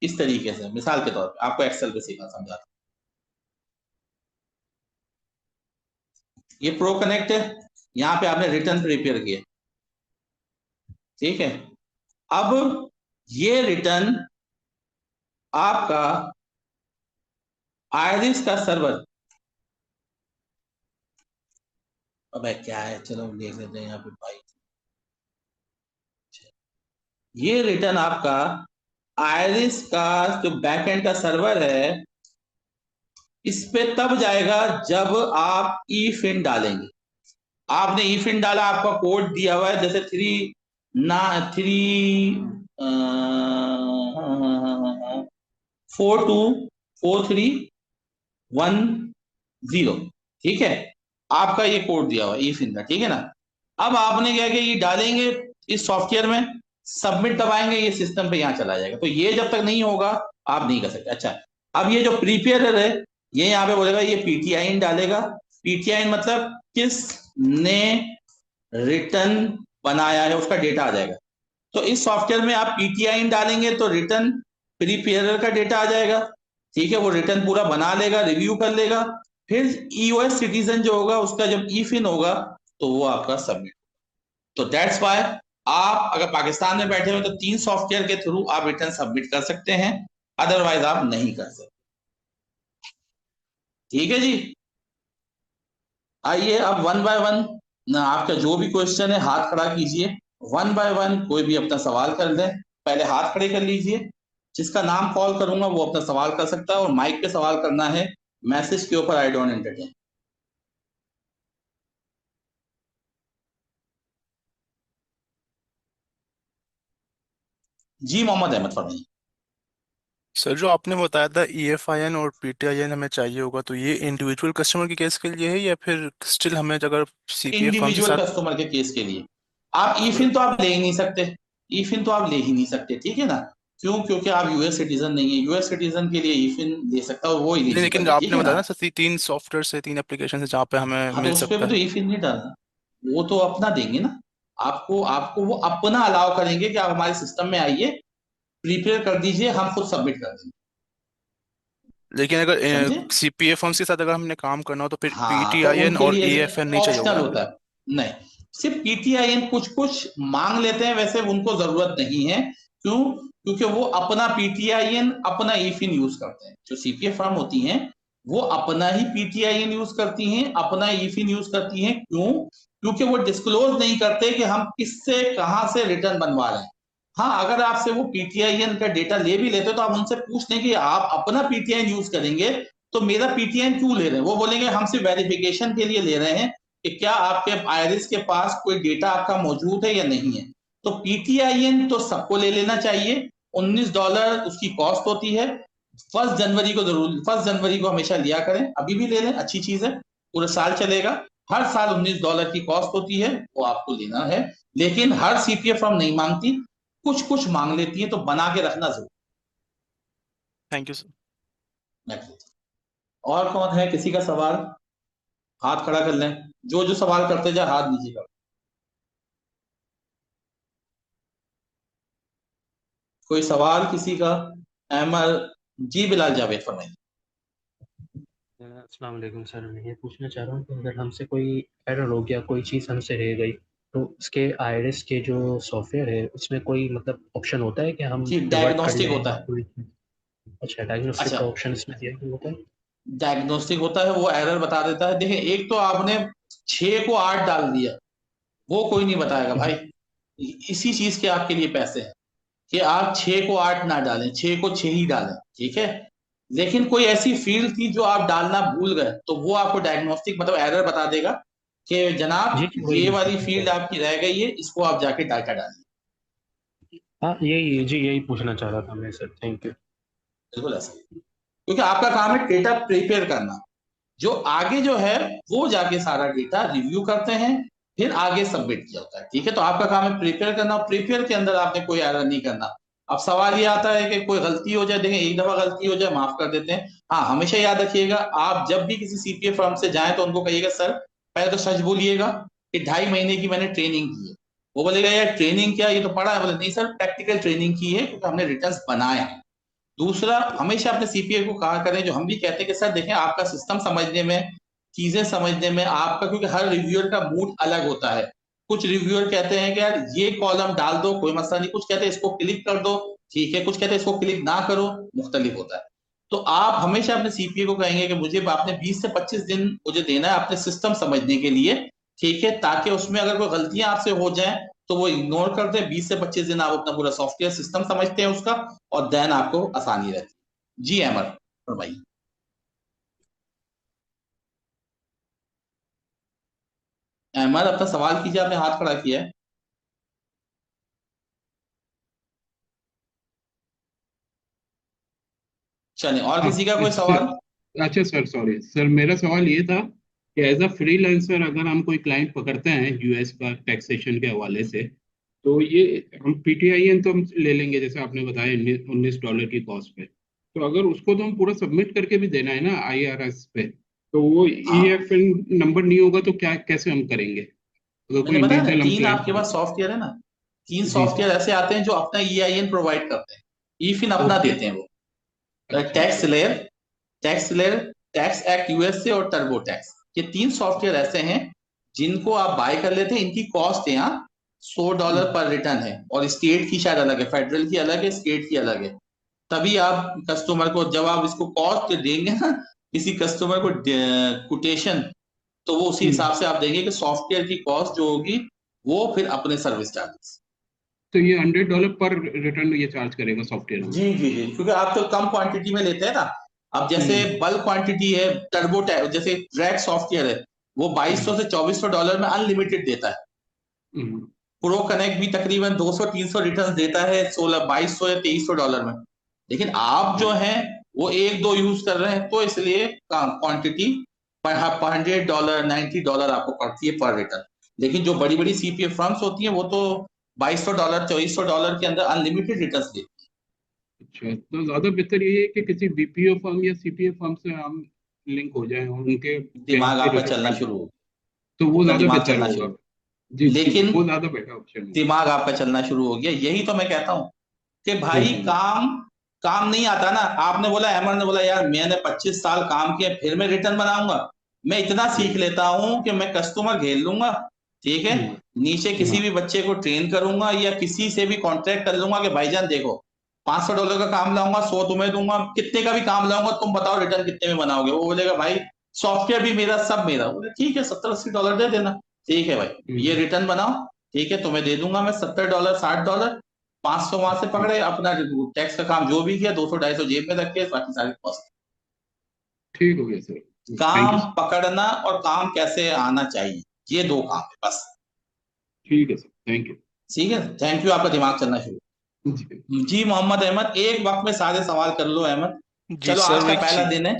इस तरीके से, मिसाल के तौर पे आपको एक्सेल पे सीखा समझा, ये प्रो कनेक्ट है, यहां पे आपने रिटर्न प्रिपेयर किया, ठीक है। अब ये रिटर्न आपका आईरिस का सर्वर अब क्या है, चलो देख लेते हैं यहाँ पे भाई। ये रिटर्न आपका आयरिस का जो बैकएंड का सर्वर है इस पे तब जाएगा जब आप ई फिन डालेंगे। आपने ई फिन डाला, आपका कोड दिया हुआ है जैसे 424310, ठीक है, आपका ये कोड दिया हुआ है ई फिन का, ठीक है ना। अब आपने क्या किया, ये डालेंगे इस सॉफ्टवेयर में, सबमिट दबाएंगे, ये सिस्टम पे यहाँ चला जाएगा। तो ये जब तक नहीं होगा आप नहीं कर सकते। अच्छा, अब ये जो प्रीपेयर है ये यहाँ पे बोलेगा ये पीटीआईएन डालेगा। पीटीआईएन मतलब किसने रिटर्न बनाया है उसका डेटा आ जाएगा। तो इस सॉफ्टवेयर में आप पीटीआईएन डालेंगे तो रिटर्न प्रीपेयर का डेटा आ जाएगा, ठीक है। वो रिटर्न पूरा बना लेगा, रिव्यू कर लेगा, फिर ईओएस सिटीजन जो होगा उसका जब ई फिन होगा तो वो आपका सबमिट। तो दैट्स वाई आप अगर पाकिस्तान में बैठे हुए तो 3 सॉफ्टवेयर के थ्रू आप रिटर्न सबमिट कर सकते हैं, अदरवाइज आप नहीं कर सकते। ठीक है जी। आइए अब 1 बाय 1 ना आपका जो भी क्वेश्चन है हाथ खड़ा कीजिए, 1 बाय 1 कोई भी अपना सवाल कर ले। पहले हाथ खड़े कर लीजिए, जिसका नाम कॉल करूंगा वो अपना सवाल कर सकता है, और माइक पे सवाल करना है, मैसेज के ऊपर आई डोंट एंटरटेन। जी मोहम्मद अहमद फरमाइए। सर जो आपने बताया था EFIN और PTIN हमें चाहिए होगा, तो ये इंडिविजुअल कस्टमर के केस के लिए है या फिर स्टिल हमें अगर CPA फर्म के इंडिविजुअल साथ? कस्टमर के केस के लिए आप ई फिन तो आप ले ही नहीं सकते, ई फिन तो आप ले ही नहीं सकते, ठीक है ना। क्यों? क्योंकि आप यूएस सिटीजन नहीं है। यूएस सिटीजन के लिए ई फिन ले सकता है और वो नहीं, एलिजिबल लेकिन है, ठीक आपने है ना। बताया ना सर 3 सॉफ्टवेयर से 3 एप्लीकेशन से जहाँ पे हमें हाँ तो मिल उस पे सकता भी तो है। ई फिन नहीं डालना, वो तो अपना देंगे ना आपको। आपको वो अपना अलाउ करेंगे कि आप हमारे सिस्टम में आइए, प्रिपेयर कर दीजिए, हम खुद सबमिट कर देंगे। लेकिन अगर समझे? CPA फर्म्स के साथ अगर हमने काम करना हो तो फिर हाँ तो PTIN उनके और लिए EFN नहीं चाहिए ऑप्शनल होगा? होता है। नहीं, सिर्फ पीटीआईएन कुछ कुछ मांग लेते हैं, वैसे उनको जरूरत नहीं है। क्यों? क्योंकि वो अपना पीटीआईएन अपना ई फिन यूज करते हैं। जो सीपीए फर्म होती हैं वो अपना ही पीटीआईएन यूज करती हैं, अपना ई फिन यूज करती हैं। क्यों? क्योंकि वो डिस्क्लोज नहीं करते कि हम किससे कहां से रिटर्न बनवा रहे हैं। हाँ, अगर आपसे वो पीटीआईएन का डेटा ले भी लेते तो आप उनसे पूछ लें कि आप अपना पीटीआईएन यूज करेंगे तो मेरा पीटीआईएन क्यों ले रहे हैं। वो बोलेंगे हम सिर्फ वेरिफिकेशन के लिए ले रहे हैं कि क्या आपके आयरिस के पास कोई डेटा आपका मौजूद है या नहीं है। तो पीटीआईएन तो सबको ले लेना चाहिए, $19 उसकी कॉस्ट होती है। 1 जनवरी को जरूर, 1 जनवरी को हमेशा लिया करें, अभी भी ले लें, अच्छी चीज है, पूरा साल चलेगा। हर साल $19 की कॉस्ट होती है, वो आपको लेना है। लेकिन हर सीपीए फर्म नहीं मांगती, कुछ कुछ मांग लेती है, तो बना के रखना जरूर। Thank you sir. और कौन है? किसी का सवाल? हाथ खड़ा कर लें, जो जो सवाल करते जाए हाथ नीचे कर। कोई सवाल किसी का? अहमद जी, बिलाल जावेद फरमाइए। अस्सलाम वालेकुम सर, मैं ये पूछना चाह रहा हूँ कि अगर हमसे कोई एरर हो गया, कोई चीज़ हमसे रह गई, तो उसके आईरिस के जो सॉफ्टवेयर है उसमें कोई मतलब ऑप्शन होता है कि हम जी, रिवर्ट कर डायग्नोस्टिक लें होता या है। कोई? अच्छा, डायग्नोस्टिक अच्छा, का ऑप्शन इसमें दिया हुआ होता है? डायग्नोस्टिक होता है, वो एरर बता देता है। देखिए, एक तो आपने 6 को 8 डाल दिया, वो कोई नहीं बताएगा भाई। इसी चीज के आपके लिए पैसे हैं कि आप 6 को 8 ना डालें, 6 को 6 ही डालें, ठीक है। लेकिन कोई ऐसी फील्ड थी जो आप डालना भूल गए तो वो आपको डायग्नोस्टिक मतलब एरर बता देगा कि जी जनाब जी, वही ये मैं वाली पूछना चाह फील्ड रहा आपकी रह गई है, इसको आप जाके डाटा डालिए। था। हाँ, यही जी, यही पूछना चाह रहा था मैं सर, थैंक यू। बिल्कुल ऐसा, क्योंकि आपका काम है डेटा प्रिपेयर करना। जो आगे जो है वो जाके सारा डेटा रिव्यू करते हैं, फिर आगे सबमिट किया होता है, ठीक है। तो आपका काम है प्रिपेयर करना, प्रिपेयर के अंदर आपने कोई एरर नहीं करना। अब सवाल ये आता है कि कोई गलती हो जाए, देखें एक दफा गलती हो जाए माफ कर देते हैं। हाँ, हमेशा याद रखिएगा, आप जब भी किसी सीपीए फर्म से जाएं तो उनको कहिएगा सर पहले तो सच बोलिएगा कि 2.5 महीने की मैंने ट्रेनिंग की है। वो बोलेगा यार ट्रेनिंग क्या, ये तो पढ़ा है। बोले नहीं सर, प्रैक्टिकल ट्रेनिंग की है क्योंकि हमने रिटर्न बनाए हैं। दूसरा, हमेशा अपने सीपीए को कहा करें, जो हम भी कहते हैं कि सर देखें आपका सिस्टम समझने में, चीजें समझने में आपका, क्योंकि हर रिव्यूअर का मूड अलग होता है। कुछ रिव्यूअर कहते हैं कि यार ये कॉलम डाल दो, कोई मसला नहीं। कुछ कहते हैं इसको क्लिक कर दो, ठीक है। कुछ कहते हैं इसको क्लिक ना करो, मुख्तलिफ होता है। तो आप हमेशा अपने सीपीए को कहेंगे कि मुझे आपने 20 से 25 दिन मुझे देना है अपने सिस्टम समझने के लिए, ठीक है, ताकि उसमें अगर कोई गलतियां आपसे हो जाएं तो वो इग्नोर करते हैं। 20 से 25 दिन आप अपना पूरा सॉफ्टवेयर सिस्टम समझते हैं उसका, और देन आपको आसानी रहती है। जी अहमद फरमाइए। अहमद अपना सवाल कीजिए, आपने हाथ खड़ा किया है। चलिए, और किसी का कोई सवाल? अच्छा सर, सॉरी सर, मेरा सवाल ये था कि एज अ फ्रीलांसर अगर हम कोई क्लाइंट पकड़ते हैं यूएस का टैक्सेशन के हवाले से, तो ये हम पीटीआईएन तो हम ले लेंगे जैसे आपने बताया $19 की कॉस्ट पे, तो अगर उसको तो हम पूरा सबमिट करके भी देना है ना आईआरएस पे, तो वो ईएफएन नंबर नहीं होगा तो क्या कैसे हम करेंगे? अगर कोई मैंने बताया ना, इंडिविजुअल हम 3 क्लाइंट आपके पास सॉफ्टवेयर है ना, 3 जी सॉफ्टवेयर ऐसे आते हैं जो अपना EIN प्रोवाइड करते हैं, ईफिन अपना ओके, देते हैं वो। Tax layer, tax act USA और टर्बो टैक्स, ये 3 सॉफ्टवेयर ऐसे हैं जिनको आप बाय कर लेते हैं। इनकी कॉस्ट यहाँ $100 पर रिटर्न है, और स्टेट की शायद अलग है, फेडरल की अलग है, स्टेट की अलग है। तभी आप कस्टमर को, जब आप इसको कॉस्ट देंगे ना किसी कस्टमर को कोटेशन, तो वो उसी हिसाब से आप देंगे कि सॉफ्टवेयर की कॉस्ट जो होगी वो फिर अपने सर्विस चार्जेस। तो ये $100 पर रिटर्न ये चार्ज करेगा सॉफ्टवेयर में? जी जी जी, क्योंकि आप तो कम क्वांटिटी में लेते हैं ना। अब जैसे बल्क क्वांटिटी है, टर्बो टैक्स जैसे ड्रैग सॉफ्टवेयर है, वो $2200 से $2400 में अनलिमिटेड देता है। प्रो कनेक्ट भी तकरीबन 200-300 रिटर्न देता है 2200 या $2300 में। लेकिन आप जो है वो 1-2 यूज कर रहे हैं, तो इसलिए क्वांटिटी $100 $90 आपको पड़ती है पर रिटर्न। लेकिन जो बड़ी बड़ी सीपीए फर्म्स होती हैं वो तो $2200 $2400 के अंदर अनलिमिटेड रिटर्न देती है। अच्छा, तो ज्यादा बेहतर ये है कि किसी बीपीओ फर्म या सीपीए फर्म से हम लिंक हो जाएं और उनके दिमाग आपका चलना शुरू हो, तो वो ज्यादा दिमाग बेहतर चलना होगा। शुरू, जी, लेकिन वो ज्यादा बेटर ऑप्शन है। दिमाग आपका चलना शुरू हो गया। यही तो मैं कहता हूँ कि भाई काम नहीं आता ना। आपने बोला, अहमद ने बोला, यार मैंने 25 साल काम किया फिर मैं रिटर्न बनाऊंगा। मैं इतना सीख लेता हूं कि मैं कस्टमर घेर लूंगा, ठीक है, नीचे किसी भी बच्चे को ट्रेन करूंगा या किसी से भी कॉन्ट्रैक्ट कर लूंगा कि भाईजान देखो $500 का काम लाऊंगा, 100 तुम्हें दूंगा, कितने का भी काम लाऊंगा, तुम बताओ रिटर्न कितने में बनाओगे। वो बोलेगा भाई सॉफ्टवेयर भी मेरा, सब मेरा। बोले ठीक है, $70-80 दे देना, ठीक है भाई, ये रिटर्न बनाओ, ठीक है, तुम्हें दे दूंगा मैं $70 $60, 500 वहां से पकड़े, अपना टैक्स का काम जो भी किया 200-250 जेब में रखे, बाकी सारी कॉस्ट। ठीक हो गया सर। काम पकड़ना और काम कैसे आना चाहिए, ये 2 काम है बस। ठीक है सर, थैंक यू। ठीक है, थैंक यू, आपका दिमाग चलना शुरू। जी मोहम्मद अहमद, एक वक्त में सारे सवाल कर लो अहमद। चलो आज का पहला दिन है,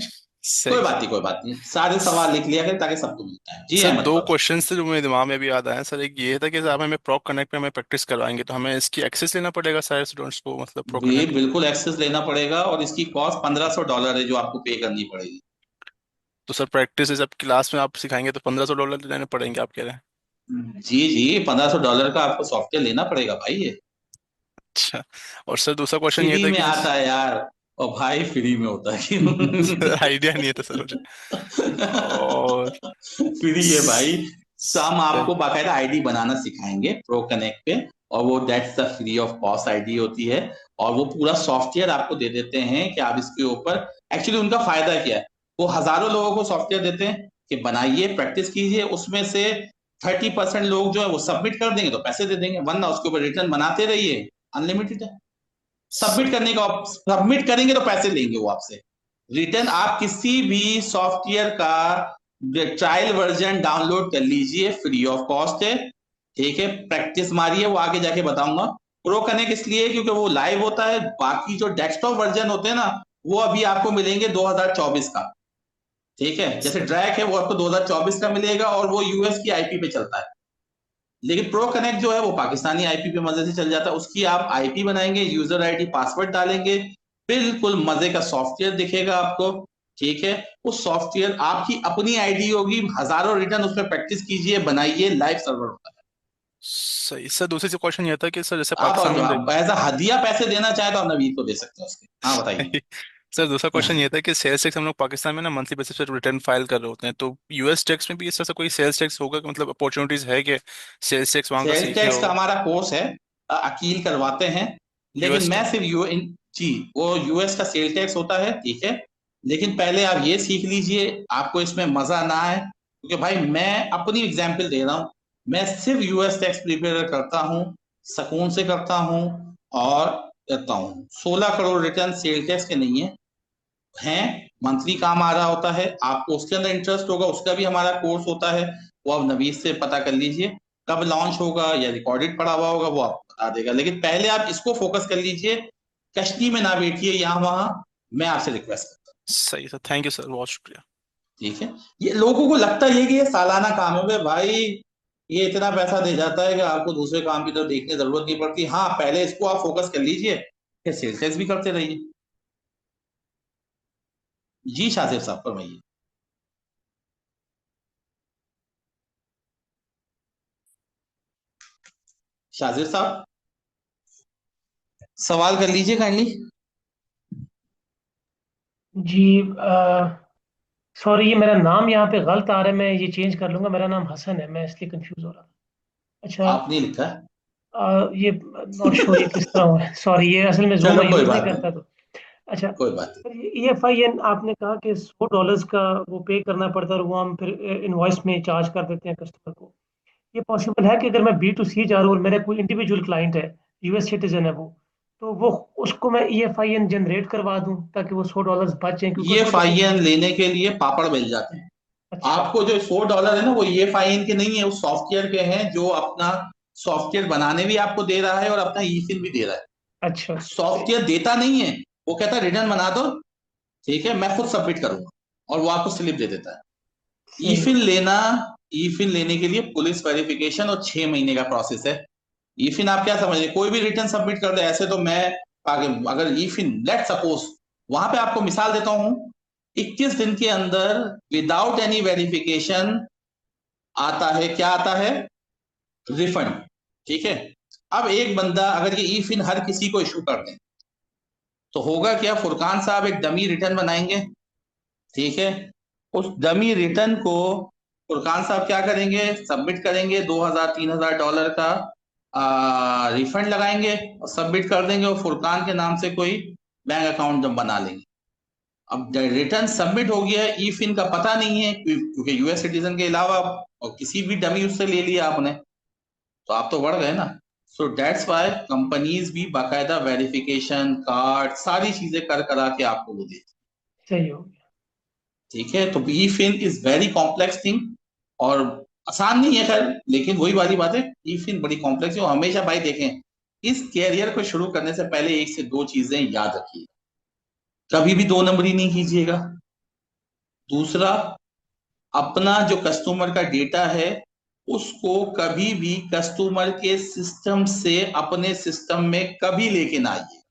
कोई बात नहीं, सारे सवाल लिख लिया करें ताकि सबको मिलता है। जी सर अहमद, 2 क्वेश्चंस थे जो मेरे दिमाग में भी याद आए सर। एक ये था कि आप हमें प्रो कनेक्ट पे हमें प्रैक्टिस करवाएंगे, तो हमें इसकी एक्सेस लेना पड़ेगा सारे स्टूडेंट्स को, मतलब प्रो कनेक्ट? बिल्कुल एक्सेस लेना पड़ेगा, और इसकी कॉस्ट $1500 है जो आपको पे करनी पड़ेगी। तो सर प्रैक्टिस जब क्लास में आप सिखाएंगे तो $1500 लेने पड़ेंगे आप कह रहे हैं? जी $1500 का आपको सॉफ्टवेयर लेना पड़ेगा भाई ये। अच्छा, और सर दूसरा क्वेश्चन ये फ्री था में कि आता है यार, और भाई फ्री में होता है आइडिया नहीं था सर मुझे। और फ्री है भाई, हम आपको बाकायदा आईडी बनाना सिखाएंगे प्रो कनेक्ट पे, और वो that's the free of cost ID होती है, और वो पूरा सॉफ्टवेयर आपको दे देते हैं कि आप इसके ऊपर, एक्चुअली उनका फायदा क्या है, वो हजारों लोगों को सॉफ्टवेयर देते हैं कि बनाइए, प्रैक्टिस कीजिए, उसमें से 30% लोग जो है वो सबमिट कर देंगे तो पैसे दे देंगे, वरना उसके ऊपर रिटर्न बनाते रहिए, अनलिमिटेड है। सबमिट करेंगे तो पैसे लेंगे वो आपसे। रिटर्न आप किसी भी सॉफ्टवेयर का ट्रायल वर्जन डाउनलोड कर लीजिए, फ्री ऑफ कॉस्ट है, ठीक है, प्रैक्टिस मारिए, वो आगे जाके बताऊंगा। प्रो कनेक्ट इसलिए क्योंकि वो लाइव होता है, बाकी जो डेस्कटॉप वर्जन होते हैं ना वो अभी आपको मिलेंगे 2024 का, ठीक है, जैसे ड्रैग है वो आपको 2024 का मिलेगा और वो यूएस की आईपी पे चलता है। लेकिन प्रो कनेक्ट जो है वो पाकिस्तानी आईपी पे मजे से चल जाता है। उसकी आप आईपी बनाएंगे, यूजर आईडी पासवर्ड डालेंगे, बिल्कुल मजे का सॉफ्टवेयर दिखेगा आपको, ठीक है, उस सॉफ्टवेयर आपकी अपनी आईडी होगी, हजारों रिटर्न उसमें प्रैक्टिस कीजिए, बनाइए, लाइव सर्वर होता है। सही सर। दूसरी क्वेश्चन ये था कि सर जैसे आप पाकिस्तान में एज अ हदिया पैसे देना चाहे तो आप नवीद को दे सकते हैं उसके। हाँ बताइए। सर दूसरा क्वेश्चन ये था कि सेल्स टैक्स हम लोग पाकिस्तान में ना मंथली बेसिस पर रिटर्न फाइल कर रहे होते हैं, तो यूएस टैक्स में भी इस तरह से कोई सेल्स टैक्स होगा कि मतलब अपॉर्चुनिटीज है कि सेल्स टैक्स वहां का सेल्स सीखे टैक्स का हो? हमारा कोर्स है, अकील करवाते हैं, लेकिन मैं सिर्फ जी वो यूएस का सेल टैक्स होता है, ठीक है, लेकिन पहले आप ये सीख लीजिए, आपको इसमें मजा ना आए क्योंकि भाई मैं अपनी एग्जाम्पल दे रहा हूँ, मैं सिर्फ यूएस टैक्स प्रिपेयर करता हूँ, सुकून से करता हूँ और करता हूँ। 16 करोड़ रिटर्न सेल टैक्स के नहीं है, मंथली काम आ रहा होता है, आपको उसके अंदर इंटरेस्ट होगा, उसका भी हमारा कोर्स होता है, वो आप नवीद से पता कर लीजिए कब लॉन्च होगा या रिकॉर्डेड पड़ा हुआ होगा, वो आपको बता देगा। लेकिन पहले आप इसको फोकस कर लीजिए, कश्ती में ना बैठिए यहाँ वहां, मैं आपसे रिक्वेस्ट करता हूँ। सही सर, थैंक यू सर, बहुत शुक्रिया। ठीक है, ये लोगों को लगता है कि ये सालाना काम है, बे भाई ये इतना पैसा दे जाता है कि आपको दूसरे काम की तो देखने की जरूरत नहीं पड़ती। हाँ, पहले इसको आप फोकस कर लीजिए, फिर सेल्स टैक्स भी करते रहिए। जी शाजिर साहब फरमाइए। शाजिर साहब सवाल कर लीजिए काइंडली। जी सॉरी, ये मेरा नाम यहाँ पे गलत आ रहा है, मैं ये चेंज कर लूंगा। मेरा नाम हसन है, मैं इसलिए कंफ्यूज हो रहा था। अच्छा, आपने लिखा है? ये नॉट श्योर ये किस तरह हुआ है, सॉरी, ये असल में जूम चलो मैं कोई यूज नहीं बात नहीं, करता तो। अच्छा, कोई बात नहीं। सर ये EFIN आपने कहा कि $100 का वो पे करना पड़ता है और वो हम फिर इनवॉइस में चार्ज कर देते हैं कस्टमर को। ये पॉसिबल है कि अगर मैं B2C जा रहा हूँ और मेरा कोई इंडिविजुअल क्लाइंट है, यूएस सिटीजन है वो, तो वो उसको मैं EFIN जनरेट करवा दूं ताकि वो $100 बच जाए, क्योंकि ये उसमें तो फाइन लेने के लिए पापड़ मिल जाते हैं। अच्छा आपको जो $100 है ना, वो ये फाइन के नहीं है, वो सॉफ्टवेयर के हैं, जो अपना सॉफ्टवेयर बनाने भी आपको दे रहा है और अपना ई-फिन भी दे रहा है। अच्छा सॉफ्टवेयर देता नहीं है, वो कहता है रिटर्न बना दो, ठीक है, मैं खुद सबमिट करूंगा, और वो आपको स्लिप दे देता है। ई-फिन लेने के लिए पुलिस वेरिफिकेशन और 6 महीने का प्रोसेस है। ई-फिन आप क्या समझ रहे, कोई भी रिटर्न सबमिट कर दे, ऐसे तो मैं आगे अगर ई-फिन लेट सपोज, वहां पे आपको मिसाल देता हूं, 21 दिन के अंदर विदाउट एनी वेरिफिकेशन आता है, क्या आता है, रिफंड। ठीक है, अब एक बंदा अगर ये ई-फिन हर किसी को इशू कर दे तो होगा क्या, फुरकान साहब एक डमी रिटर्न बनाएंगे, ठीक है, उस डमी रिटर्न को फुरकान साहब क्या करेंगे, सबमिट करेंगे, $2000-3000 का रिफंड लगाएंगे और सबमिट कर देंगे, और फुरकान के नाम से कोई बैंक अकाउंट जब बना लेंगे। अब रिटर्न सबमिट हो गया है, ई-फिन का पता नहीं है क्योंकि यूएस सिटीजन के अलावा और किसी भी डमी उससे ले लिया आपने, तो आप तो बढ़ गए ना। सो दैट्स वाई कंपनीज भी बाकायदा वेरिफिकेशन कार्ड सारी चीजें कर करा के आपको वो देती। सही हो गया। ठीक है, तो ई-फिन इज वेरी कॉम्प्लेक्स थिंग और आसान नहीं है खैर, लेकिन वही वाली बात है, ई-फिन बड़ी कॉम्प्लेक्स है। और हमेशा भाई देखें, इस कैरियर को शुरू करने से पहले 1 से 2 चीजें याद रखिए, कभी भी 2 नंबरी नहीं कीजिएगा। दूसरा, अपना जो कस्टमर का डेटा है उसको कभी भी कस्टमर के सिस्टम से अपने सिस्टम में कभी लेके ना आइए।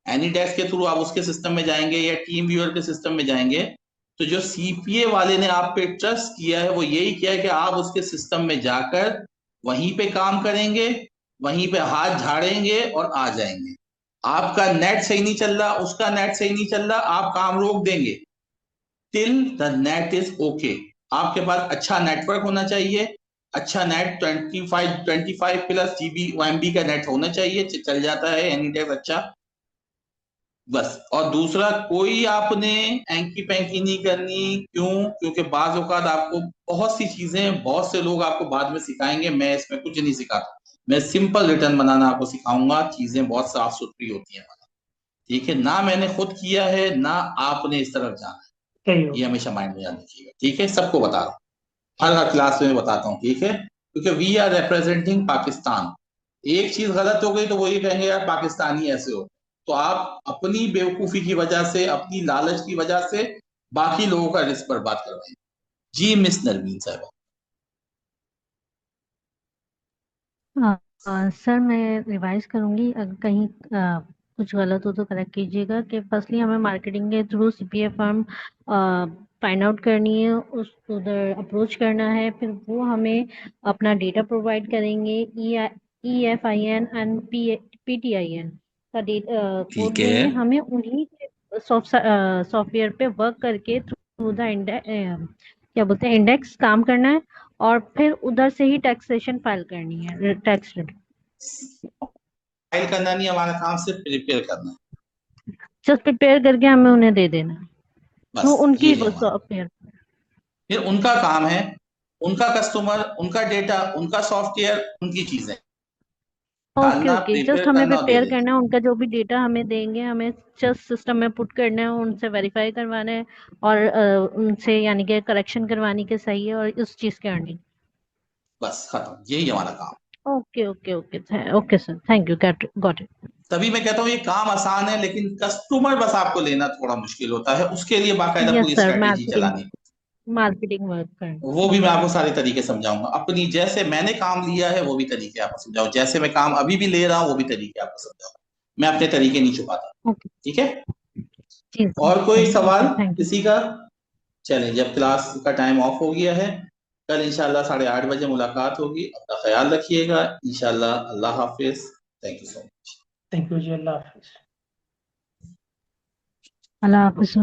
एनीडेस्क के थ्रू आप उसके सिस्टम में जाएंगे या टीम व्यूअर के सिस्टम में जाएंगे, तो जो सीपीए वाले ने आप पे ट्रस्ट किया है वो यही किया है कि आप उसके सिस्टम में जाकर वहीं पे काम करेंगे, वहीं पे हाथ झाड़ेंगे और आ जाएंगे। आपका नेट सही नहीं चल रहा, उसका नेट सही नहीं चल रहा, आप काम रोक देंगे till the net is okay. आपके पास अच्छा नेटवर्क होना चाहिए, अच्छा नेट 25 प्लस जीबी एमबी का नेट होना चाहिए, चल जाता है एनीडेस्क अच्छा, बस। और दूसरा, कोई आपने एंकी पैंकी नहीं करनी, क्यों, क्योंकि बाज औकात आपको बहुत सी चीजें बहुत से लोग आपको बाद में सिखाएंगे, मैं इसमें कुछ नहीं सिखाता, मैं सिंपल रिटर्न बनाना आपको सिखाऊंगा, चीजें बहुत साफ सुथरी होती हैं, ठीक है ना, मैंने खुद किया है ना आपने इस तरफ जाना है, ये हमेशा माइंड में याद रखिएगा। ठीक है, सबको बता रहा हूँ, हर क्लास में बताता हूँ, ठीक है, क्योंकि वी आर रिप्रेजेंटिंग पाकिस्तान। एक चीज गलत हो गई तो वो ये कहेंगे यार पाकिस्तानी ऐसे हो, तो आप अपनी बेवकूफी की वजह से, अपनी लालच की वजह से बाकी लोगों का रिस्क बर्बाद करवाएंगे। जी मिस नरमीन साहब। सर मैं रिवाइज करूंगी, अगर कहीं कुछ गलत हो तो करेक्ट कीजिएगा। कि फर्स्टली हमें मार्केटिंग के through CPA firm find out करनी है, उस उधर अप्रोच करना है, फिर वो हमें अपना डेटा प्रोवाइड करेंगे, EFIN एंड PTIN का कोड देंगे, हमें उन्हीं सॉफ्टवेयर पे वर्क करके थ्रू द क्या बोलते हैं इंडेक्स काम करना है, और फिर उधर से ही टैक्सेशन फाइल करनी है, टैक्स रिटर्न फाइल करना नहीं, हमारा काम सिर्फ प्रिपेयर करना है, जस्ट प्रिपेयर करके हमें उन्हें दे देना, बस वो उनकी ये है हमारा। सॉफ्टवेयर। फिर उनका काम है, उनका कस्टमर, उनका डेटा, उनका सॉफ्टवेयर, उनकी चीजें ओके डालना, ओके, जस्ट प्रिपेयर हमें करना और दे प्रिपेयर देना। करना है, उनका जो भी डेटा हमें देंगे हमें जस्ट सिस्टम में पुट करना है, उनसे वेरीफाई करवाना है और उनसे यानी कि करेक्शन करवानी के सही है और उस चीज के अर्निंग। बस खत्म, यही हमारा काम। Okay okay okay okay sir, thank you, got it. तभी मैं कहता हूँ ये काम आसान है, लेकिन कस्टमर बस आपको लेना थोड़ा मुश्किल होता है, उसके लिए बाकायदा यस पूरी सर, स्ट्रेटेजी चलानी, मार्केटिंग वर्क करना। वो भी मैं आपको सारे तरीके समझाऊंगा। अपनी जैसे मैंने काम लिया है वो भी तरीके आपको समझाऊं, जैसे मैं काम अभी भी ले रहा हूँ वो भी तरीके आपको समझाऊंगा। मैं अपने तरीके नहीं छुपाता। ठीक है, और कोई सवाल किसी का? चलें, जब क्लास का टाइम ऑफ हो गया है, कल इंशाल्लाह 8:30 बजे मुलाकात होगी। अपना ख्याल रखिएगा इंशाल्लाह। अल्लाह हाफिज। Thank you so much. Thank you जी, अल्लाह हाफिज। अल्लाह हाफिज।